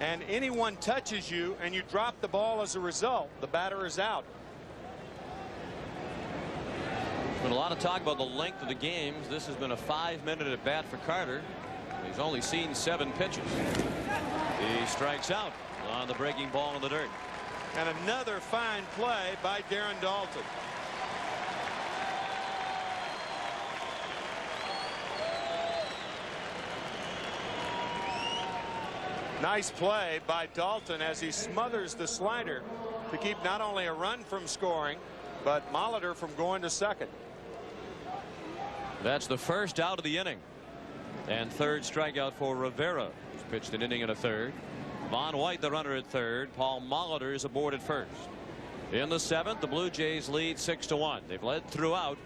and anyone touches you and you drop the ball as a result, the batter is out. There's been a lot of talk about the length of the games. This has been a 5-minute at bat for Carter. He's only seen 7 pitches. He strikes out on the breaking ball in the dirt. And another fine play by Darren Daulton. Nice play by Daulton as he smothers the slider to keep not only a run from scoring, but Molitor from going to second. That's the first out of the inning. And 3rd strikeout for Rivera, who's pitched an inning and a 3rd. Von White, the runner at 3rd. Paul Molitor is aboard at 1st. In the 7th, the Blue Jays lead 6-1. They've led throughout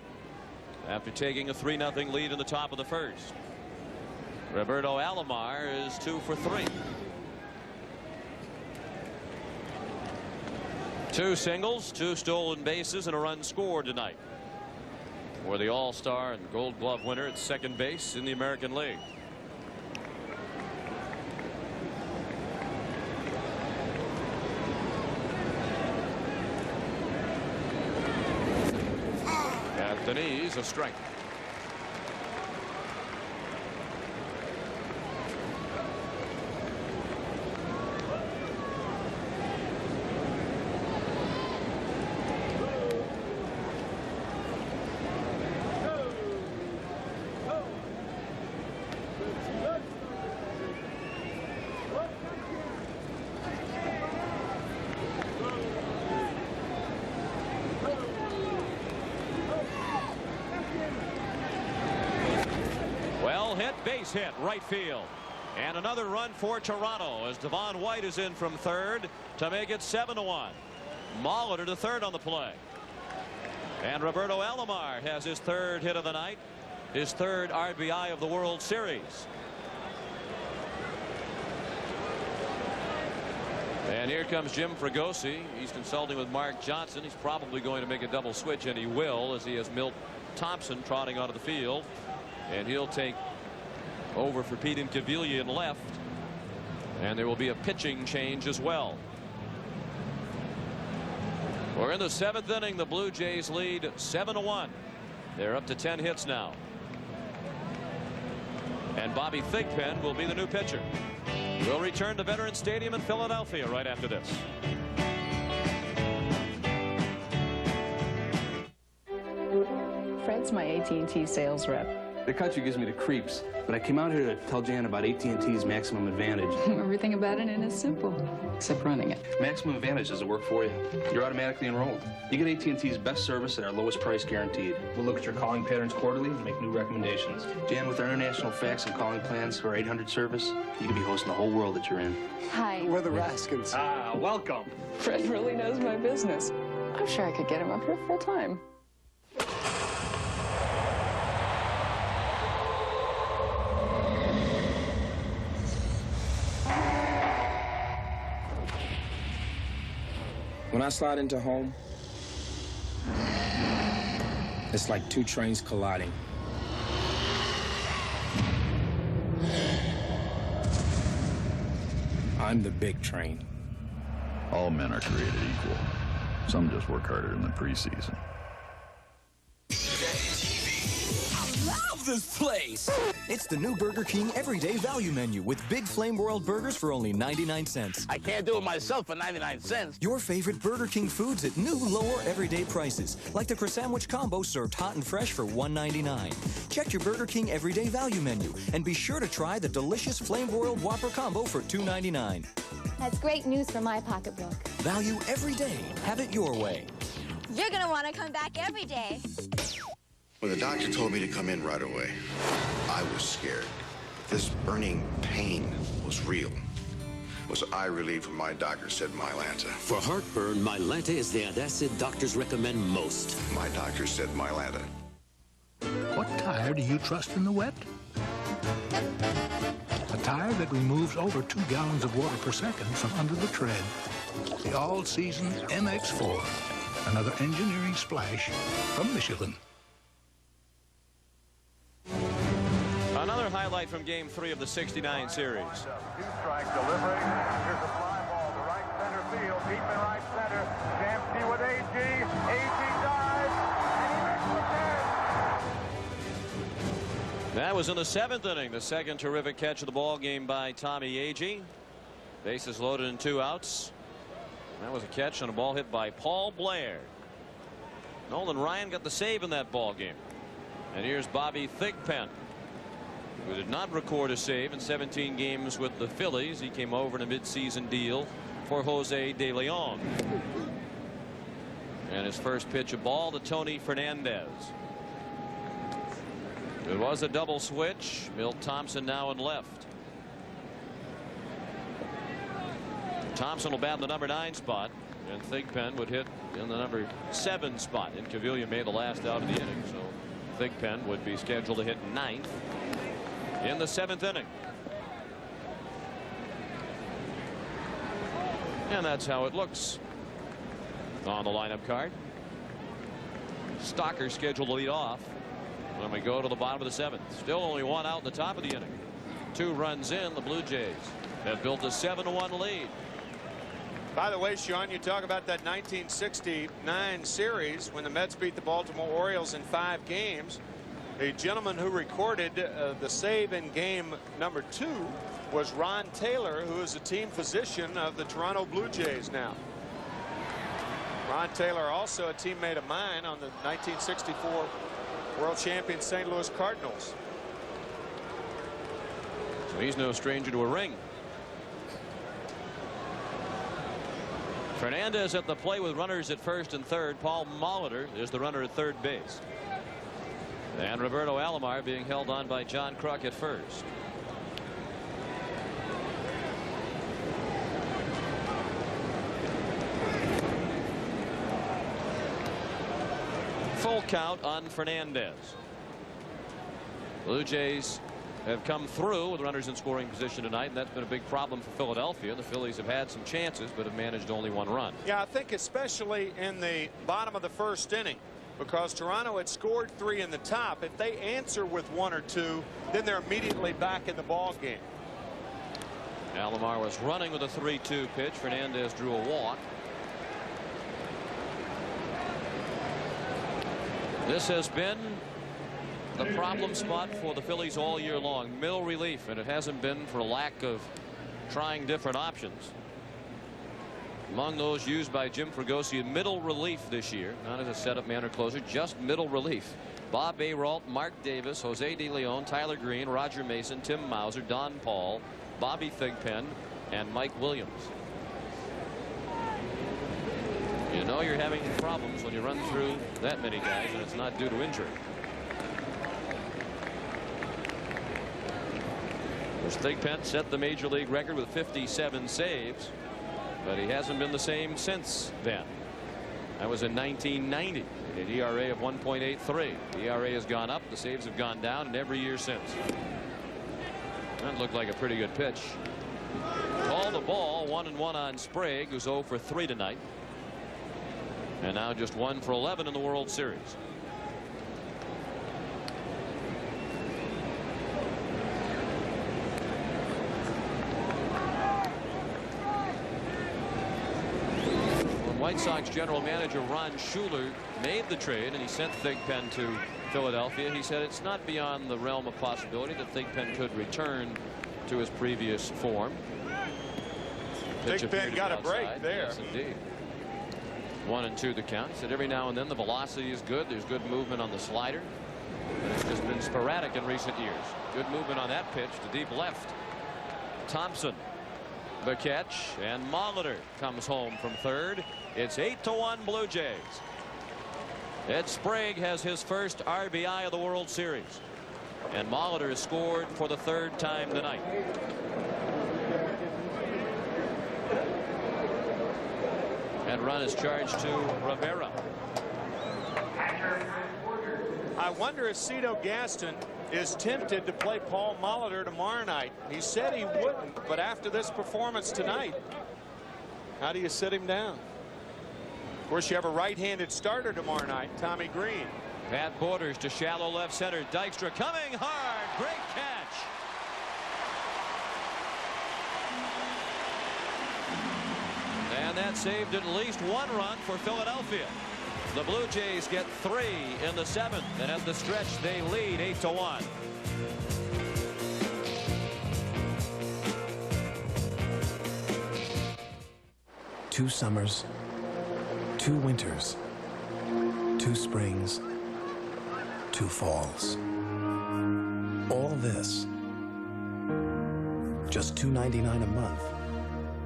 after taking a 3-0 lead in the top of the 1st. Roberto Alomar is 2 for 3. 2 singles, 2 stolen bases, and a run scored tonight for the All-Star and Gold Glove winner at second base in the American League. At the knees, a strike. Base hit right field, and another run for Toronto as Devon White is in from third to make it 7-1. Molitor to third on the play, and Roberto Alomar has his third hit of the night, his third RBI of the World Series. And here comes Jim Fregosi. He's consulting with Mark Johnson. He's probably going to make a double switch, and he will, as he has Milt Thompson trotting onto the field, and he'll take over for Pete Incaviglia in left, and there will be a pitching change as well. We're in the 7th inning. The Blue Jays lead 7-1. They're up to 10 hits now, and Bobby Thigpen will be the new pitcher. We'll return to Veterans Stadium in Philadelphia right after this. Fred's my AT&T sales rep. The country gives me the creeps, but I came out here to tell Jan about AT&T's Maximum Advantage. Everything about it is simple, except running it. Maximum Advantage doesn't work for you. You're automatically enrolled. You get AT&T's best service at our lowest price guaranteed. We'll look at your calling patterns quarterly and make new recommendations. Jan, with our international fax and calling plans for our 800 service, you can be hosting the whole world that you're in. Hi. We're the Raskins. Ah, welcome. Fred really knows my business. I'm sure I could get him up here full time. When I slide into home, it's like 2 trains colliding. I'm the big train. All men are created equal. Some just work harder in the preseason. This place. It's the new Burger King Everyday Value Menu with big Flame World burgers for only 99 cents. I can't do it myself for 99 cents. Your favorite Burger King foods at new lower everyday prices, like the Croissant Combo served hot and fresh for $1.99. Check your Burger King Everyday Value Menu and be sure to try the delicious Flame Broiled Whopper Combo for $2.99. That's great news for my pocketbook. Value every day. Have it your way. You're gonna want to come back every day. When the doctor told me to come in right away, I was scared. This burning pain was real. Was I relieved when my doctor said Mylanta? For heartburn, Mylanta is the antacid doctors recommend most. My doctor said Mylanta. What tire do you trust in the wet? A tire that removes over 2 gallons of water per second from under the tread. The all-season MX4. Another engineering splash from Michelin. Another highlight from Game 3 of the '69 series. 2-strike delivering. Here's a fly ball to right center field. Deep in right center. Jamsky with A.G. A.G. dives. And he makes the catch. That was in the 7th inning. The second terrific catch of the ball game by Tommy Agee. Bases loaded and 2 outs. That was a catch on a ball hit by Paul Blair. Nolan Ryan got the save in that ball game. And here's Bobby Thigpen, who did not record a save in 17 games with the Phillies. He came over in a midseason deal for Jose De Leon. And his first pitch, a ball to Tony Fernandez. It was a double switch. Milt Thompson now in left. Thompson will bat in the number 9 spot, and Thigpen would hit in the number 7 spot. Incaviglia made the last out of the inning, so Thigpen would be scheduled to hit 9th. in the 7th inning. And that's how it looks on the lineup card. Stocker scheduled to lead off when we go to the bottom of the 7th. Still only one out in the top of the inning. 2 runs in. The Blue Jays have built a 7-1 lead. By the way, Sean, you talk about that 1969 series when the Mets beat the Baltimore Orioles in 5 games. A gentleman who recorded the save in game number 2 was Ron Taylor, who is the team physician of the Toronto Blue Jays now. Ron Taylor, also a teammate of mine on the 1964 world champion St. Louis Cardinals. So he's no stranger to a ring. Fernandez at the plate with runners at first and third. Paul Molitor is the runner at third base. And Roberto Alomar being held on by John Kruk at first. Full count on Fernandez. Blue Jays have come through with runners in scoring position tonight, and that's been a big problem for Philadelphia. The Phillies have had some chances but have managed only 1 run. Yeah, I think especially in the bottom of the 1st inning, because Toronto had scored 3 in the top. If they answer with 1 or 2, then they're immediately back in the ball game. Alomar was running with a 3-2 pitch. Fernandez drew a walk. This has been the problem spot for the Phillies all year long, middle relief, and it hasn't been for lack of trying different options. Among those used by Jim Fregosi, middle relief this year, not as a setup man or closer, just middle relief. Bob Ayrault, Mark Davis, Jose De Leon, Tyler Green, Roger Mason, Tim Mauser, Don Paul, Bobby Thigpen, and Mike Williams. You know you're having problems when you run through that many guys, and it's not due to injury. Thigpen set the major league record with 57 saves, but he hasn't been the same since then. That was in 1990. An ERA of 1.83. The ERA has gone up, the saves have gone down, and every year since. That looked like a pretty good pitch. Called the ball, 1-1 on Sprague, who's 0 for 3 tonight. And now just 1 for 11 in the World Series. When White Sox general manager Ron Schuler made the trade and he sent Thigpen to Philadelphia, he said it's not beyond the realm of possibility that Thigpen could return to his previous form. Thigpen got a break there. Yes, indeed. 1-2 the count. He said every now and then the velocity is good. There's good movement on the slider. And it's just been sporadic in recent years. Good movement on that pitch to deep left. Thompson the catch, and Molitor comes home from third. It's 8-1 Blue Jays. Ed Sprague has his first RBI of the World Series. And Molitor has scored for the 3rd time tonight. And run is charged to Rivera. I wonder if Cito Gaston is tempted to play Paul Molitor tomorrow night. He said he wouldn't, but after this performance tonight, how do you sit him down? Of course, you have a right-handed starter tomorrow night, Tommy Green. Pat Borders to shallow left center. Dykstra coming hard. Great catch. And that saved at least 1 run for Philadelphia. The Blue Jays get 3 in the 7th, and at the stretch they lead 8-1. Two summers, 2 winters, 2 springs, 2 falls. All this, just $2.99 a month.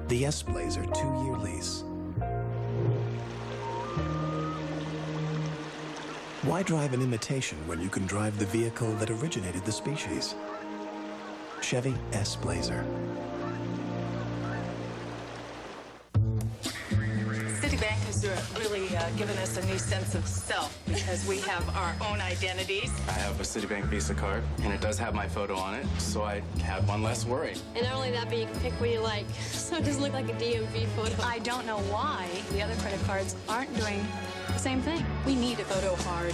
The S-Blazer 2-year lease. Why drive an imitation when you can drive the vehicle that originated the species? Chevy S-Blazer. Citibank has Phillies are really giving us a new sense of self because we have our own identities. I have a Citibank Visa card, and it does have my photo on it, so I have one less worry. And not only that, but you can pick what you like, so it doesn't look like a DMV photo. I don't know why the other credit cards aren't doing the same thing. We need a photo card.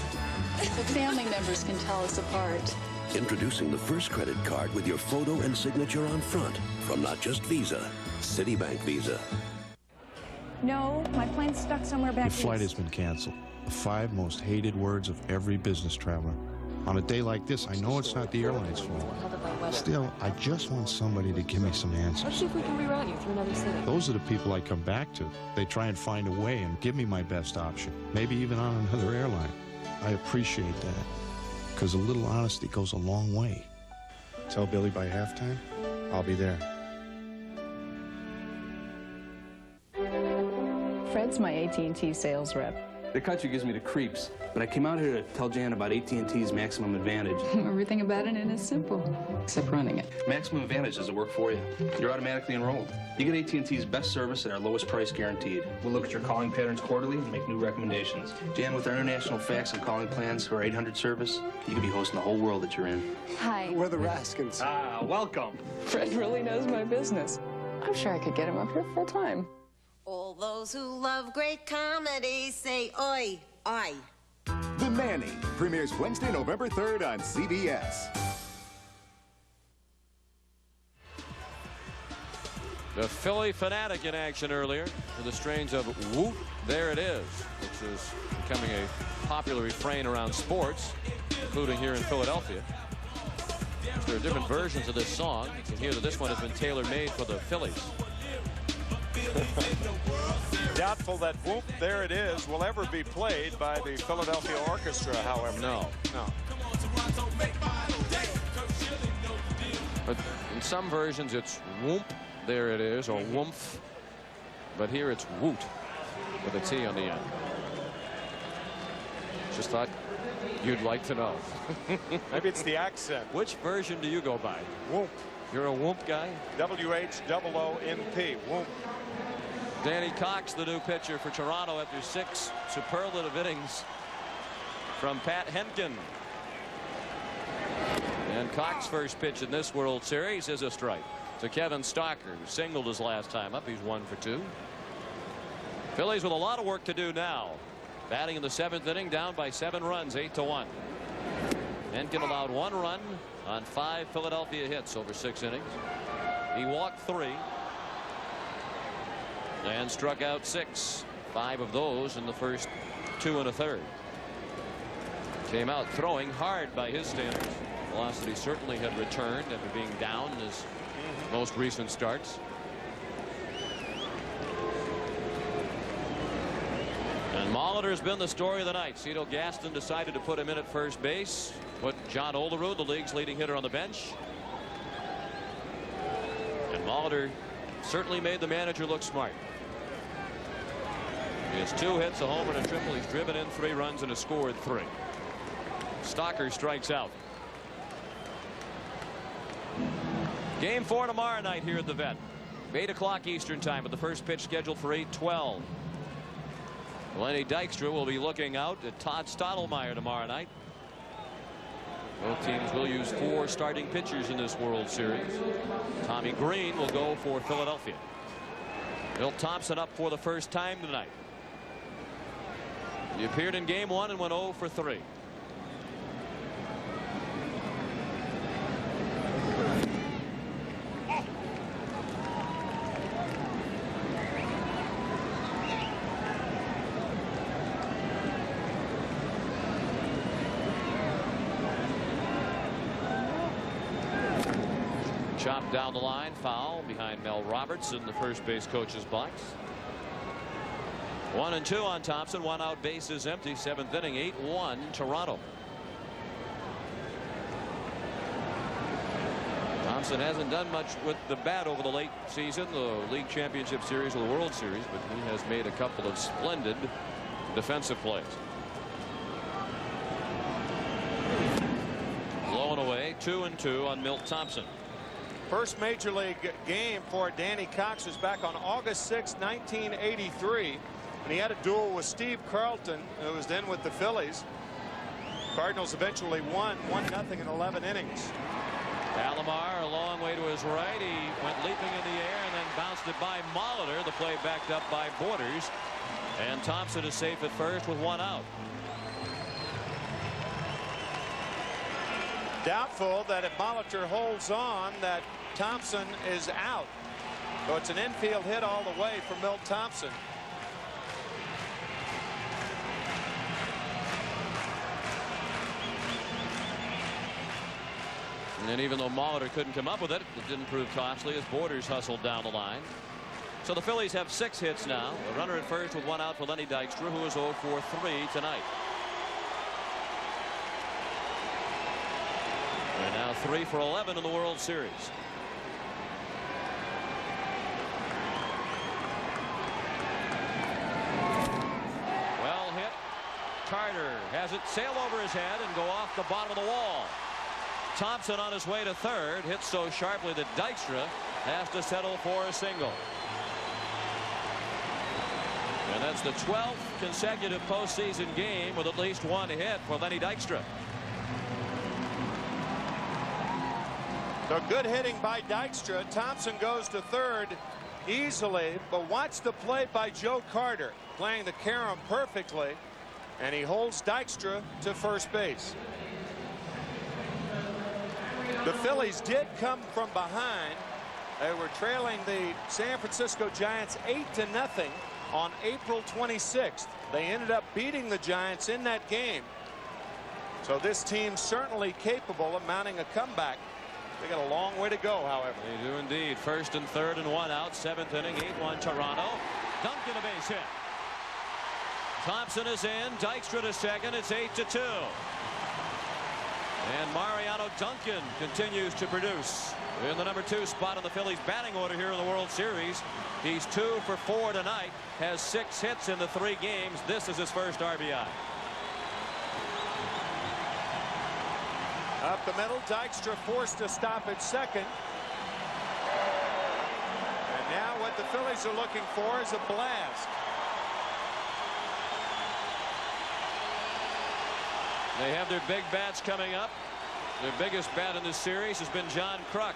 The family members can tell us apart. Introducing the first credit card with your photo and signature on front from not just Visa, Citibank Visa. No, my plane's stuck somewhere back Your flight has been canceled. The 5 most hated words of every business traveler. On a day like this, I know it's not the airline's fault. Still, I just want somebody to give me some answers. Let's see if we can reroute you through another city. Those are the people I come back to. They try and find a way and give me my best option, maybe even on another airline. I appreciate that, because a little honesty goes a long way. Tell Billy by halftime, I'll be there. Fred's my AT&T sales rep. The country gives me the creeps, but I came out here to tell Jan about AT&T's Maximum Advantage. Everything about it is simple, except running it. Maximum Advantage does the work for you. You're automatically enrolled. You get AT&T's best service at our lowest price guaranteed. We'll look at your calling patterns quarterly and make new recommendations. Jan, with our international fax and calling plans for our 800 service, you could be hosting the whole world that you're in. Hi. We're the Raskins. Ah, welcome. Fred really knows my business. I'm sure I could get him up here full time. All those who love great comedy say oi, oi. The Nanny premieres Wednesday, November 3rd on CBS. The Philly Fanatic in action earlier with the strains of Whoop, There It Is, which is becoming a popular refrain around sports, including here in Philadelphia. There are different versions of this song. You can hear that this one has been tailor-made for the Phillies. Doubtful that Whoop, There It Is will ever be played by the Philadelphia Orchestra, however. No. But in some versions it's Whoop, There It Is, or Woomph. But here it's Woot with a T on the end. Just thought you'd like to know. Maybe it's the accent. Which version do you go by? Whoop. You're a Whoop guy? W-H-O-O-M-P. Whoop. Danny Cox, the new pitcher for Toronto after 6 superlative innings from Pat Henkin. And Cox's first pitch in this World Series is a strike to Kevin Stocker, who singled his last time up. He's 1 for 2. Phillies with a lot of work to do now. Batting in the 7th inning, down by 7 runs, 8-1. Henkin allowed 1 run on 5 Philadelphia hits over 6 innings. He walked 3. And struck out 6. 5 of those in the first 2 1/3. Came out throwing hard by his standards. Velocity certainly had returned after being down in his most recent starts. And Molitor has been the story of the night. Cito Gaston decided to put him in at first base. Put John Olerud, the league's leading hitter, on the bench. And Molitor certainly made the manager look smart. He has 2 hits, a homer, and a triple. He's driven in 3 runs and has scored 3. Stocker strikes out. Game 4 tomorrow night here at the Vet. 8 o'clock Eastern time, with the first pitch scheduled for 8:12. Lenny Dykstra will be looking out at Todd Stottlemyre tomorrow night. Both teams will use 4 starting pitchers in this World Series. Tommy Green will go for Philadelphia. Milt Thompson up for the first time tonight. He appeared in game 1 and went 0 for 3. Chopped down the line, foul behind Mel Roberts in the first base coach's box. 1-2 on Thompson. 1 out, base is empty. 7th inning, 8-1 Toronto. Thompson hasn't done much with the bat over the late season, the League Championship Series or the World Series, but he has made a couple of splendid defensive plays. Blown away. 2-2 on Milt Thompson. First major league game for Danny Cox was back on August 6, 1983. And he had a duel with Steve Carlton, who was then with the Phillies. Cardinals eventually won 1-0 in 11 innings. Alomar a long way to his right. He went leaping in the air and then bounced it by Molitor. The play backed up by Borders. And Thompson is safe at first with 1 out. Doubtful that if Molitor holds on that Thompson is out. So it's an infield hit all the way for Milt Thompson. And even though Molitor couldn't come up with it, it didn't prove costly as Borders hustled down the line. So the Phillies have 6 hits now. A runner at first with 1 out for Lenny Dykstra, who is 0 for 3 tonight. They're now 3 for 11 in the World Series. Well hit. Carter has it sail over his head and go off the bottom of the wall. Thompson on his way to third, hits so sharply that Dykstra has to settle for a single. And that's the 12th consecutive postseason game with at least 1 hit for Lenny Dykstra. So good hitting by Dykstra. Thompson goes to third easily, but watch the play by Joe Carter, playing the carom perfectly, and he holds Dykstra to first base. The Phillies did come from behind. They were trailing the San Francisco Giants 8-0 on April 26th. They ended up beating the Giants in that game. So this team's certainly capable of mounting a comeback. They got a long way to go, however. They do indeed. First and third and 1 out. 7th inning, 8-1 Toronto. Duncan a base hit. Thompson is in. Dykstra to second. It's 8-2. And Mariano Duncan continues to produce in the number 2 spot in the Phillies batting order here in the World Series. He's 2 for 4 tonight, has 6 hits in the 3 games. This is his first RBI. Up the middle, Dykstra forced to stop at second. And now what the Phillies are looking for is a blast. They have their big bats coming up. Their biggest bat in this series has been John Kruk,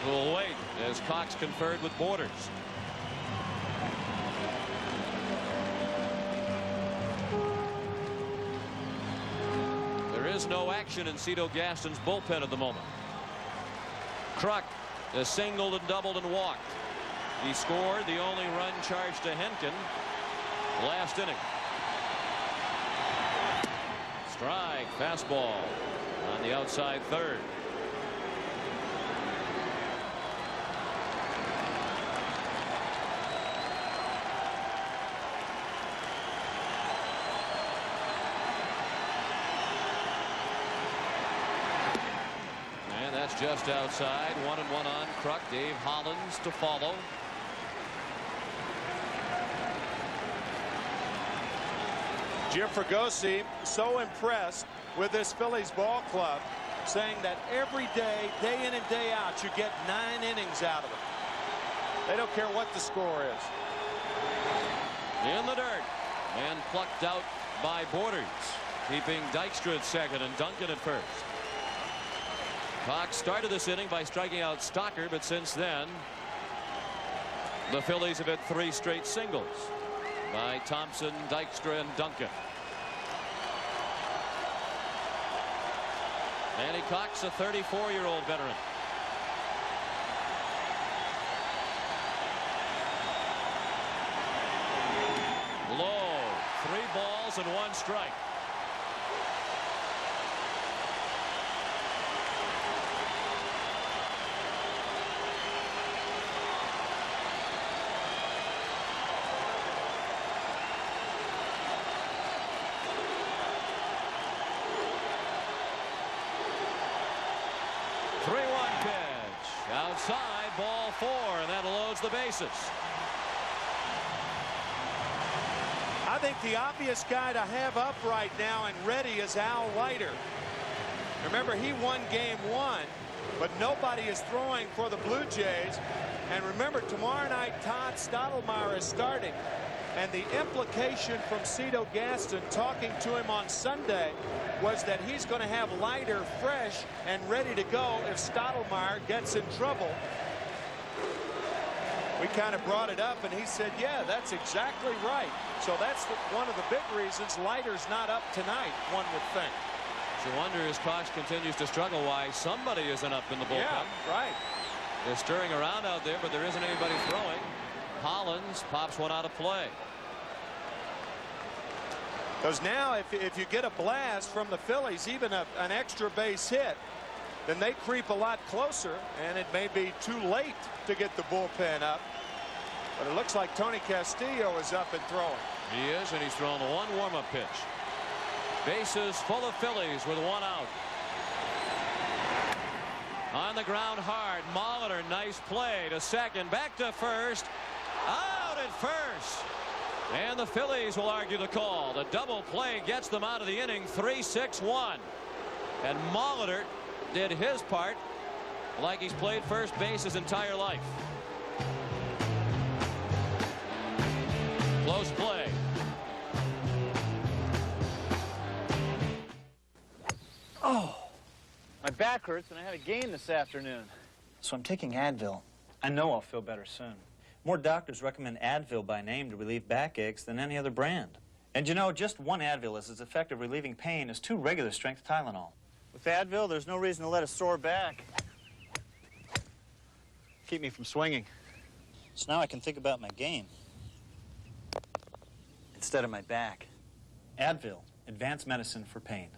who will wait as Cox conferred with Borders. There is no action in Cito Gaston's bullpen at the moment. Kruk has singled and doubled and walked. He scored the only run charged to Henkin last inning. Strike, fastball on the outside third. And that's just outside. 1-1 on Kruk. Dave Hollins to follow. Jim Fregosi so impressed with this Phillies ball club, saying that every day, day in and day out, you get 9 innings out of them. They don't care what the score is. In the dirt and plucked out by Borders, keeping Dykstra at second and Duncan at first. Cox started this inning by striking out Stocker, but since then the Phillies have hit 3 straight singles by Thompson, Dykstra, and Duncan. Manny Cox, a 34-year-old veteran. Low, 3 balls and 1 strike. Outside, ball 4, and that loads the bases. I think the obvious guy to have up right now and ready is Al Leiter. Remember, he won game 1, but nobody is throwing for the Blue Jays. And remember, tomorrow night Todd Stottlemyre is starting. And the implication from Cito Gaston talking to him on Sunday was that he's going to have Leiter fresh and ready to go if Stottlemyre gets in trouble. We kind of brought it up, and he said, yeah, that's exactly right. So that's one of the big reasons Leiter's not up tonight, one would think. You wonder, as Cox continues to struggle, why somebody isn't up in the bullpen. Yeah, right. They're stirring around out there, but there isn't anybody throwing. Hollins pops one out of play. Because now if you get a blast from the Phillies, even an extra base hit, then they creep a lot closer, and it may be too late to get the bullpen up. But it looks like Tony Castillo is up and throwing. He is, and he's thrown one warm-up pitch. Bases full of Phillies with one out. On the ground hard. Molitor, nice play to second. Back to first. Out at first. And the Phillies will argue the call. The double play gets them out of the inning. 3-6-1. And Molitor did his part like he's played first base his entire life. Close play. Oh, my back hurts and I had a game this afternoon. So I'm taking Advil. I know I'll feel better soon. More doctors recommend Advil by name to relieve backaches than any other brand. And you know, just one Advil is as effective relieving pain as 2 regular strength Tylenol. With Advil, there's no reason to let a sore back keep me from swinging. So now I can think about my game instead of my back. Advil, advanced medicine for pain.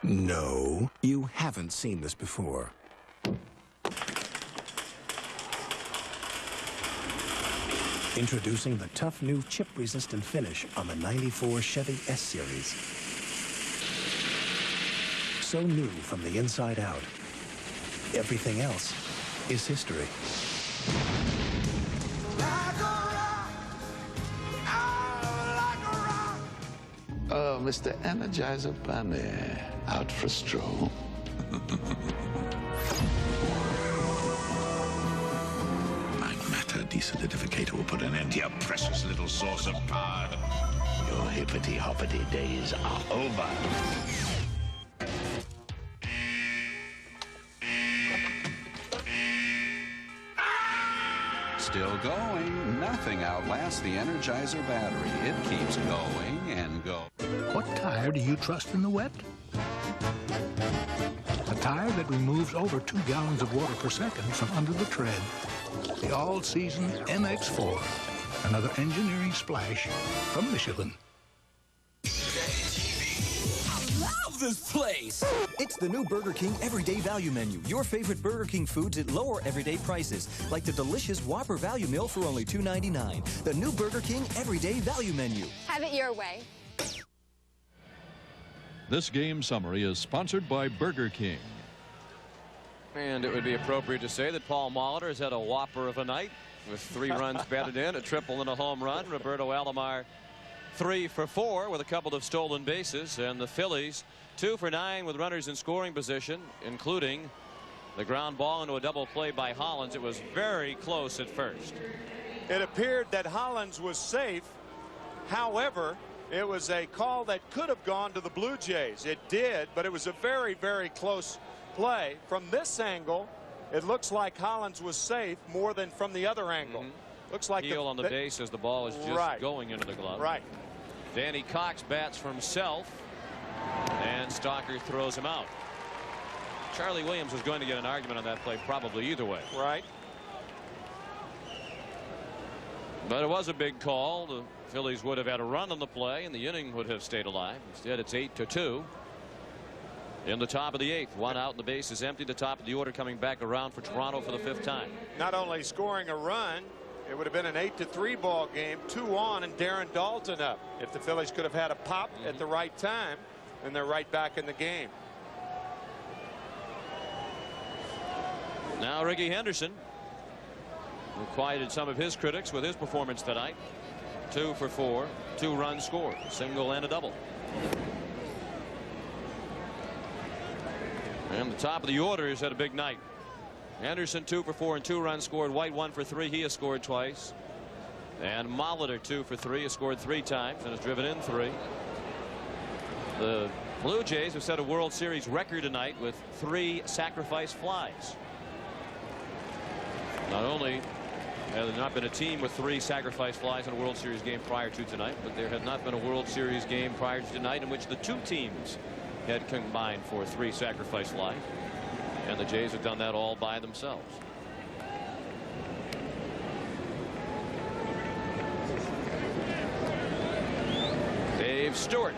No, you haven't seen this before. Introducing the tough new chip-resistant finish on the '94 Chevy S-Series. So new from the inside out. Everything else is history. Oh, Mr. Energizer Bunny, out for a stroll. My matter desolidificator will put an end to your precious little source of power. Your hippity-hoppity days are over. Still going. Nothing outlasts the Energizer battery. It keeps going and going. What tire do you trust in the wet? A tire that removes over 2 gallons of water per second from under the tread. The all-season MX4. Another engineering splash from Michelin. Love this place! It's the new Burger King Everyday Value Menu. Your favorite Burger King foods at lower everyday prices, like the delicious Whopper Value Meal for only $2.99. The new Burger King Everyday Value Menu. Have it your way. This game summary is sponsored by Burger King. And it would be appropriate to say that Paul Molitor has had a whopper of a night with 3 runs batted in, a triple and a home run. Roberto Alomar 3 for 4 with a couple of stolen bases, and the Phillies 2 for 9 with runners in scoring position, including the ground ball into a double play by Hollins. It was very close at first. It appeared that Hollins was safe. However, it was a call that could have gone to the Blue Jays. It did, but it was a very, very close play. From this angle, it looks like Hollins was safe more than from the other angle. Looks like heel on the base as the ball is just going into the glove. Right. Danny Cox bats for himself, and Stalker throws him out. Charlie Williams was going to get an argument on that play probably either way. Right. But it was a big call. The Phillies would have had a run on the play, and the inning would have stayed alive. Instead, it's 8-2. In the top of the 8th, 1 out and the base is empty. The top of the order coming back around for Toronto for the 5th time. Not only scoring a run, it would have been an 8-3 ball game, 2 on and Darren Dalton up. If the Phillies could have had a pop at the right time, then they're right back in the game. Now Ricky Henderson, who quieted some of his critics with his performance tonight. 2 for 4, 2 runs scored, a single and a double. And the top of the order has had a big night. Henderson 2 for 4 and 2 runs scored. White 1 for 3. He has scored twice. And Molitor 2 for 3 has scored 3 times and has driven in 3. The Blue Jays have set a World Series record tonight with 3 sacrifice flies. Not only has there not been a team with 3 sacrifice flies in a World Series game prior to tonight, but there had not been a World Series game prior to tonight in which the 2 teams had combined for 3 sacrifice flies. And the Jays have done that all by themselves. Dave Stewart,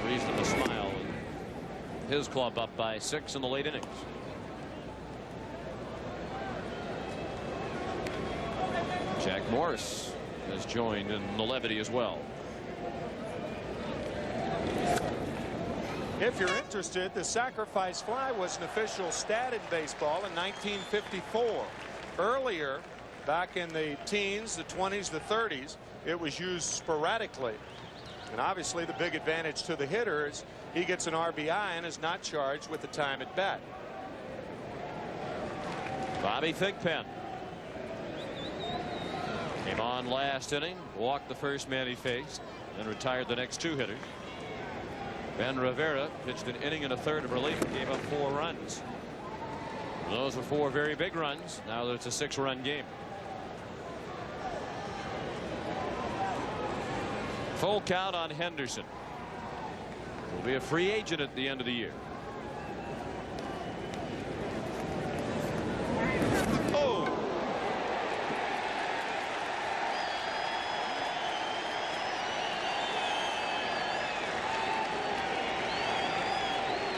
reason to smile with his club up by 6 in the late innings. Jack Morris has joined in the levity as well. If you're interested, the sacrifice fly was an official stat in baseball in 1954. Earlier, back in the teens, the 20s, the 30s, it was used sporadically. And obviously the big advantage to the hitter is he gets an RBI and is not charged with the time at bat. Bobby Thigpen came on last inning, walked the first man he faced, and retired the next 2 hitters. Ben Rivera pitched an inning and a third of relief and gave up 4 runs. Those were 4 very big runs. Now that it's a 6-run game. Full count on Henderson. Will be a free agent at the end of the year. Oh!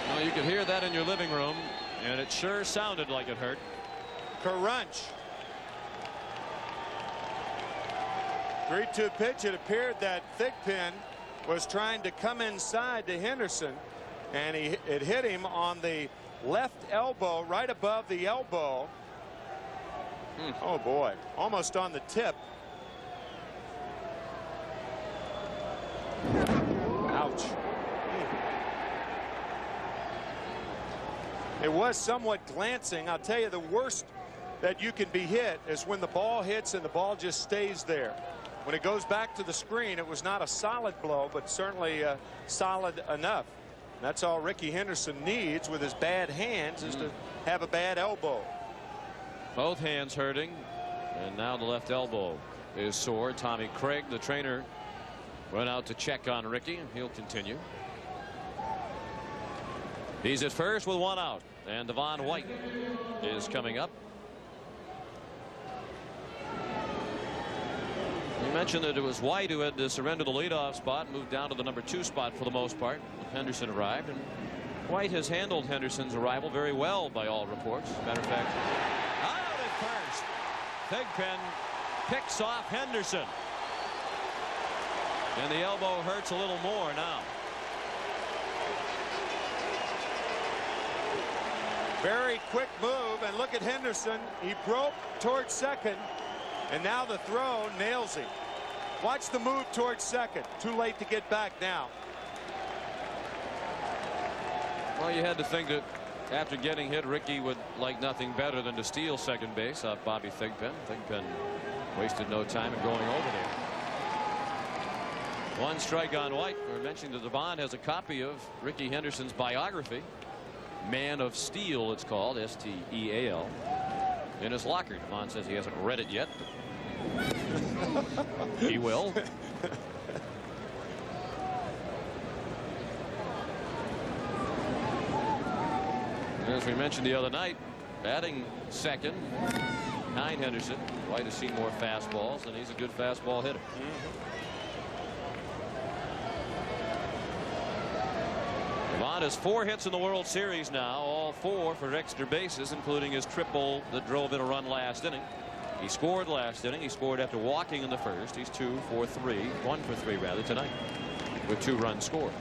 Well, you could hear that in your living room, and it sure sounded like it hurt. Crunch. 3-2 pitch. It appeared that Thigpen was trying to come inside to Henderson, and it hit him on the left elbow, right above the elbow. Oh boy, almost on the tip. Ouch. It was somewhat glancing. I'll tell you, the worst that you can be hit is when the ball hits and the ball just stays there. When it goes back to the screen, it was not a solid blow, but certainly solid enough. And that's all Ricky Henderson needs with his bad hands, is to have a bad elbow. Both hands hurting, and now the left elbow is sore. Tommy Craig, the trainer, went out to check on Ricky, and he'll continue. He's at first with 1 out, and Devon White is coming up. You mentioned that it was White who had to surrender the leadoff spot, moved down to the number 2 spot for the most part when Henderson arrived. And White has handled Henderson's arrival very well by all reports. As a matter of fact, out at first. Thigpen picks off Henderson. And the elbow hurts a little more now. Very quick move, and look at Henderson. He broke towards second, and now the throw nails him. Watch the move towards second. Too late to get back now. Well, you had to think that after getting hit, Ricky would like nothing better than to steal second base off Bobby Thigpen. Thigpen wasted no time in going over there. 1 strike on White. We're mentioning that Devon has a copy of Ricky Henderson's biography. Man of Steel, it's called, S-T-E-A-L, in his locker. Devon says he hasn't read it yet, but he will. As we mentioned the other night, batting second, behind Henderson. White has seen more fastballs, and he's a good fastball hitter. Devon has 4 hits in the World Series now, all 4 for extra bases, including his triple that drove in a run last inning. He scored last inning. He scored after walking in the first. He's 1 for 3 rather tonight, with 2 runs scored.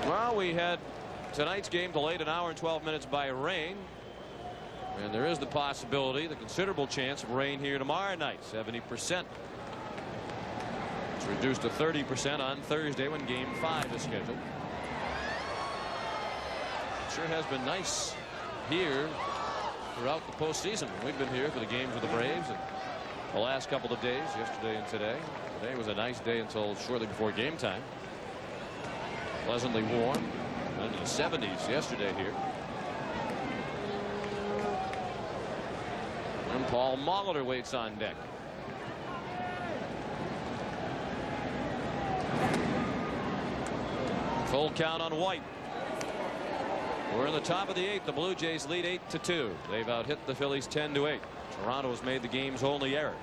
Well, we had tonight's game delayed 1 hour and 12 minutes by rain. And there is the possibility, the considerable chance of rain here tomorrow night. 70%. It's reduced to 30% on Thursday when Game 5 is scheduled. It sure has been nice here throughout the postseason. We've been here for the games with the Braves and the last couple of days, yesterday and today. Today was a nice day until shortly before game time. Pleasantly warm. Into the 70s yesterday here. And Paul Molitor waits on deck. Full count on White. We're in the top of the 8th. The Blue Jays lead 8-2. They've out-hit the Phillies 10-8. Toronto has made the game's only error.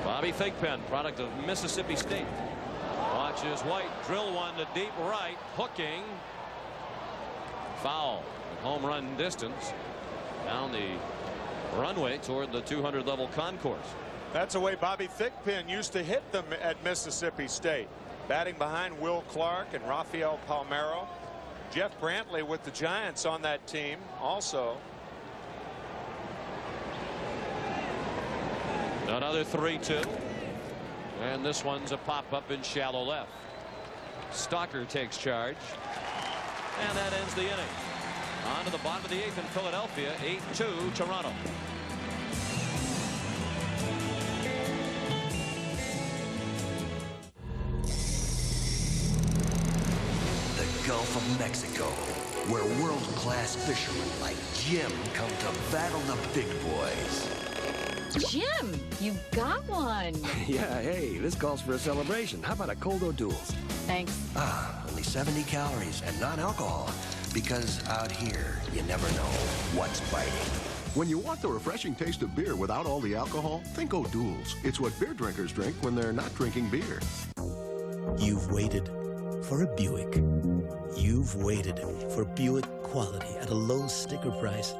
Bobby Thigpen, product of Mississippi State. Watches White drill one to deep right, hooking. Foul. Home run distance down the runway toward the 200 level concourse. That's the way Bobby Thigpen used to hit them at Mississippi State. Batting behind Will Clark and Rafael Palmeiro. Jeff Brantley with the Giants on that team also. Another 3-2. And this one's a pop-up in shallow left. Stalker takes charge. And that ends the inning. On to the bottom of the 8th in Philadelphia. 8-2 Toronto. The Gulf of Mexico, where world-class fishermen like Jim come to battle the big boys. Jim, you got one. Yeah, hey, this calls for a celebration. How about a cold O'Doul's? Thanks. Only 70 calories and non-alcohol. Because out here, you never know what's biting. When you want the refreshing taste of beer without all the alcohol, think O'Doul's. It's what beer drinkers drink when they're not drinking beer. You've waited for a Buick. You've waited for Buick quality at a low sticker price.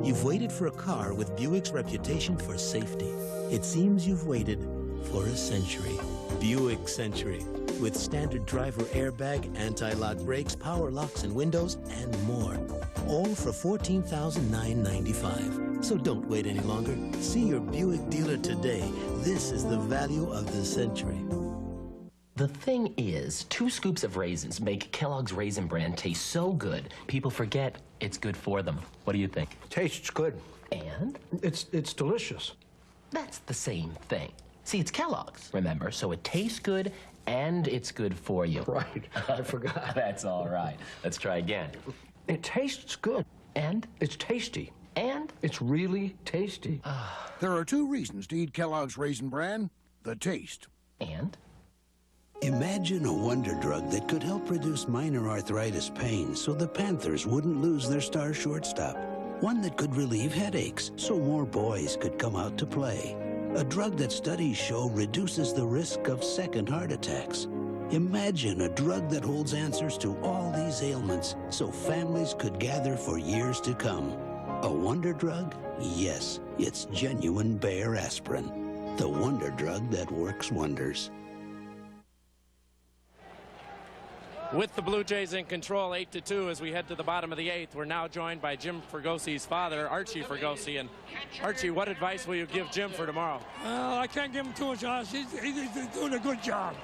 You've waited for a car with Buick's reputation for safety. It seems you've waited for a century. Buick Century. With standard driver airbag, anti-lock brakes, power locks and windows, and more. All for $14,995. So don't wait any longer. See your Buick dealer today. This is the value of the century. The thing is, 2 scoops of raisins make Kellogg's Raisin Bran taste so good, people forget it's good for them. What do you think? Tastes good. And? It's delicious. That's the same thing. See, it's Kellogg's, remember? So it tastes good and it's good for you. Right. I forgot. That's all right. Let's try again. It tastes good. And? It's tasty. And? It's really tasty. There are 2 reasons to eat Kellogg's Raisin Bran. The taste. And? Imagine a wonder drug that could help reduce minor arthritis pain so the Panthers wouldn't lose their star shortstop. One that could relieve headaches so more boys could come out to play. A drug that studies show reduces the risk of second heart attacks. Imagine a drug that holds answers to all these ailments so families could gather for years to come. A wonder drug? Yes, it's genuine Bayer aspirin. The wonder drug that works wonders. With the Blue Jays in control, 8-2 as we head to the bottom of the 8th. We're now joined by Jim Fergosi's father, Archie Fergosi. And Archie, what advice will you give Jim for tomorrow? Well, I can't give him too much odds. He's doing a good job.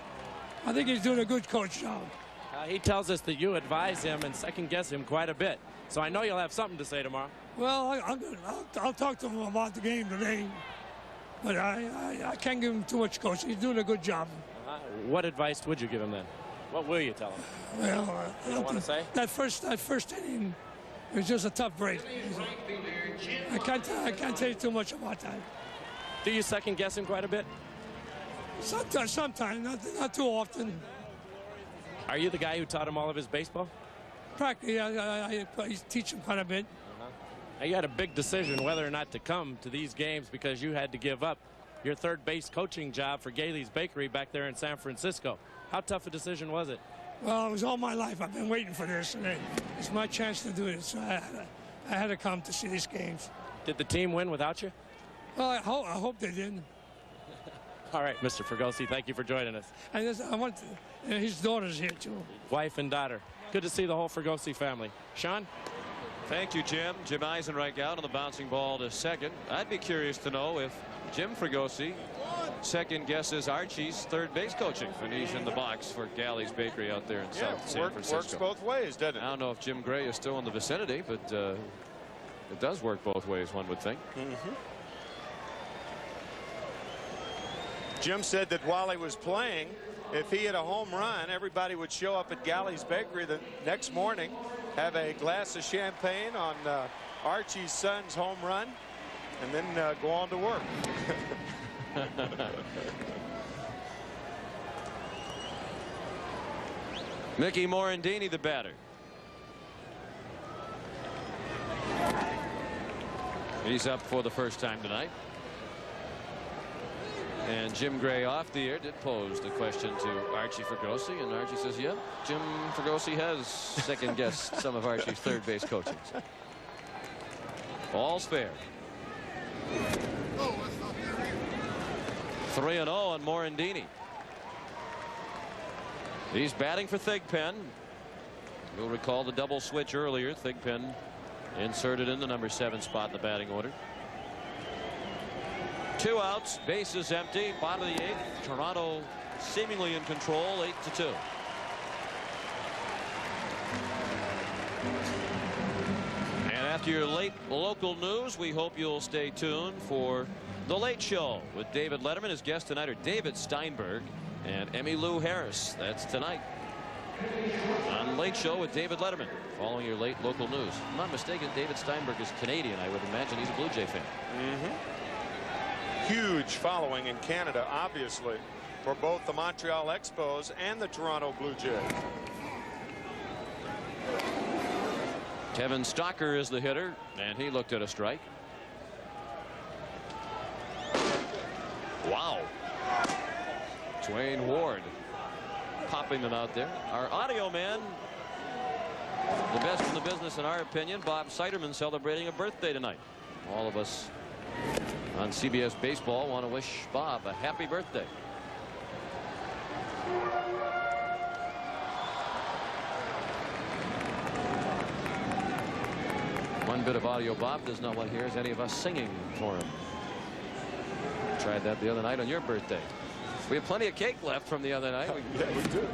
I think he's doing a good coach job. He tells us that you advise him and second guess him quite a bit. So I know you'll have something to say tomorrow. Well, I'll talk to him about the game today. But I can't give him too much coaching. He's doing a good job. What advice would you give him then? What will you tell him? Well, you don't want to say? That first inning, it was just a tough break. I can't tell you too much about that. Do you second guess him quite a bit? Sometimes, not too often. Are you the guy who taught him all of his baseball? Practically, I teach him quite a bit. Now, you had a big decision whether or not to come to these games because you had to give up your third base coaching job for Gailey's Bakery back there in San Francisco. How tough a decision was it? Well, it was all my life. I've been waiting for this, and it's my chance to do it. So I had to come to see these games. Did the team win without you? Well, I hope they did. All right, Mr. Fergosi, thank you for joining us. And I want his daughter's here, too. Wife and daughter. Good to see the whole Fergosi family. Sean? Thank you, Jim. Jim Eisenreich out on the bouncing ball to second. I'd be curious to know if Jim Fregosi second guesses Archie's third base coaching when he's in the box for Galley's Bakery out there in South San Francisco. Works both ways, doesn't it? I don't know if Jim Gray is still in the vicinity, but it does work both ways, one would think. Jim said that while he was playing, if he hit a home run, everybody would show up at Galley's Bakery the next morning, have a glass of champagne on Archie's son's home run, and then go on to work. Mickey Morandini, the batter. He's up for the first time tonight. And Jim Gray off the air did pose the question to Archie Fregosi, and Archie says, yeah, Jim Fregosi has second guessed some of Archie's third base coachings. All's fair. 3-0 on Morandini. He's batting for Thigpen. You'll recall the double switch earlier. Thigpen inserted in the number 7 spot in the batting order. 2 outs, bases empty, bottom of the 8th. Toronto seemingly in control, 8-2. And after your late local news, we hope you'll stay tuned for The Late Show with David Letterman. His guests tonight are David Steinberg and Emmylou Harris. That's tonight on Late Show with David Letterman, following your late local news. If I'm not mistaken, David Steinberg is Canadian. I would imagine he's a Blue Jay fan. Huge following in Canada, obviously, for both the Montreal Expos and the Toronto Blue Jays. Kevin Stocker is the hitter, and he looked at a strike. Wow. Dwayne Ward popping them out there. Our audio man, the best in the business in our opinion, Bob Seiderman, celebrating a birthday tonight. All of us on CBS Baseball want to wish Bob a happy birthday. One bit of audio Bob does not want to hear is any of us singing for him. Tried that the other night on your birthday. We have plenty of cake left from the other night. Yeah, we do.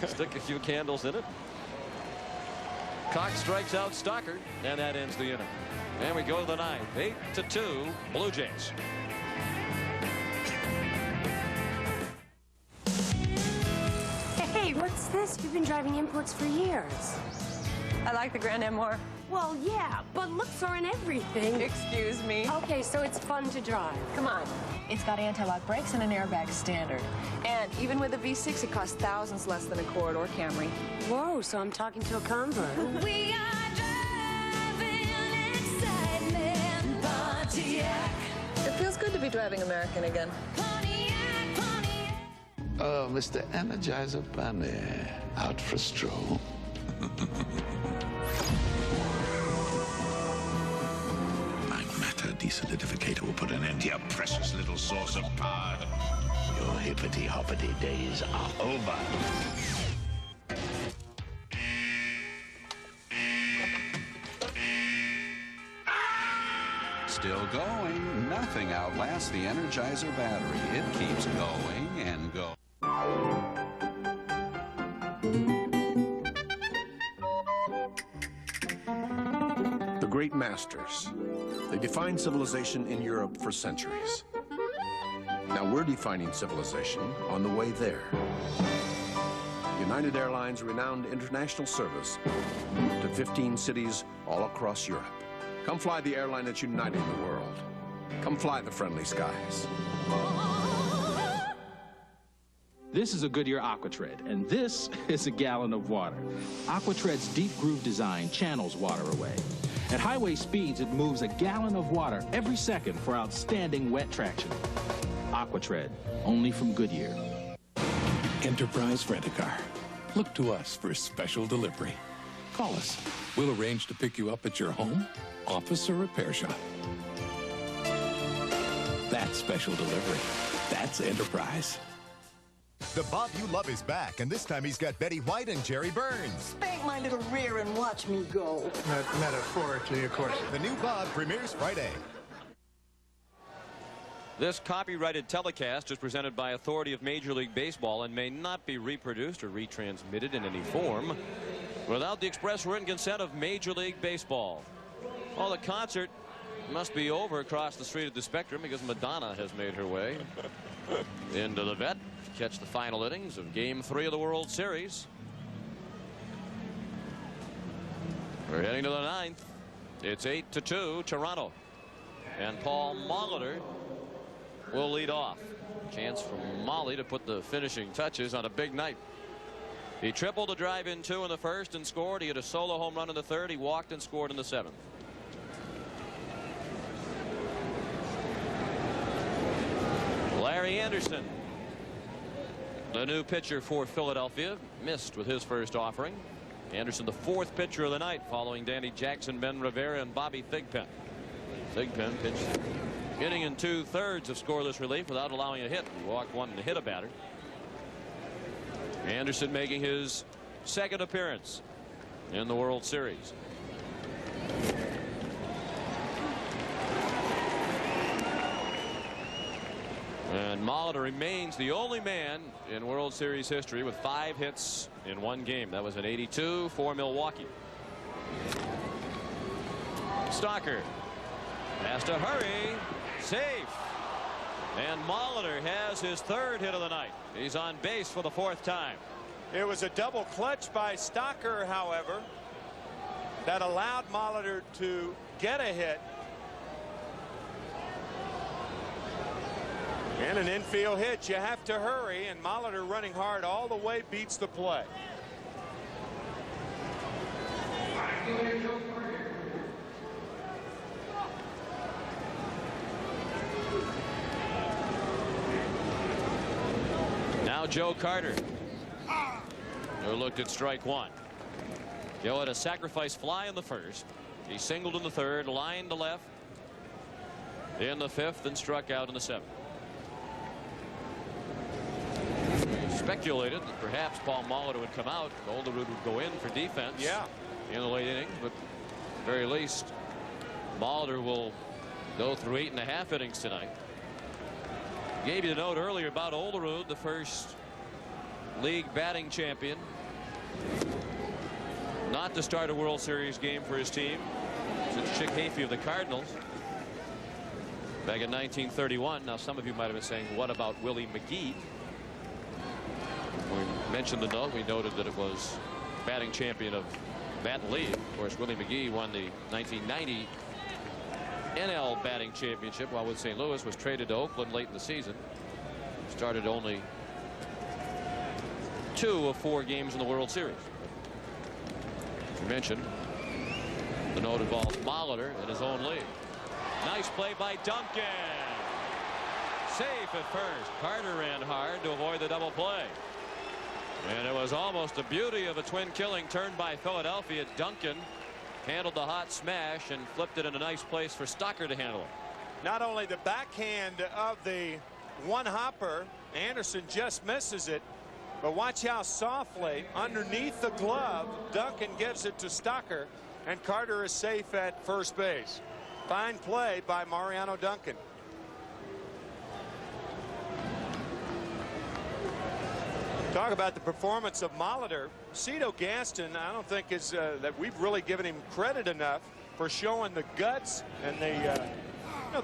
Stick a few candles in it. Cox strikes out Stocker, and that ends the inning. And we go to the 9th, 8-2 Blue Jays. Hey, what's this? You've been driving imports for years. I like the Grand Am more. Well, yeah, but looks are in everything. Excuse me. Okay, so it's fun to drive. Come on. It's got anti-lock brakes and an airbag standard. And even with a V6, it costs thousands less than a Accord or Camry. Whoa, so I'm talking to a convert. We are driving excitement, Pontiac. It feels good to be driving American again. Pontiac, Pontiac. Oh, Mr. Energizer Bunny, out for a stroll. My matter desolidificator will put an end to your precious little source of power. Your hippity-hoppity days are over. Still going. Nothing outlasts the Energizer battery. It keeps going and going. The great masters. They defined civilization in Europe for centuries. Now we're defining civilization on the way there. United Airlines' renowned international service to 15 cities all across Europe. Come fly the airline that's uniting the world. Come fly the friendly skies. This is a Goodyear Aquatread, and this is a gallon of water. Aquatread's deep groove design channels water away. At highway speeds, it moves a gallon of water every second for outstanding wet traction. Aquatread, only from Goodyear. Enterprise Rent-A-Car. Look to us for special delivery. Call us. We'll arrange to pick you up at your home, office, or repair shop. That's special delivery. That's Enterprise. The Bob you love is back, and this time he's got Betty White and Jerry Burns. Spank my little rear and watch me go. Not metaphorically, of course. The new Bob premieres Friday. This copyrighted telecast is presented by authority of Major League Baseball and may not be reproduced or retransmitted in any form without the express written consent of Major League Baseball. Well, the concert must be over across the street at the Spectrum because Madonna has made her way into the vet to catch the final innings of Game 3 of the World Series. We're heading to the 9th. It's 8-2 Toronto. And Paul Molitor will lead off. Chance for Molly to put the finishing touches on a big night. He tripled to drive in 2 in the first and scored. He had a solo home run in the third. He walked and scored in the 7th. Larry Anderson, the new pitcher for Philadelphia, missed with his first offering. Anderson, the 4th pitcher of the night, following Danny Jackson, Ben Rivera, and Bobby Thigpen. Thigpen pitched inning in 2/3 of scoreless relief without allowing a hit. He walked 1 and hit a batter. Anderson making his 2nd appearance in the World Series. And Molitor remains the only man in World Series history with 5 hits in 1 game. That was in '82 for Milwaukee. Stalker has to hurry. Safe. And Molitor has his 3rd hit of the night. He's on base for the 4th time. It was a double clutch by Stalker, however, that allowed Molitor to get a hit. And an infield hit. You have to hurry, and Molitor running hard all the way beats the play. Now Joe Carter, who looked at strike 1. Joe had a sacrifice fly in the first. He singled in the third, line to left in the 5th, and struck out in the 7th. Speculated that perhaps Paul Molitor would come out. Olerud would go in for defense. Yeah. In the late innings, but at the very least, Molitor will go through 8.5 innings tonight. Gave you the note earlier about Olerud, the first league batting champion not to start a World Series game for his team since Chick Hayfie of the Cardinals back in 1931. Now some of you might have been saying, what about Willie McGee? When we mentioned the note, we noted that it was batting champion of that league. Of course, Willie McGee won the 1990 NL batting championship while with St. Louis, was traded to Oakland late in the season. Started only 2 of 4 games in the World Series. As you mentioned, the note involves Molitor in his own league. Nice play by Duncan. Safe at first. Carter ran hard to avoid the double play. And it was almost a beauty of a twin killing turn by Philadelphia. Duncan handled the hot smash and flipped it in a nice place for Stalker to handle it. Not only the backhand of the one-hopper, Anderson just misses it, but watch how softly underneath the glove Duncan gives it to Stalker, and Carter is safe at first base. Fine play by Mariano Duncan. Talk about the performance of Molitor. Cito Gaston, I don't think is that we've really given him credit enough for showing the guts and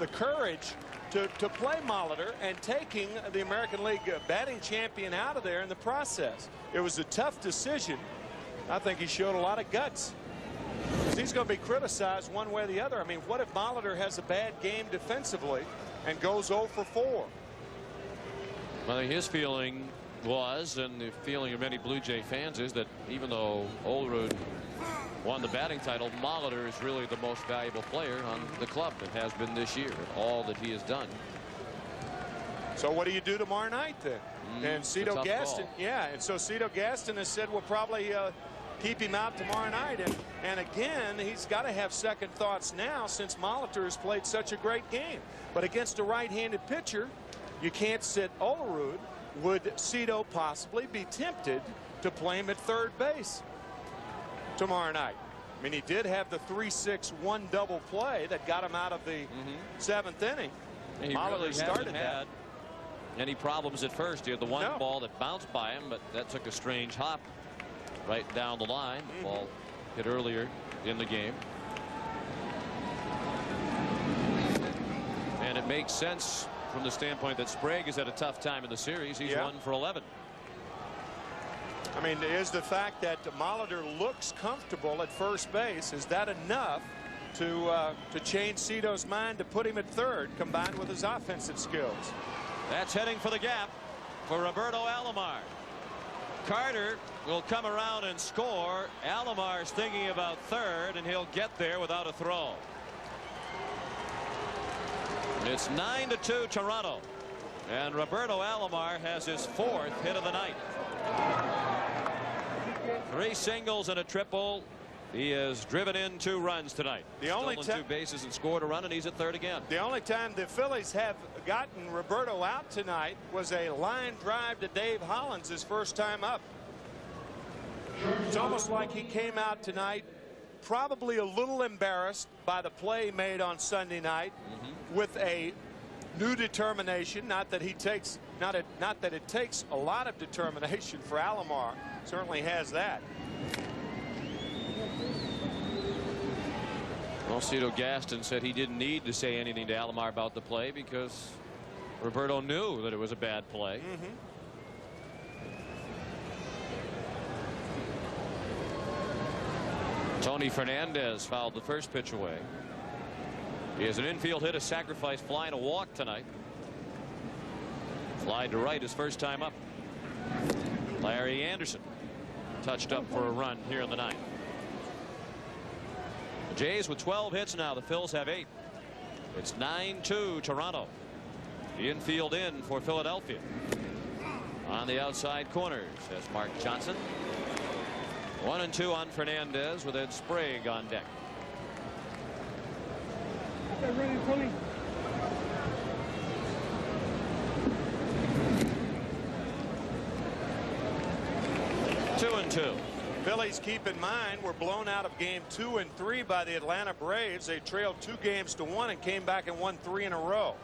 the courage to play Molitor and taking the American League batting champion out of there in the process. It was a tough decision. I think he showed a lot of guts. He's going to be criticized one way or the other. I mean, what if Molitor has a bad game defensively and goes 0 for 4? I think his feeling was, and the feeling of many Blue Jay fans is, that even though Olerud won the batting title, Molitor is really the most valuable player on the club and has been this year, all that he has done. So what do you do tomorrow night then? And Cito Gaston, and so Cito Gaston has said we'll probably keep him out tomorrow night, and again he's got to have second thoughts now since Molitor has played such a great game. But against a right-handed pitcher, you can't sit Olerud would Cito possibly be tempted to play him at third base tomorrow night? I mean, he did have the 3-6-1 double play that got him out of the 7th inning. He really hasn't had any problems at first. He had the one ball that bounced by him, but that took a strange hop right down the line. The ball hit earlier in the game. And it makes sense from the standpoint that Sprague has had a tough time in the series. He's 1 for 11. I mean, is the fact that Molitor looks comfortable at first base, is that enough to change Cito's mind to put him at third, combined with his offensive skills? That's heading for the gap for Roberto Alomar. Carter will come around and score. Alomar's thinking about third, and he'll get there without a throw. It's 9-2 Toronto, and Roberto Alomar has his 4th hit of the night. 3 singles and a triple. He has driven in 2 runs tonight. The only stolen 2 bases and scored a run, and he's at third again. The only time the Phillies have gotten Roberto out tonight was a line drive to Dave Hollins, his first time up. It's almost like he came out tonight probably a little embarrassed by the play made on Sunday night, with a new determination. Not that it takes a lot of determination for Alomar. Certainly has that. Well, Cito Gaston said he didn't need to say anything to Alomar about the play because Roberto knew that it was a bad play. Tony Fernandez fouled the first pitch away. He has an infield hit, a sacrifice fly, and a walk tonight. Fly to right his first time up. Larry Anderson touched up for a run here in the 9th. The Jays with 12 hits now. The Phils have 8. It's 9-2 Toronto. The infield in for Philadelphia. On the outside corners, that's Mark Johnson. 1-2 on Fernandez with Ed Sprague on deck. Ready, 2-2. Phillies, keep in mind, were blown out of game 2 and 3 by the Atlanta Braves. They trailed 2 games to 1 and came back and won 3 in a row.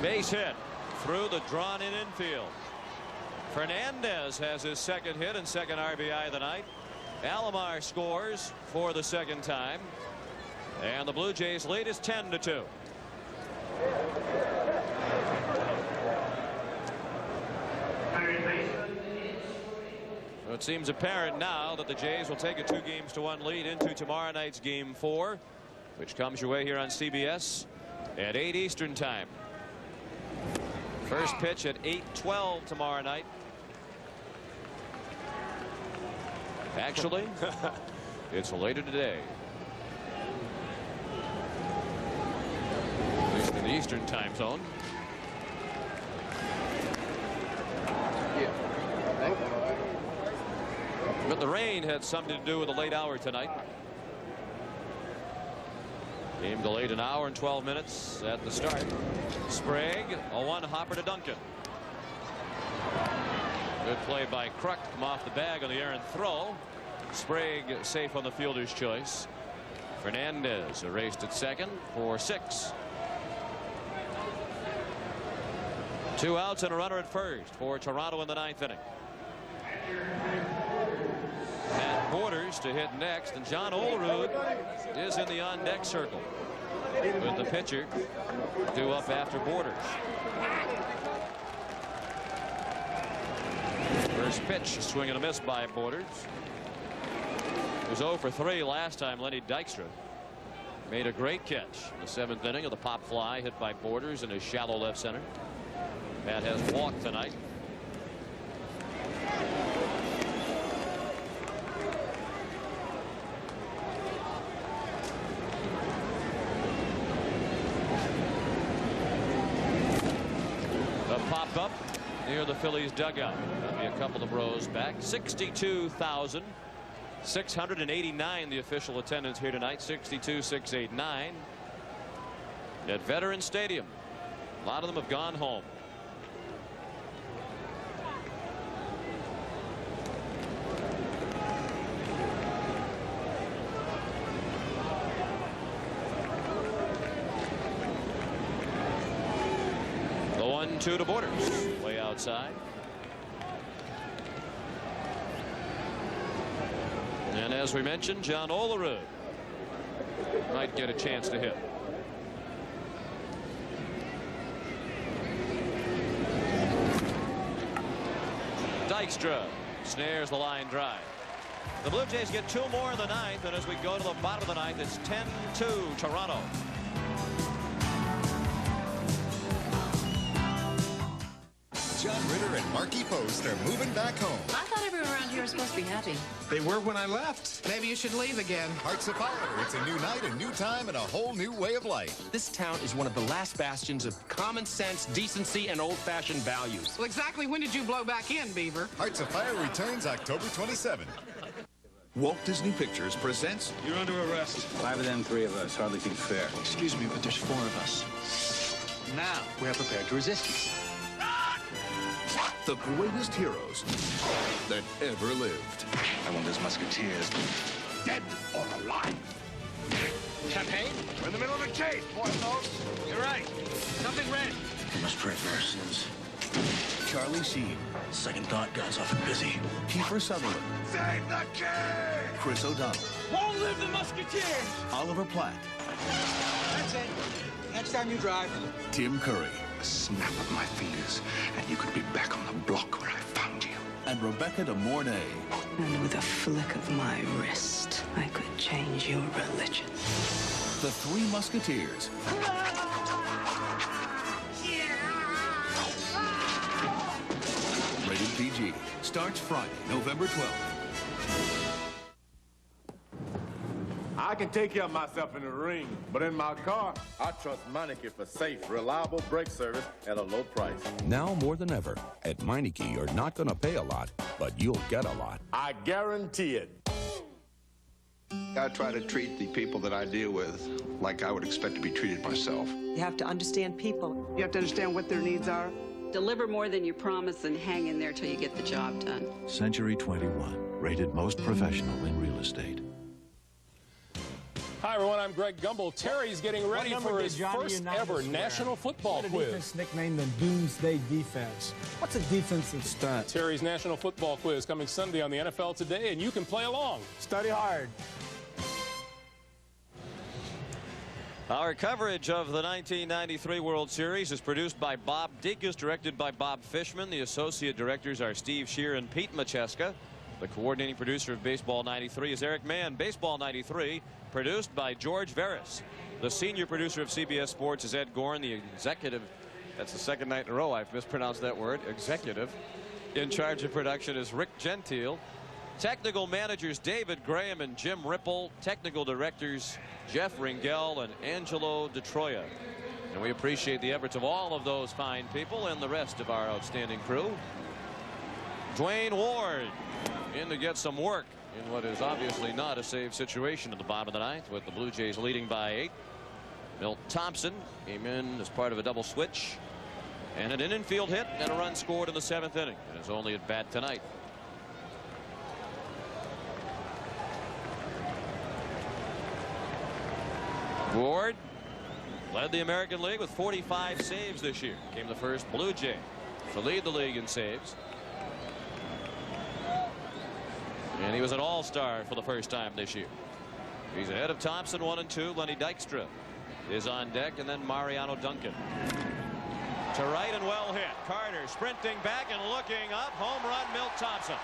Base hit through the drawn-in infield. Fernandez has his 2nd hit and 2nd RBI of the night. Alomar scores for the 2nd time, and the Blue Jays lead is 10-2. So it seems apparent now that the Jays will take a 2-1 lead into tomorrow night's Game 4, which comes your way here on CBS at 8 Eastern time. First pitch at 8:12 tomorrow night. Actually, it's later today. At least in the Eastern time zone. But the rain had something to do with the late hour tonight. Game delayed 1 hour and 12 minutes at the start. Sprague, a 1-hopper to Duncan. Good play by Kruk. Come off the bag on the errant throw. Sprague safe on the fielder's choice. Fernandez erased at 2nd for 6. 2 outs and a runner at 1st for Toronto in the 9th inning. And Borders to hit next, and John Olerud is in the on-deck circle with the pitcher due up after Borders. First pitch, a swing and a miss by Borders. It was 0 for 3 last time. Lenny Dykstra made a great catch in the 7th inning of the pop fly hit by Borders in his shallow left center. Matt has walked tonight. The pop up near the Phillies dugout. maybe a couple of rows back. 62,689 the official attendance here tonight. 62,689 at Veterans Stadium. A lot of them have gone home. The 1-2 to Borders, way outside. And as we mentioned, John Olerud might get a chance to hit. Dykstra snares the line drive. The Blue Jays get 2 more in the 9th, and as we go to the bottom of the 9th, it's 10-2 Toronto. John Ritter and Marky Post are moving back home. I thought everyone around here was supposed to be happy. They were when I left. Maybe you should leave again. Hearts of Fire. It's a new night, a new time, and a whole new way of life. This town is one of the last bastions of common sense, decency, and old-fashioned values. Well, exactly when did you blow back in, Beaver? Hearts of Fire returns October 27th. Walt Disney Pictures presents... You're under arrest. 5 of them, 3 of us. Hardly seems fair. Excuse me, but there's 4 of us. Now, we're prepared to resist. The greatest heroes that ever lived. I want those musketeers Dead or alive. Champagne? We're in the middle of a chase, Porthos. You're right. Something red. We must pray for our sins. Charlie Sheen. Second thought, God's often busy. Kiefer Sutherland. Save the king! Chris O'Donnell. Long live the musketeers! Oliver Platt. That's it. Next time you drive. Tim Curry. A snap of my fingers, and you could be back on the block where I found you. And Rebecca de Mornay. And with a flick of my wrist, I could change your religion. The Three Musketeers. Rated PG. Starts Friday, November 12th. I can take care of myself in the ring, but in my car, I trust Meineke for safe, reliable brake service at a low price. Now more than ever, at Meineke, you're not going to pay a lot, but you'll get a lot. I guarantee it. I try to treat the people that I deal with like I would expect to be treated myself. You have to understand people. You have to understand what their needs are. Deliver more than you promise and hang in there till you get the job done. Century 21, rated most professional in real estate. Hi, everyone. I'm Greg Gumbel. Terry's getting ready for his first ever National Football Quiz. Defense nicknamed the Doomsday Defense. What's a defensive stunt? Terry's National Football Quiz coming Sunday on the NFL Today, and you can play along. Study hard. Our coverage of the 1993 World Series is produced by Bob Degas, directed by Bob Fishman. The associate directors are Steve Shear and Pete Macheska. The coordinating producer of Baseball 93 is Eric Mann. Baseball 93 produced by George Veras. The senior producer of CBS Sports is Ed Gorn. The executive, that's the second night in a row I've mispronounced that word, executive, in charge of production is Rick Gentile. Technical managers David Graham and Jim Ripple. Technical directors Jeff Ringel and Angelo DeTroia. And we appreciate the efforts of all of those fine people and the rest of our outstanding crew. Dwayne Ward in to get some work in what is obviously not a save situation in the bottom of the 9th, with the Blue Jays leading by 8. Milt Thompson came in as part of a double switch, and an infield hit and a run scored in the 7th inning, and is only at bat tonight. Ward led the American League with 45 saves this year. Became the first Blue Jay to lead the league in saves. And he was an all-star for the first time this year. He's ahead of Thompson, 1 and 2. Lenny Dykstra is on deck, and then Mariano Duncan. To right and well hit. Carter sprinting back and looking up. Home run, Milt Thompson.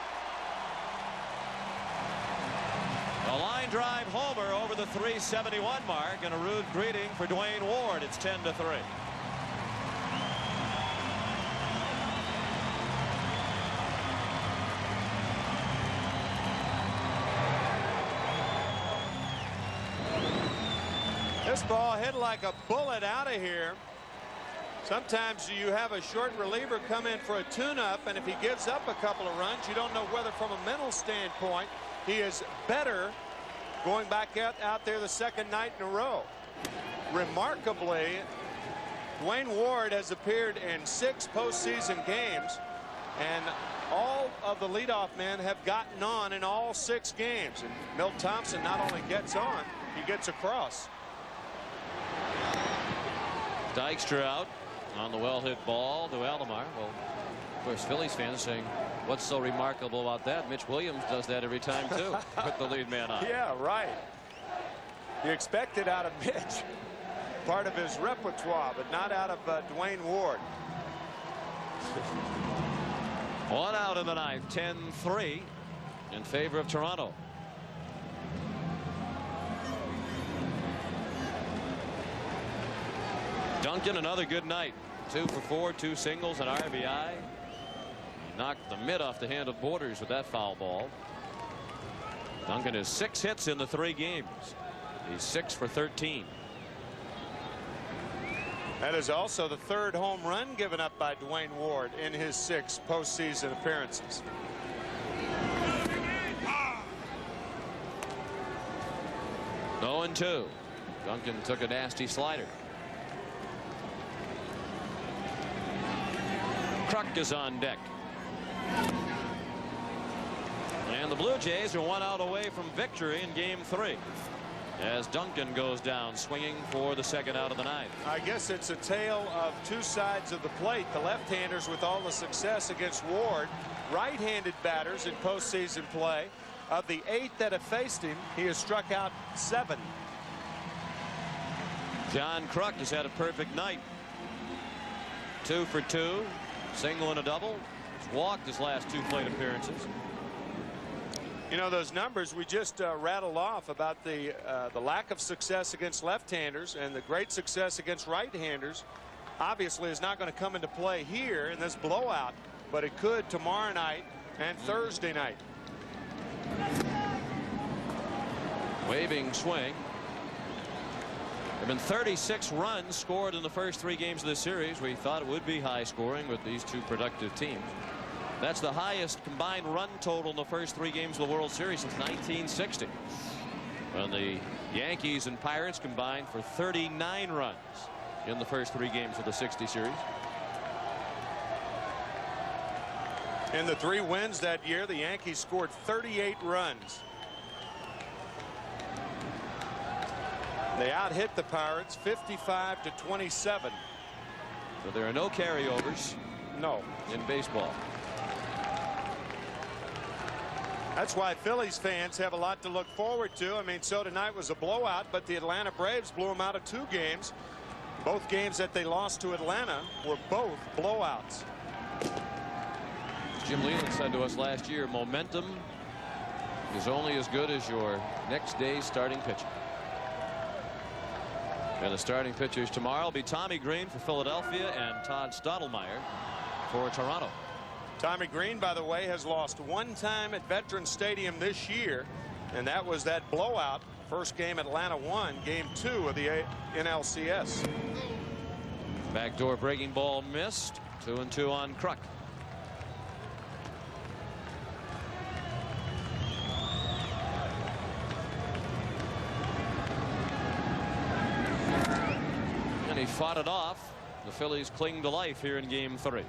A line drive homer over the 371 mark, and a rude greeting for Dwayne Ward. It's 10-3. This ball hit like a bullet out of here. Sometimes you have a short reliever come in for a tune-up, and if he gives up a couple of runs, you don't know whether from a mental standpoint he is better going back out there the second night in a row. Remarkably, Dwayne Ward has appeared in 6 postseason games, and all of the leadoff men have gotten on in all 6 games. And Milt Thompson not only gets on, he gets across. Dykstra out on the well-hit ball to Alomar. Well, of course, Phillies fans saying, what's so remarkable about that? Mitch Williams does that every time, too. Put the lead man on. Yeah, right. You expect it out of Mitch. Part of his repertoire, but not out of Dwayne Ward. 1 out in the 9th, 10-3 in favor of Toronto. Duncan, another good night. 2 for 4, 2 singles, an RBI. He knocked the mid off the hand of Borders with that foul ball. Duncan has 6 hits in the 3 games. He's 6 for 13. That is also the 3rd home run given up by Dwayne Ward in his 6 postseason appearances. No 0-2. Duncan took a nasty slider. Kruk is on deck. And the Blue Jays are 1 out away from victory in game 3 as Duncan goes down swinging for the 2nd out of the 9th. I guess it's a tale of 2 sides of the plate. The left-handers with all the success against Ward. Right-handed batters in postseason play. Of the 8 that have faced him, he has struck out 7. John Kruk has had a perfect night. 2 for 2. Single and a double. He's walked his last 2 plate appearances. You know, those numbers we just rattled off about the lack of success against left-handers and the great success against right-handers obviously is not going to come into play here in this blowout, but it could tomorrow night and Thursday night. Waving swing. There have been 36 runs scored in the first 3 games of this series. We thought it would be high scoring with these 2 productive teams. That's the highest combined run total in the first 3 games of the World Series since 1960, when the Yankees and Pirates combined for 39 runs in the first 3 games of the '60 series. In the 3 wins that year, the Yankees scored 38 runs. They out-hit the Pirates 55-27. So there are no carryovers. No. In baseball. That's why Phillies fans have a lot to look forward to. I mean, so tonight was a blowout, but the Atlanta Braves blew them out of 2 games. Both games that they lost to Atlanta were both blowouts. Jim Leland said to us last year, momentum is only as good as your next day's starting pitcher. And the starting pitchers tomorrow will be Tommy Green for Philadelphia and Todd Stottlemyre for Toronto. Tommy Green, by the way, has lost 1 time at Veterans Stadium this year, and that was that blowout. First game Atlanta won, game 2 of the NLCS. Backdoor breaking ball missed. 2-2 on Kruk. And he fought it off. The Phillies cling to life here in game 3.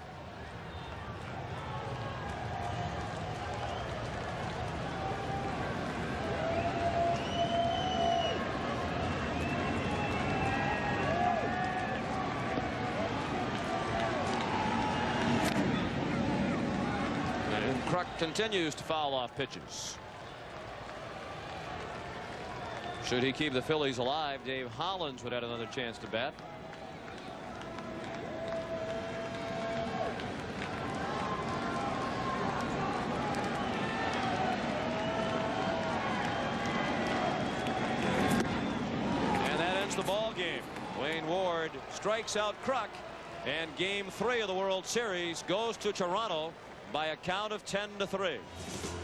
Kruk continues to foul off pitches. Should he keep the Phillies alive, Dave Hollins would have another chance to bat. And that ends the ball game. Dwayne Ward strikes out Kruk, and game 3 of the World Series goes to Toronto by a count of 10-3.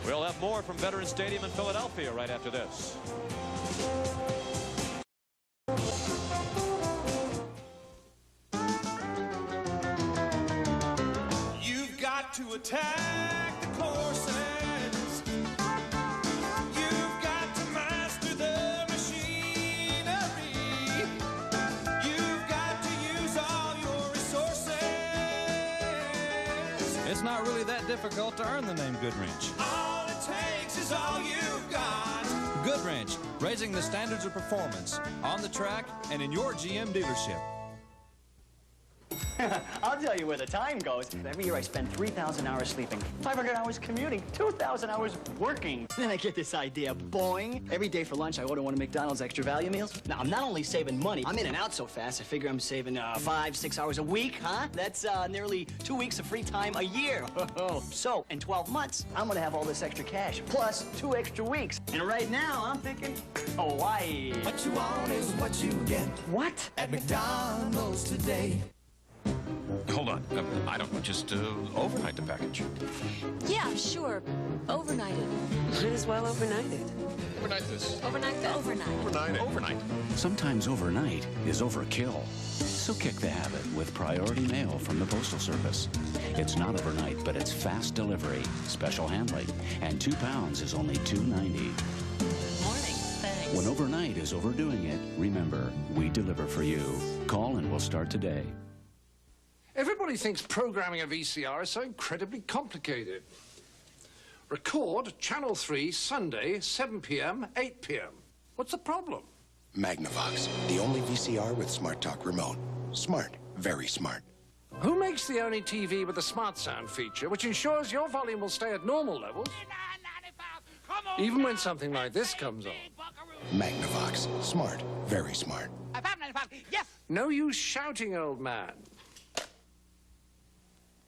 We'll have more from Veterans Stadium in Philadelphia right after this. attack the courses. You've got to master the machinery. You've got to use all your resources. It's not really that difficult to earn the name Goodwrench. All it takes is all you've got. Goodwrench, raising the standards of performance on the track and in your GM dealership. I'll tell you where the time goes. Every year I spend 3,000 hours sleeping, 500 hours commuting, 2,000 hours working. Then I get this idea, boing. Every day for lunch I order one of McDonald's extra value meals. Now I'm not only saving money, I'm in and out so fast I figure I'm saving 5-6 hours a week, huh? That's nearly 2 weeks of free time a year. So in 12 months, I'm gonna have all this extra cash, plus 2 extra weeks. And right now I'm thinking, Hawaii. What you want is what you get. What? At McDonald's today. Hold on. I don't just overnight the package. Yeah, sure. Overnight it. Might as well overnight it. Overnight this. Overnight the overnight. Overnight it. Overnight. Sometimes overnight is overkill. So kick the habit with Priority Mail from the Postal Service. It's not overnight, but it's fast delivery, special handling, and 2 pounds is only $2.90. Morning. Thanks. When overnight is overdoing it, remember, we deliver for you. Call and we'll start today. Everybody thinks programming a VCR is so incredibly complicated. Record Channel 3 Sunday, 7 p.m., 8 p.m. What's the problem? Magnavox, the only VCR with Smart Talk remote. Smart, very smart. Who makes the only TV with a smart sound feature, which ensures your volume will stay at normal levels, even when something like this comes on? Magnavox, smart, very smart. Yes! No use shouting, old man.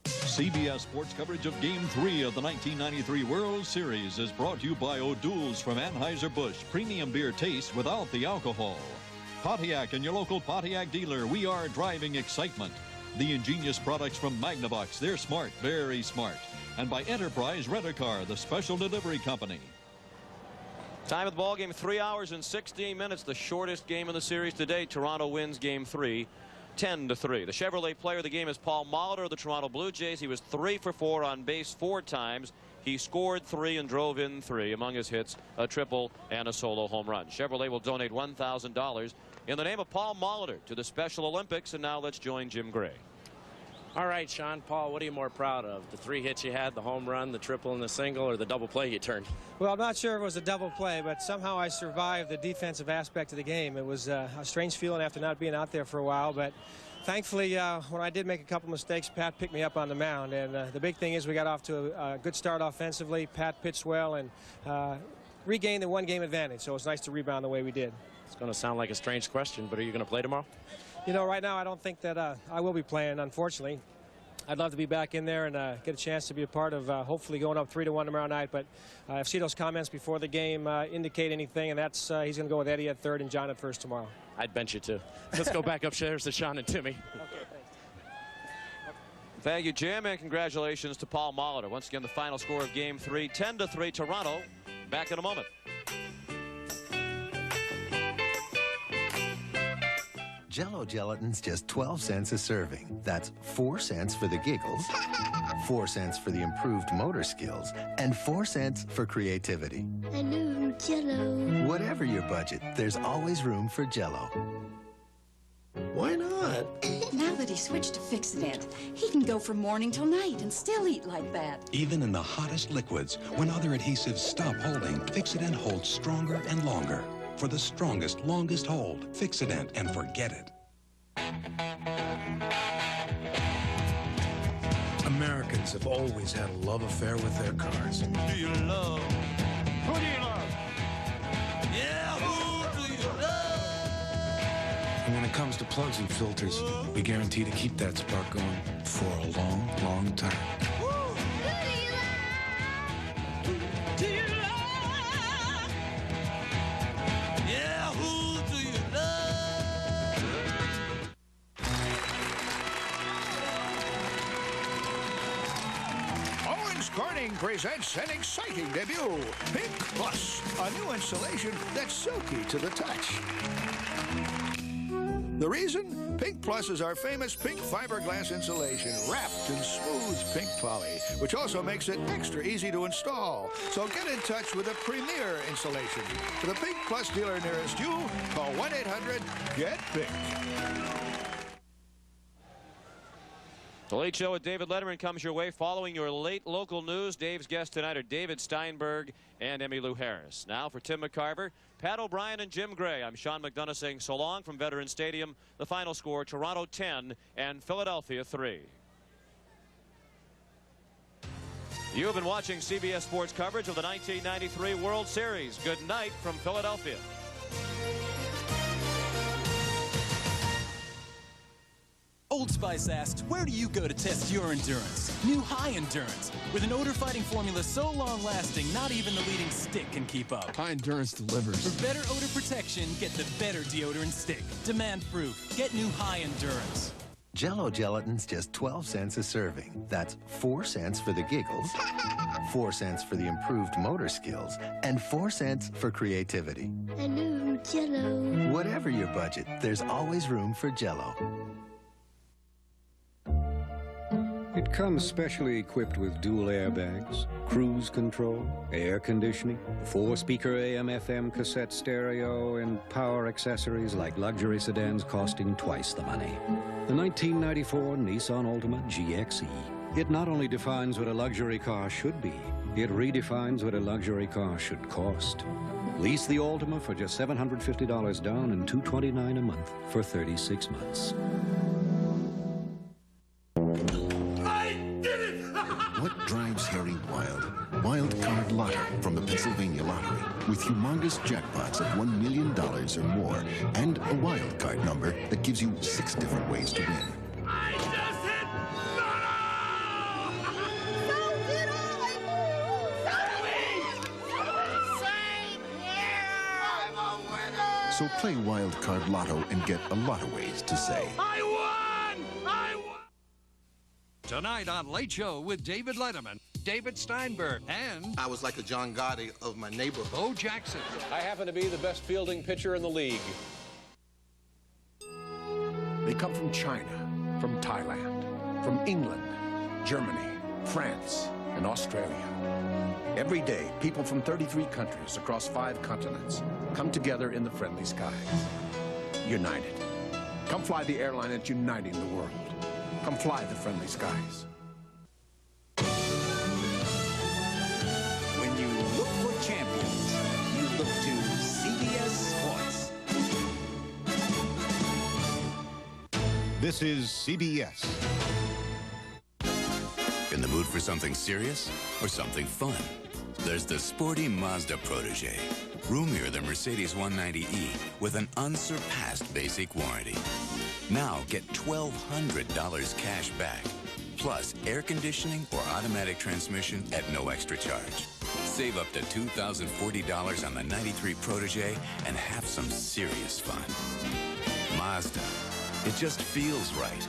CBS Sports coverage of Game 3 of the 1993 World Series is brought to you by O'Doul's from Anheuser-Busch. Premium beer taste without the alcohol. Pontiac and your local Pontiac dealer. We are driving excitement. The ingenious products from Magnavox. They're smart, very smart. And by Enterprise Rent-A-Car, the special delivery company. Time of the ball game, 3 hours and 16 minutes. The shortest game in the series today. Toronto wins Game 3. 10-3. The Chevrolet player of the game is Paul Molitor of the Toronto Blue Jays. He was 3 for 4 on base 4 times. He scored 3 and drove in 3. Among his hits, a triple and a solo home run. Chevrolet will donate $1,000 in the name of Paul Molitor to the Special Olympics. And now let's join Jim Gray. All right, Sean. Paul, what are you more proud of? The 3 hits you had, the home run, the triple and the single, or the double play you turned? Well, I'm not sure if it was a double play, but somehow I survived the defensive aspect of the game. It was a strange feeling after not being out there for a while, but thankfully, when I did make a couple mistakes, Pat picked me up on the mound. And the big thing is we got off to a good start offensively. Pat pitched well and regained the 1-game advantage, so it's nice to rebound the way we did. It's going to sound like a strange question, but are you going to play tomorrow? You know, right now I don't think that I will be playing, unfortunately. I'd love to be back in there and get a chance to be a part of hopefully going up 3-1 tomorrow night. But if Cito's comments before the game indicate anything, and that's he's going to go with Eddie at third and John at first tomorrow. I'd bench you too. Let's go back upstairs to Sean and Timmy. Okay, thanks. Thank you, Jim, and congratulations to Paul Molitor. Once again, the final score of Game 3, 10-3, Toronto. Back in a moment. Jell-O gelatin's just 12 cents a serving. That's 4 cents for the giggles, 4 cents for the improved motor skills, and 4 cents for creativity. Hello, Jell-O. Whatever your budget, there's always room for Jell-O. Why not? Now that he switched to Fix-It-Ant, he can go from morning till night and still eat like that. Even in the hottest liquids, when other adhesives stop holding, Fix-It-Ant holds stronger and longer. For the strongest, longest hold, Fix-It-Ant and forget it. Americans have always had a love affair with their cars. Do you love? Who do you love? Yeah, who do you love? And when it comes to plugs and filters, we guarantee to keep that spark going for a long, long time. Corning presents an exciting debut, Pink Plus, a new insulation that's silky to the touch. The reason? Pink Plus is our famous pink fiberglass insulation wrapped in smooth pink poly, which also makes it extra easy to install. So get in touch with a premier insulation. For the Pink Plus dealer nearest you, call 1-800-GET-PINK. The Late Show with David Letterman comes your way following your late local news. Dave's guests tonight are David Steinberg and Emmylou Harris. Now for Tim McCarver, Pat O'Brien, and Jim Gray, I'm Sean McDonough saying so long from Veterans Stadium. The final score, Toronto 10 and Philadelphia 3. You have been watching CBS Sports coverage of the 1993 World Series. Good night from Philadelphia. Old Spice asks, where do you go to test your endurance? New High Endurance. With an odor-fighting formula so long-lasting, not even the leading stick can keep up. High Endurance delivers. For better odor protection, get the better deodorant stick. Demand proof. Get New High Endurance. Jell-O gelatin's just 12 cents a serving. That's 4 cents for the giggles, 4 cents for the improved motor skills, and 4 cents for creativity. Hello, Jell-O. Whatever your budget, there's always room for Jell-O. It comes specially equipped with dual airbags, cruise control, air conditioning, 4-speaker AM/FM cassette stereo, and power accessories like luxury sedans costing twice the money. The 1994 Nissan Altima GXE. It not only defines what a luxury car should be, it redefines what a luxury car should cost. Lease the Altima for just $750 down and $229 a month for 36 months. What drives Harry wild? Wild Card Lotto from the Pennsylvania Lottery, with humongous jackpots of $1 million or more, and a wild card number that gives you 6 different ways to win. I just hit So play Wild Card Lotto and get a lot of ways to say. I won! I won! Tonight on Late Show with David Letterman, David Steinberg, and I was like a John Gotti of my neighborhood. Bo Jackson. I happen to be the best fielding pitcher in the league. They come from China, from Thailand, from England, Germany, France, and Australia. Every day, people from 33 countries across 5 continents come together in the friendly skies. United. Come fly the airline that's uniting the world. Come fly the friendly skies. When you look for champions, you look to CBS Sports. This is CBS. In the mood for something serious or something fun? There's the sporty Mazda Protege. Roomier than Mercedes 190E with an unsurpassed basic warranty. Now get $1,200 cash back, plus air conditioning or automatic transmission at no extra charge. Save up to $2,040 on the 93 Protege and have some serious fun. Mazda. It just feels right.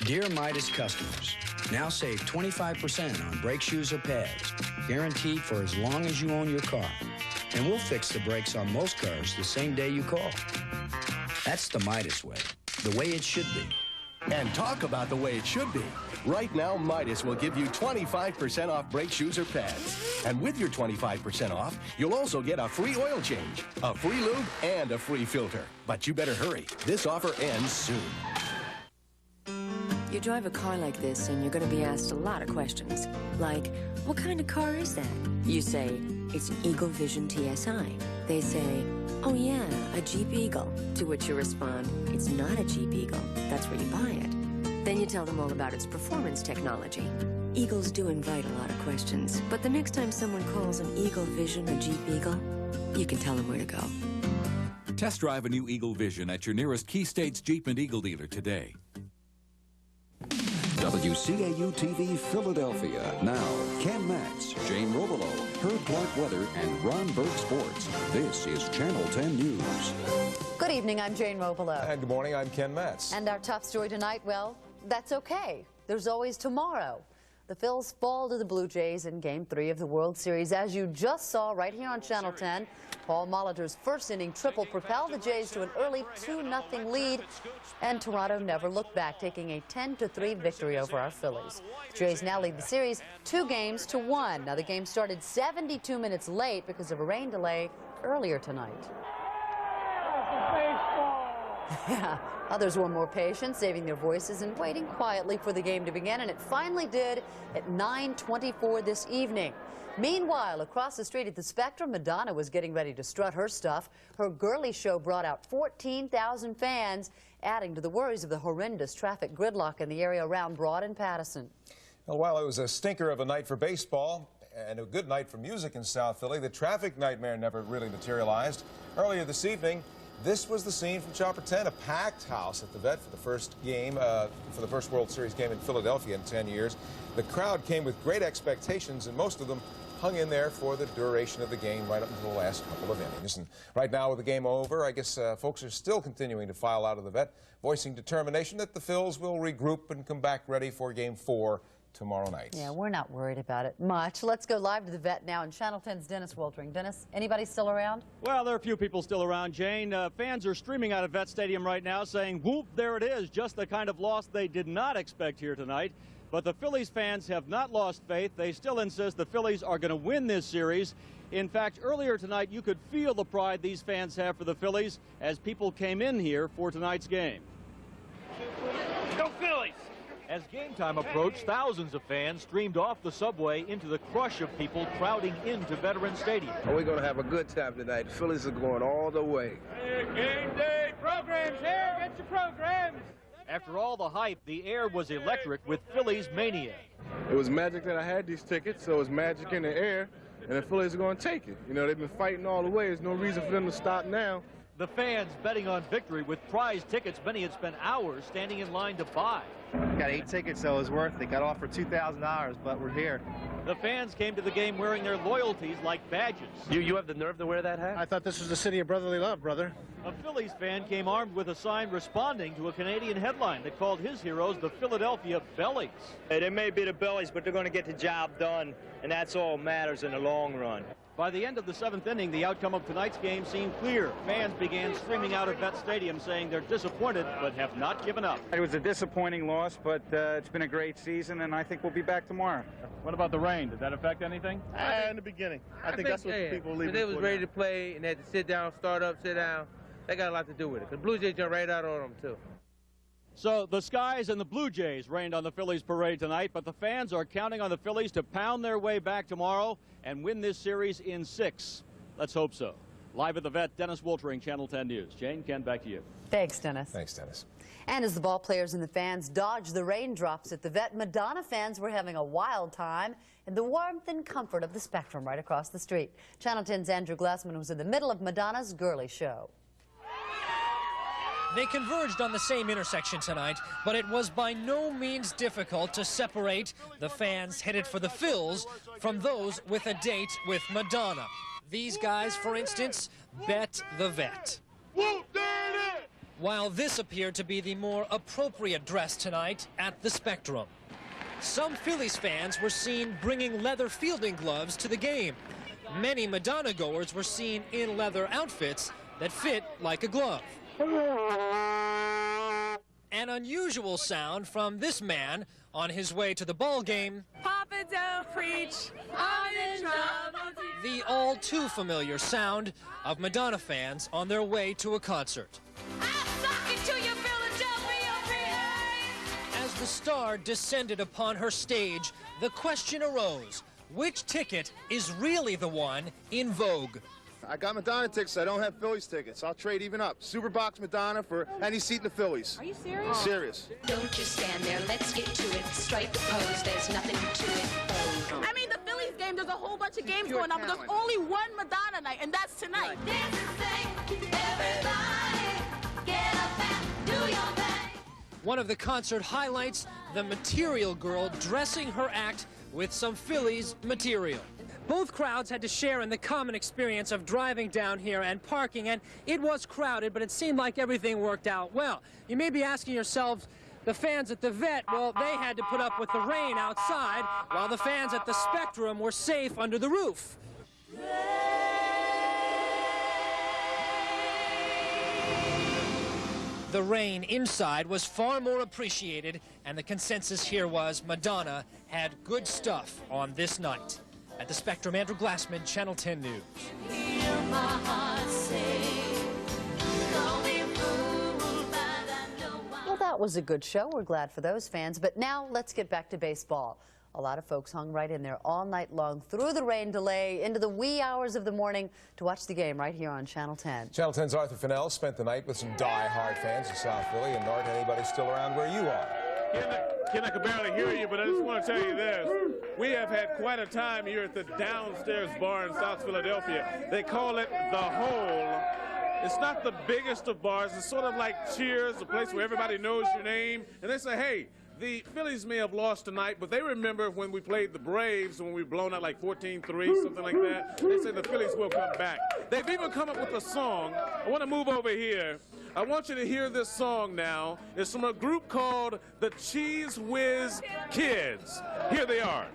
Dear Midas customers, now save 25% on brake shoes or pads, guaranteed for as long as you own your car. And we'll fix the brakes on most cars the same day you call. That's the Midas way, the way it should be. And talk about the way it should be. Right now, Midas will give you 25% off brake shoes or pads. And with your 25% off, you'll also get a free oil change, a free lube, and a free filter. But you better hurry. This offer ends soon. You drive a car like this and you're going to be asked a lot of questions. Like, what kind of car is that? You say, it's an Eagle Vision TSI. They say, oh yeah, a Jeep Eagle. To which you respond, it's not a Jeep Eagle. That's where you buy it. Then you tell them all about its performance technology. Eagles do invite a lot of questions, but the next time someone calls an Eagle Vision a Jeep Eagle, you can tell them where to go. Test drive a new Eagle Vision at your nearest Key States Jeep and Eagle dealer today. WCAU-TV Philadelphia. Now, Ken Matz, Jane Robelo, Herb Clark Weather, and Ron Berg Sports. This is Channel 10 News. Good evening, I'm Jane Robelo. And good morning, I'm Ken Matz. And our top story tonight, well, that's okay. There's always tomorrow. The Phils fall to the Blue Jays in Game 3 of the World Series. As you just saw right here on Channel 10, Paul Molitor's first inning triple propelled the Jays to an early 2-0 lead, and Toronto never looked back, taking a 10-3 victory over our Phillies. The Jays now lead the series 2-1. Now, the game started 72 minutes late because of a rain delay earlier tonight. Yeah, others were more patient, saving their voices and waiting quietly for the game to begin, and it finally did at 9:24 this evening. Meanwhile, across the street at the Spectrum, Madonna was getting ready to strut her stuff. Her girly show brought out 14,000 fans, adding to the worries of the horrendous traffic gridlock in the area around Broad and Patterson. Well, while it was a stinker of a night for baseball and a good night for music in South Philly, the traffic nightmare never really materialized. Earlier this evening, this was the scene from Chopper 10, a packed house at the Vet for the first game, for the first World Series game in Philadelphia in 10 years. The crowd came with great expectations, and most of them hung in there for the duration of the game right up until the last couple of innings. And right now, with the game over, I guess folks are still continuing to file out of the Vet, voicing determination that the Phils will regroup and come back ready for Game 4 tomorrow night. Yeah, we're not worried about it much. Let's go live to the Vet now, and Channel 10's Dennis Woltering. Dennis, anybody still around? Well, there are a few people still around, Jane. Fans are streaming out of Vet Stadium right now saying, whoop, there it is, just the kind of loss they did not expect here tonight. But the Phillies fans have not lost faith. They still insist the Phillies are going to win this series. In fact, earlier tonight, you could feel the pride these fans have for the Phillies as people came in here for tonight's game. Go Phillies! As game time approached, thousands of fans streamed off the subway into the crush of people crowding into Veterans Stadium. We're going to have a good time tonight. The Phillies are going all the way. Game day programs here. Get your programs. After all the hype, the air was electric with Phillies mania. It was magic that I had these tickets, so it was magic in the air, and the Phillies are going to take it. You know, they've been fighting all the way. There's no reason for them to stop now. The fans betting on victory with prize tickets many had spent hours standing in line to buy. Got 8 tickets, so it was worth it. Got offered $2,000, but we're here. The fans came to the game wearing their loyalties like badges. You have the nerve to wear that hat? I thought this was the city of brotherly love, brother. A Phillies fan came armed with a sign responding to a Canadian headline that called his heroes the Philadelphia Bellies. Hey, they may be the Bellies, but they're going to get the job done, and that's all that matters in the long run. By the end of the 7th inning, the outcome of tonight's game seemed clear. Fans began streaming out of Vet Stadium saying they're disappointed but have not given up. It was a disappointing loss, but it's been a great season, and I think we'll be back tomorrow. What about the rain? Did that affect anything? In the beginning. I think that's what people leave. They was ready to play, and they had to sit down, start up, sit down. That got a lot to do with it. The Blue Jays jumped right out on them, too. So the Skies and the Blue Jays rained on the Phillies parade tonight, but the fans are counting on the Phillies to pound their way back tomorrow and win this series in 6. Let's hope so. Live at the Vet, Dennis Woltering, Channel 10 News. Jane, Ken, back to you. Thanks, Dennis. Thanks, Dennis. And as the ball players and the fans dodged the raindrops at the Vet, Madonna fans were having a wild time in the warmth and comfort of the Spectrum right across the street. Channel 10's Andrew Glassman was in the middle of Madonna's girly show. They converged on the same intersection tonight, but it was by no means difficult to separate the fans headed for the Phils from those with a date with Madonna. These guys, for instance, bet the Vet. While this appeared to be the more appropriate dress tonight at the Spectrum. Some Phillies fans were seen bringing leather fielding gloves to the game. Many Madonna goers were seen in leather outfits that fit like a glove. An unusual sound from this man on his way to the ball game. Papa don't preach, I'm in trouble. The all too familiar sound of Madonna fans on their way to a concert. As the star descended upon her stage, the question arose, which ticket is really the one in vogue? I got Madonna tickets. I don't have Phillies tickets. I'll trade even up. Superbox Madonna for any seat in the Phillies. Are you serious? Serious. Don't just stand there. Let's get to it. Strike the pose. There's nothing to it. Oh. I mean, the Phillies game, there's a whole bunch of games going on, but there's only one Madonna night, and that's tonight. One of the concert highlights, the Material Girl dressing her act with some Phillies material. Both crowds had to share in the common experience of driving down here and parking, and it was crowded, but it seemed like everything worked out well. You may be asking yourselves, The fans at the Vet, well, they had to put up with the rain outside, while the fans at the Spectrum were safe under the roof. The rain inside was far more appreciated, and the consensus here was Madonna had good stuff on this night. At the Spectrum, Andrew Glassman, Channel 10 News. Well, that was a good show. We're glad for those fans. But now let's get back to baseball. A lot of folks hung right in there all night long through the rain delay into the wee hours of the morning to watch the game right here on Channel 10. Channel 10's Arthur Fennell spent the night with some die-hard fans of South Philly. And Nart, anybody still around where you are? Ken, I can barely hear you, but I just want to tell you this. We have had quite a time here at the downstairs bar in South Philadelphia. They call it The Hole. It's not the biggest of bars. It's sort of like Cheers, a place where everybody knows your name. And they say, hey, the Phillies may have lost tonight, but they remember when we played the Braves, when we were blown out like 14-3, something like that. They say the Phillies will come back. They've even come up with a song. I want to move over here. I want you to hear this song now. It's from a group called the Cheese Whiz Kids. Here they are.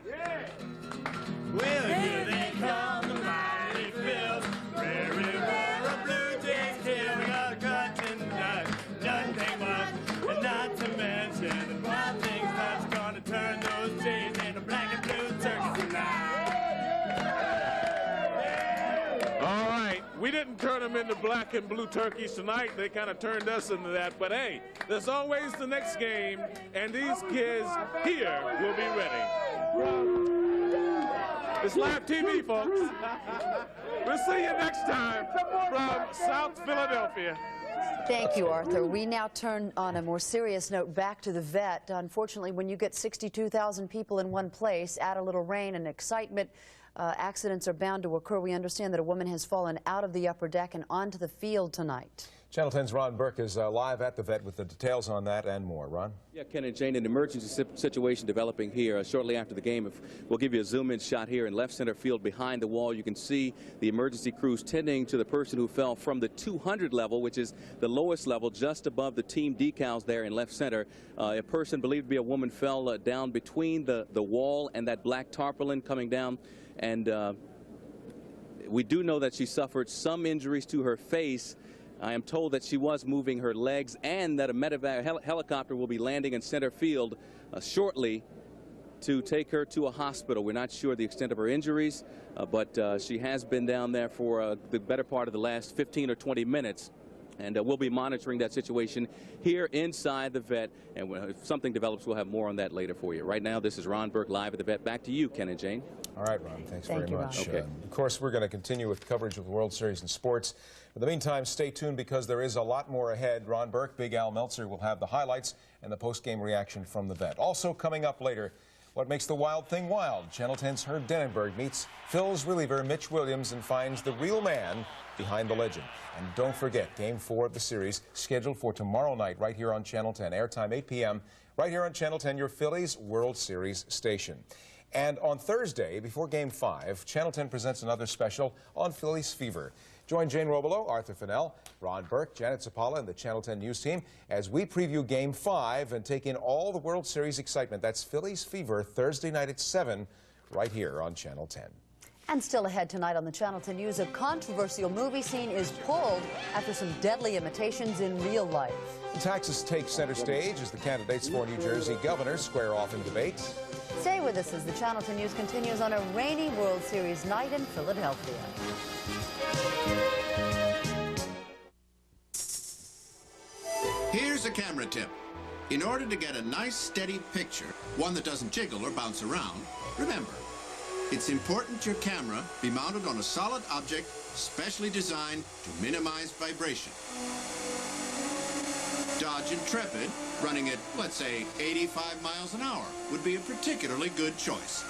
Well, here they come, the mighty Phillies. Prairie Roar, a Blue Jays kill. We got a country tonight. Nothing much, and not to mention the one thing that's gonna turn those Jays into black and blue turkeys tonight. All right, we didn't turn them into black and blue turkeys tonight. They kind of turned us into that. But hey, there's always the next game, and these kids here will be ready. It's live TV, folks. We'll see you next time from South Philadelphia. Thank you, Arthur. We now turn on a more serious note back to the Vet. Unfortunately, when you get 62,000 people in one place, add a little rain and excitement, accidents are bound to occur. We understand that a woman has fallen out of the upper deck and onto the field tonight. Channel 10's Ron Burke is live at the Vet with the details on that and more. Ron? Yeah, Ken and Jane, an emergency situation developing here shortly after the game. We'll give you a zoom-in shot here in left center field behind the wall. You can see the emergency crews tending to the person who fell from the 200 level, which is the lowest level, just above the team decals there in left center. A person believed to be a woman fell down between the wall and that black tarpaulin coming down. And we do know that she suffered some injuries to her face. I am told that she was moving her legs and that a medevac helicopter will be landing in center field shortly to take her to a hospital. We're not sure the extent of her injuries, but she has been down there for the better part of the last 15 or 20 minutes. And we'll be monitoring that situation here inside the Vet. And if something develops, we'll have more on that later for you. Right now, this is Ron Burke live at the Vet. Back to you, Ken and Jane. All right, Ron. Thanks very much. Okay. Of course, we're going to continue with coverage of the World Series in sports. In the meantime, stay tuned because there is a lot more ahead. Ron Burke, Big Al Meltzer will have the highlights and the post-game reaction from the Vet. Also coming up later, what makes the wild thing wild? Channel 10's Herb Denenberg meets Phil's reliever Mitch Williams and finds the real man behind the legend. And don't forget, Game 4 of the series scheduled for tomorrow night right here on Channel 10. Airtime 8 p.m. right here on Channel 10, your Phillies World Series station. And on Thursday, before Game 5, Channel 10 presents another special on Phillies Fever. Join Jane Robilo, Arthur Fennell, Ron Burke, Janet Zapala, and the Channel 10 News team as we preview Game 5 and take in all the World Series excitement. That's Phillies Fever, Thursday night at 7, right here on Channel 10. And still ahead tonight on the Channel 10 News, a controversial movie scene is pulled after some deadly imitations in real life. Texas takes center stage as the candidates for New Jersey governor square off in debate. Stay with us as the Channel 10 News continues on a rainy World Series night in Philadelphia. Here's a camera tip. In order to get a nice steady picture, one that doesn't jiggle or bounce around, remember, it's important your camera be mounted on a solid object specially designed to minimize vibration. Dodge Intrepid, running at, let's say, 85 miles an hour, would be a particularly good choice.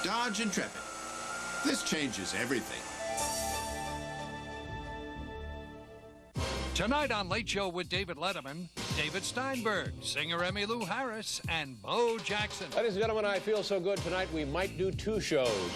Dodge Intrepid. This changes everything. Tonight on Late Show with David Letterman, David Steinberg, singer Emmylou Harris, and Bo Jackson. Ladies and gentlemen, I feel so good tonight we might do two shows.